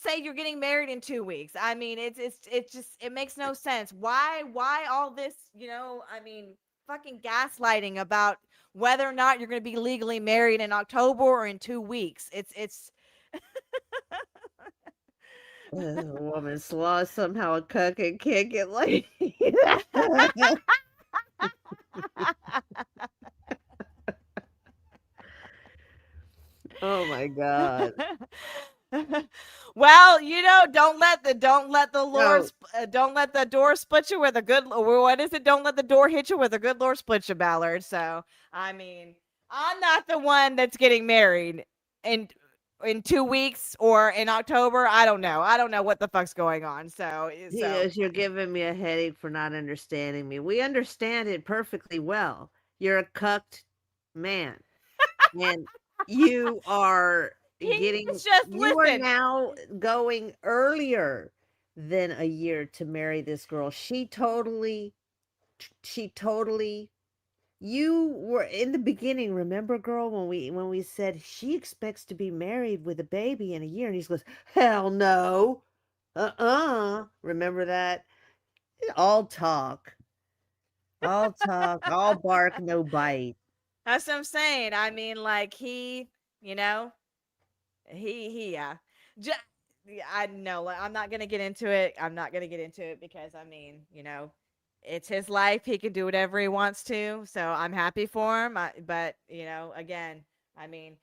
say you're getting married in 2 weeks. I mean, it just it makes no sense. Why all this, you know, I mean, fucking gaslighting about whether or not you're going to be legally married in October or in 2 weeks. It's woman's law is somehow a cuck and can't get laid. Oh my god. Well, you know, don't let the Lord don't let the door split you with a good, or what is it? Don't let the door hit you with a good Lord split you, Ballard. So, I mean, I'm not the one that's getting married in 2 weeks or in October. I don't know. I don't know what the fuck's going on. So Yes, you're giving me a headache for not understanding me. We understand it perfectly well. You're a cucked man. And you are you are now going earlier than a year to marry this girl. She totally you were in the beginning, remember, girl, when we said she expects to be married with a baby in a year, and he goes, hell no. Remember that? All talk, all bark, no bite. That's what I'm saying. I mean, like he, you know, yeah. I know. I'm not gonna get into it. I'm not gonna get into it because I mean, you know, it's his life. He can do whatever he wants to. So I'm happy for him. But you know, again, I mean,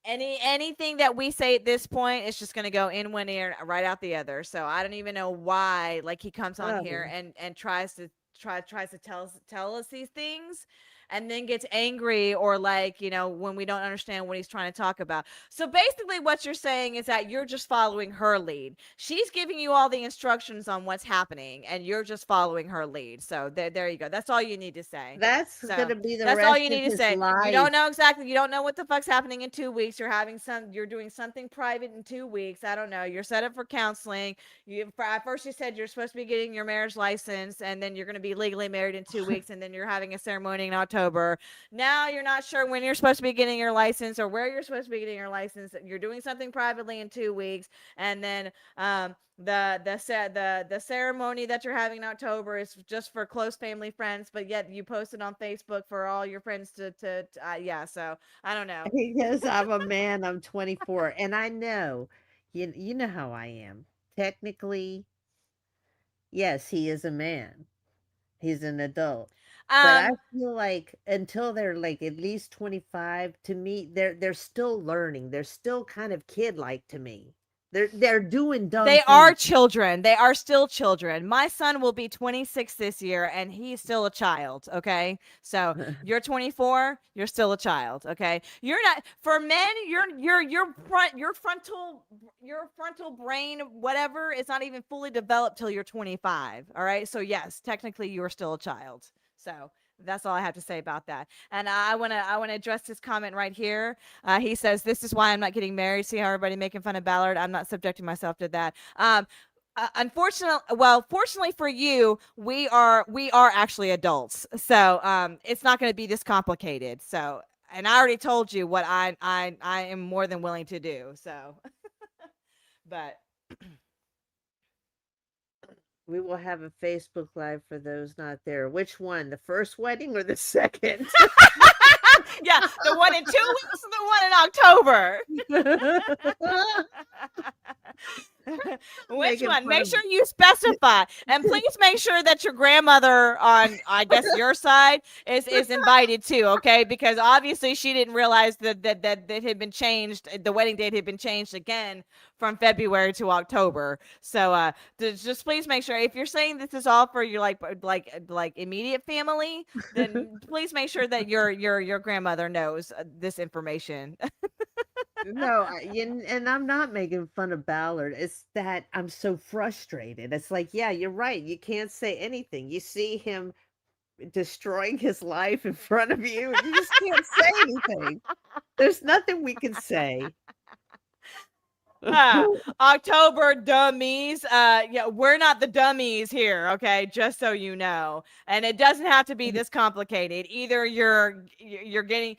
anything that we say at this point is just gonna go in one ear and right out the other. So I don't even know why. Like he comes on here and tries to tell us these things, and then gets angry or like, you know, when we don't understand what he's trying to talk about. So basically what you're saying is that you're just following her lead. She's giving you all the instructions on what's happening and you're just folling her lead. So there you go. That's all you need to say. That's gonna be the that's rest all you of need to his say. life. You don't know exactly. You don't know what the fuck's happening in 2 weeks. You're doing something private in 2 weeks. I don't know. You're set up for counseling. At first you said you're supposed to be getting your marriage license and then you're going to be legally married in 2 weeks and then you're having a ceremony in October. Now you're not sure when you're supposed to be getting your license or where you're supposed to be getting your license. You're doing something privately in 2 weeks, and then the ceremony that you're having in October is just for close family friends, but yet you post it on Facebook for all your friends to yeah. So I don't know. Because I'm a man, I'm 24, and I know you know how I am. Technically, yes, he is a man. He's an adult. But I feel like until they're like at least 25, to me, they're still learning. They're still kind of kid-like to me. They're doing dumb They things. are children. They are still children. My son will be 26 this year and he's still a child, okay? So, you're 24, you're still a child, okay? You're not, for men, your frontal brain, whatever, is not even fully developed till you're 25, all right? So, yes, technically you are still a child. So, that's all I have to say about that. And I want to address this comment right here. He says, "This is why I'm not getting married." See how everybody making fun of Ballard? I'm not subjecting myself to that. Fortunately for you, we are actually adults, so it's not going to be this complicated. So, and I already told you what I am more than willing to do. So, but. We will have a Facebook Live for those not there. Which one? The first wedding or the second? Yeah, the one in 2 weeks and the one in October. Which Making one? fun Make of- sure you specify, and please make sure that your grandmother on, I guess, your side is invited too. Okay, because obviously she didn't realize that it had been changed. The wedding date had been changed again from February to October. So just please make sure, if you're saying this is all for your like immediate family, then please make sure that your grandmother knows this information. No, and I'm not making fun of Ballard. It's that I'm so frustrated. It's like, yeah, you're right. You can't say anything. You see him destroying his life in front of you, and you just can't say anything. There's nothing we can say. October dummies. Yeah, we're not the dummies here, okay? Just so you know. And it doesn't have to be this complicated. Either you're getting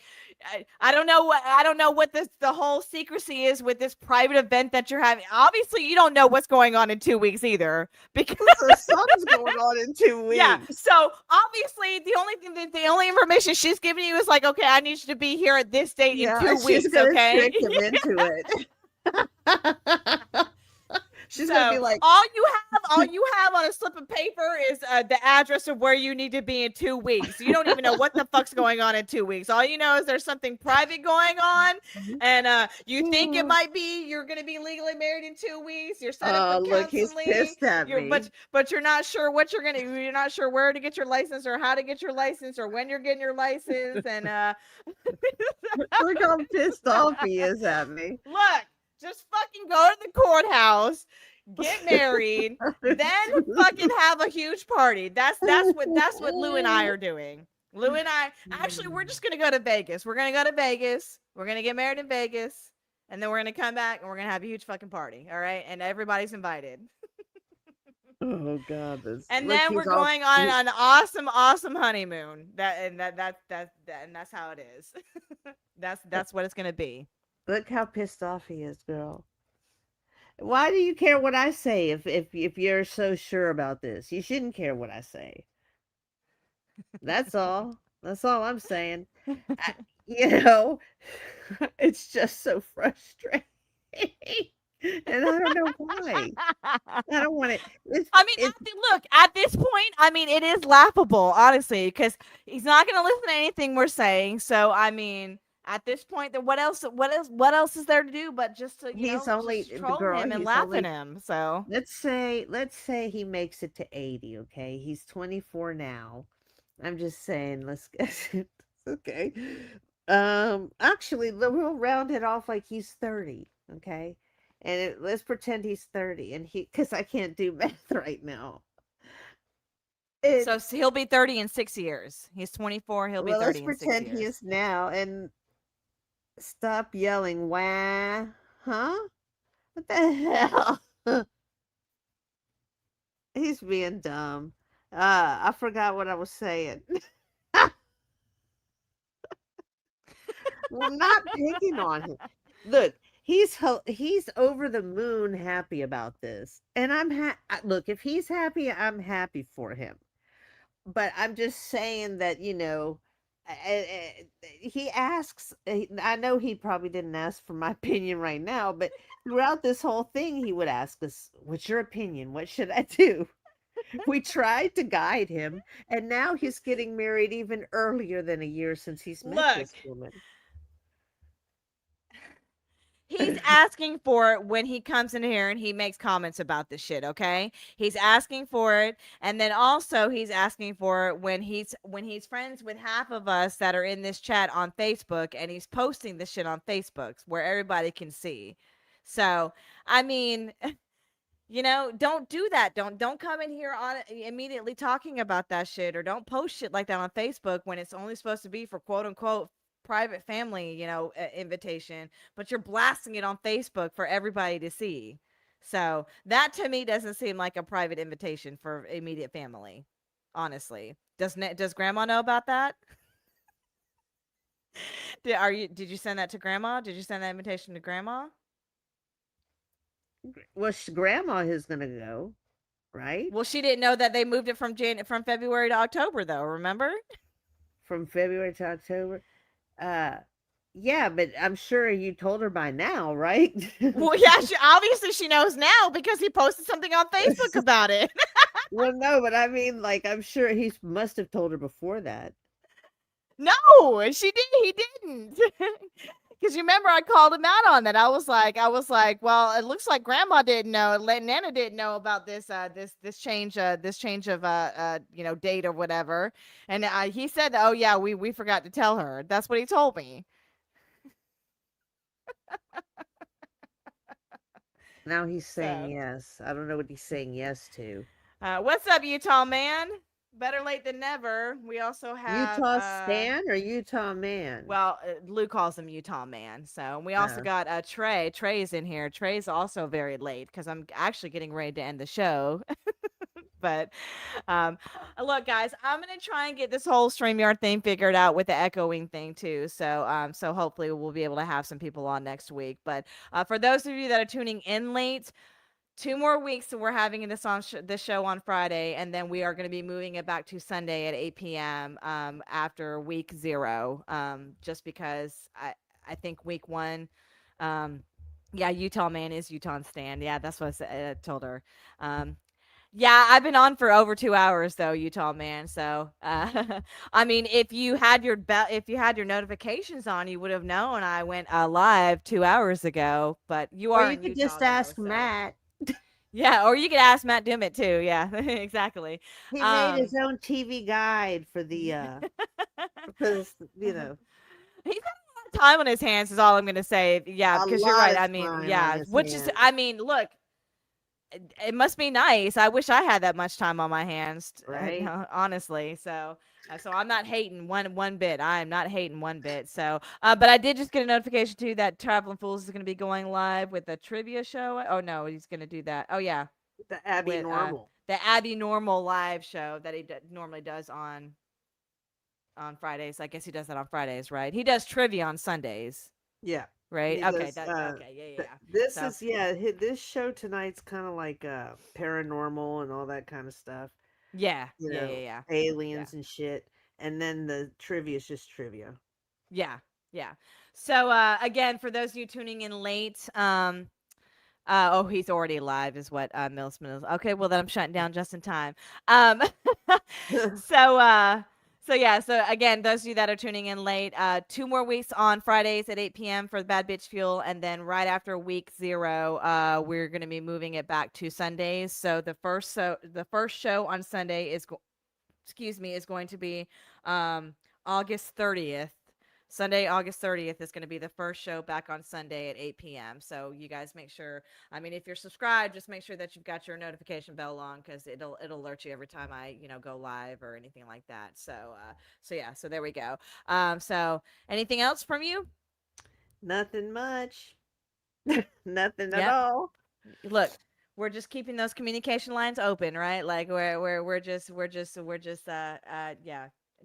I don't know what the whole secrecy is with this private event that you're having. Obviously, you don't know what's going on in 2 weeks either, because something's going on in 2 weeks. Yeah. So obviously, the only information she's giving you is like, okay, I need you to be here at this date in 2 she's weeks. gonna Okay. trick him into it. She's So gonna be like, all you have on a slip of paper is the address of where you need to be in 2 weeks. You don't even know what the fuck's going on in 2 weeks. All you know is there's something private going on, and you think it might be you're going to be legally married in 2 weeks. You're set up with look, he's counseling. pissed at me. But you're not sure what you're not sure where to get your license or how to get your license or when you're getting your license. And look how pissed off he is at me. Look. Just fucking go to the courthouse, get married, then fucking have a huge party. That's what Lou and I are doing. Lou and I, actually, we're just gonna go to Vegas. We're gonna go to Vegas. We're gonna get married in Vegas, and then we're gonna come back and we're gonna have a huge fucking party. All right, and everybody's invited. Oh God! And then we're going on an awesome honeymoon. That's how it is. That's what it's gonna be. Look how pissed off he is, girl. Why do you care what I say if you're so sure about this? You shouldn't care what I say. That's all. That's all I'm saying. It's just so frustrating. And I don't know why. I don't want it. Look, at this point, I mean, it is laughable, honestly, because he's not going to listen to anything we're saying. So, I mean, at this point, then what else is there to do but just to just troll him and laugh at him? So let's say he makes it to 80. Okay, he's 24 now. I'm just saying, let's guess it. Okay. Actually, we'll round it off like he's 30. Okay, and let's pretend he's 30, and because I can't do math right now. So he'll be 30 in 6 years. He's 24. He'll be 30 in 6 years. Let's pretend he is now, and stop yelling, wah, huh? What the hell? He's being dumb. I forgot what I was saying. Well, I'm not picking on him. Look, he's over the moon happy about this. And look, if he's happy, I'm happy for him. But I'm just saying that, he asks, I know he probably didn't ask for my opinion right now, but throughout this whole thing, he would ask us, what's your opinion? What should I do? We tried to guide him, and now he's getting married even earlier than a year since he's met this woman. He's asking for it when he comes in here and he makes comments about this shit, okay? He's asking for it, and then also he's asking for it when he's friends with half of us that are in this chat on Facebook, and he's posting this shit on Facebook where everybody can see. So, I mean, don't do that. Don't come in here on immediately talking about that shit, or don't post shit like that on Facebook when it's only supposed to be for quote unquote private family, invitation, but you're blasting it on Facebook for everybody to see. So that to me doesn't seem like a private invitation for immediate family. Honestly, does Grandma know about that? Did you send that to Grandma? Did you send that invitation to Grandma? Well, Grandma is gonna go, right? Well, she didn't know that they moved it from February to October, though. Remember? From February to October. Yeah, but I'm sure you told her by now, right? Well, yeah, obviously she knows now because he posted something on Facebook about it. Well, no, but I mean, like, I'm sure he must have told her before that. No, he didn't. Because you remember I called him out on that. I was like, well, it looks like Grandma didn't know, Nana didn't know about this change of date or whatever. And he said, oh yeah, we forgot to tell her. That's what he told me. Now he's saying yes. I don't know what he's saying yes to. What's up, Utah man? Better late than never. We also have Utah Stan or Utah Man? Well, Lou calls him Utah Man. So we also got Trey. Trey's in here. Trey's also very late because I'm actually getting ready to end the show. But look, guys, I'm gonna try and get this whole StreamYard thing figured out with the echoing thing too. So so hopefully we'll be able to have some people on next week. But for those of you that are tuning in late, 2 more weeks, so we're having this on this show on Friday, and then we are going to be moving it back to Sunday at 8 p.m. After week 0, just because I think week 1, yeah, Utah Man is Utah Stan. Yeah, that's what I told her. Yeah, I've been on for over 2 hours though, Utah Man. So, I mean, if you had your notifications on, you would have known I went live 2 hours ago. But you are. Or you could just ask Matt. Yeah, or you could ask Matt Dimmitt too. Yeah, exactly. He made his own TV guide for the because he's got a lot of time on his hands. Is all I'm going to say. Yeah, because you're right. I mean, yeah, is I mean, look. It must be nice. I wish I had that much time on my hands, right? Honestly. So I'm not hating one bit. I am not hating one bit. So, but I did just get a notification too that Traveling Fools is going to be going live with a trivia show. Oh no, he's going to do that. Oh yeah, the Abby Normal, the Abby Normal live show that he normally does on Fridays. I guess he does that on Fridays, right? He does trivia on Sundays. Yeah. Right. Okay. Okay. Yeah. This is this show tonight's kind of like paranormal and all that kind of stuff. Yeah. Yeah. Aliens and shit. And then the trivia is just trivia. Yeah. Yeah. So again, for those of you tuning in late, oh, he's already live, is what Mills. Okay. Well, then I'm shutting down just in time. So yeah, so again, those of you that are tuning in late, 2 more weeks on Fridays at 8 p.m. for the Bad Bitch Fuel, and then right after week 0, we're going to be moving it back to Sundays. So the first show on Sunday is going to be August 30th. Sunday, August 30th is going to be the first show back on Sunday at 8 p.m. So you guys make sure, I mean, if you're subscribed, just make sure that you've got your notification bell on because it'll alert you every time I, go live or anything like that. So yeah, so there we go. So anything else from you? Nothing much. Nothing at all. Look, we're just keeping those communication lines open, right? Like we're just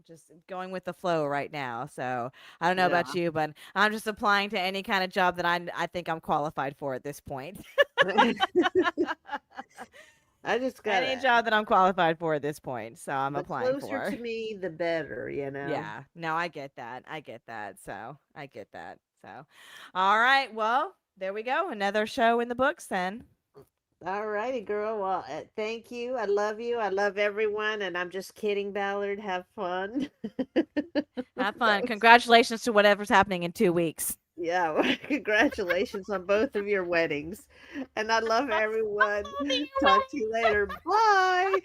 just going with the flow right now. So I don't know about you, but I'm just applying to any kind of job that I think I'm qualified for at this point. I just got any job that I'm qualified for at this point. So I'm applying for. The closer to me, the better, Yeah. No, I get that. So I get that. So, all right. Well, there we go. Another show in the books then. All righty, girl. Well, thank you. I love you. I love everyone. And I'm just kidding, Ballard. Have fun. Have fun. Congratulations to whatever's happening in 2 weeks. Yeah. Well, congratulations on both of your weddings. And I love everyone. Talk to you later. Bye.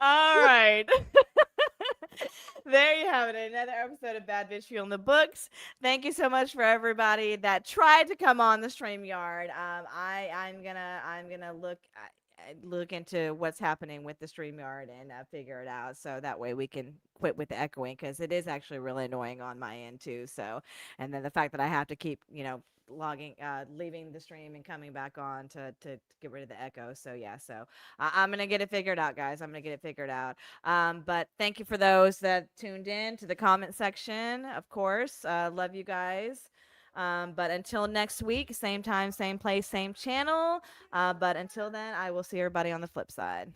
All right. There you have it. Another episode of Bad Bitch Fuel in the books. Thank you so much for everybody that tried to come on the StreamYard. I'm gonna look into what's happening with the StreamYard and figure it out so that way we can quit with the echoing because it is actually really annoying on my end too. So, and then the fact that I have to keep leaving the stream and coming back on to get rid of the echo. So yeah, so I'm gonna get it figured out, guys. I'm gonna get it figured out. But thank you for those that tuned in to the comment section. Of course, love you guys. But until next week, same time, same place, same channel. But until then, I will see everybody on the flip side.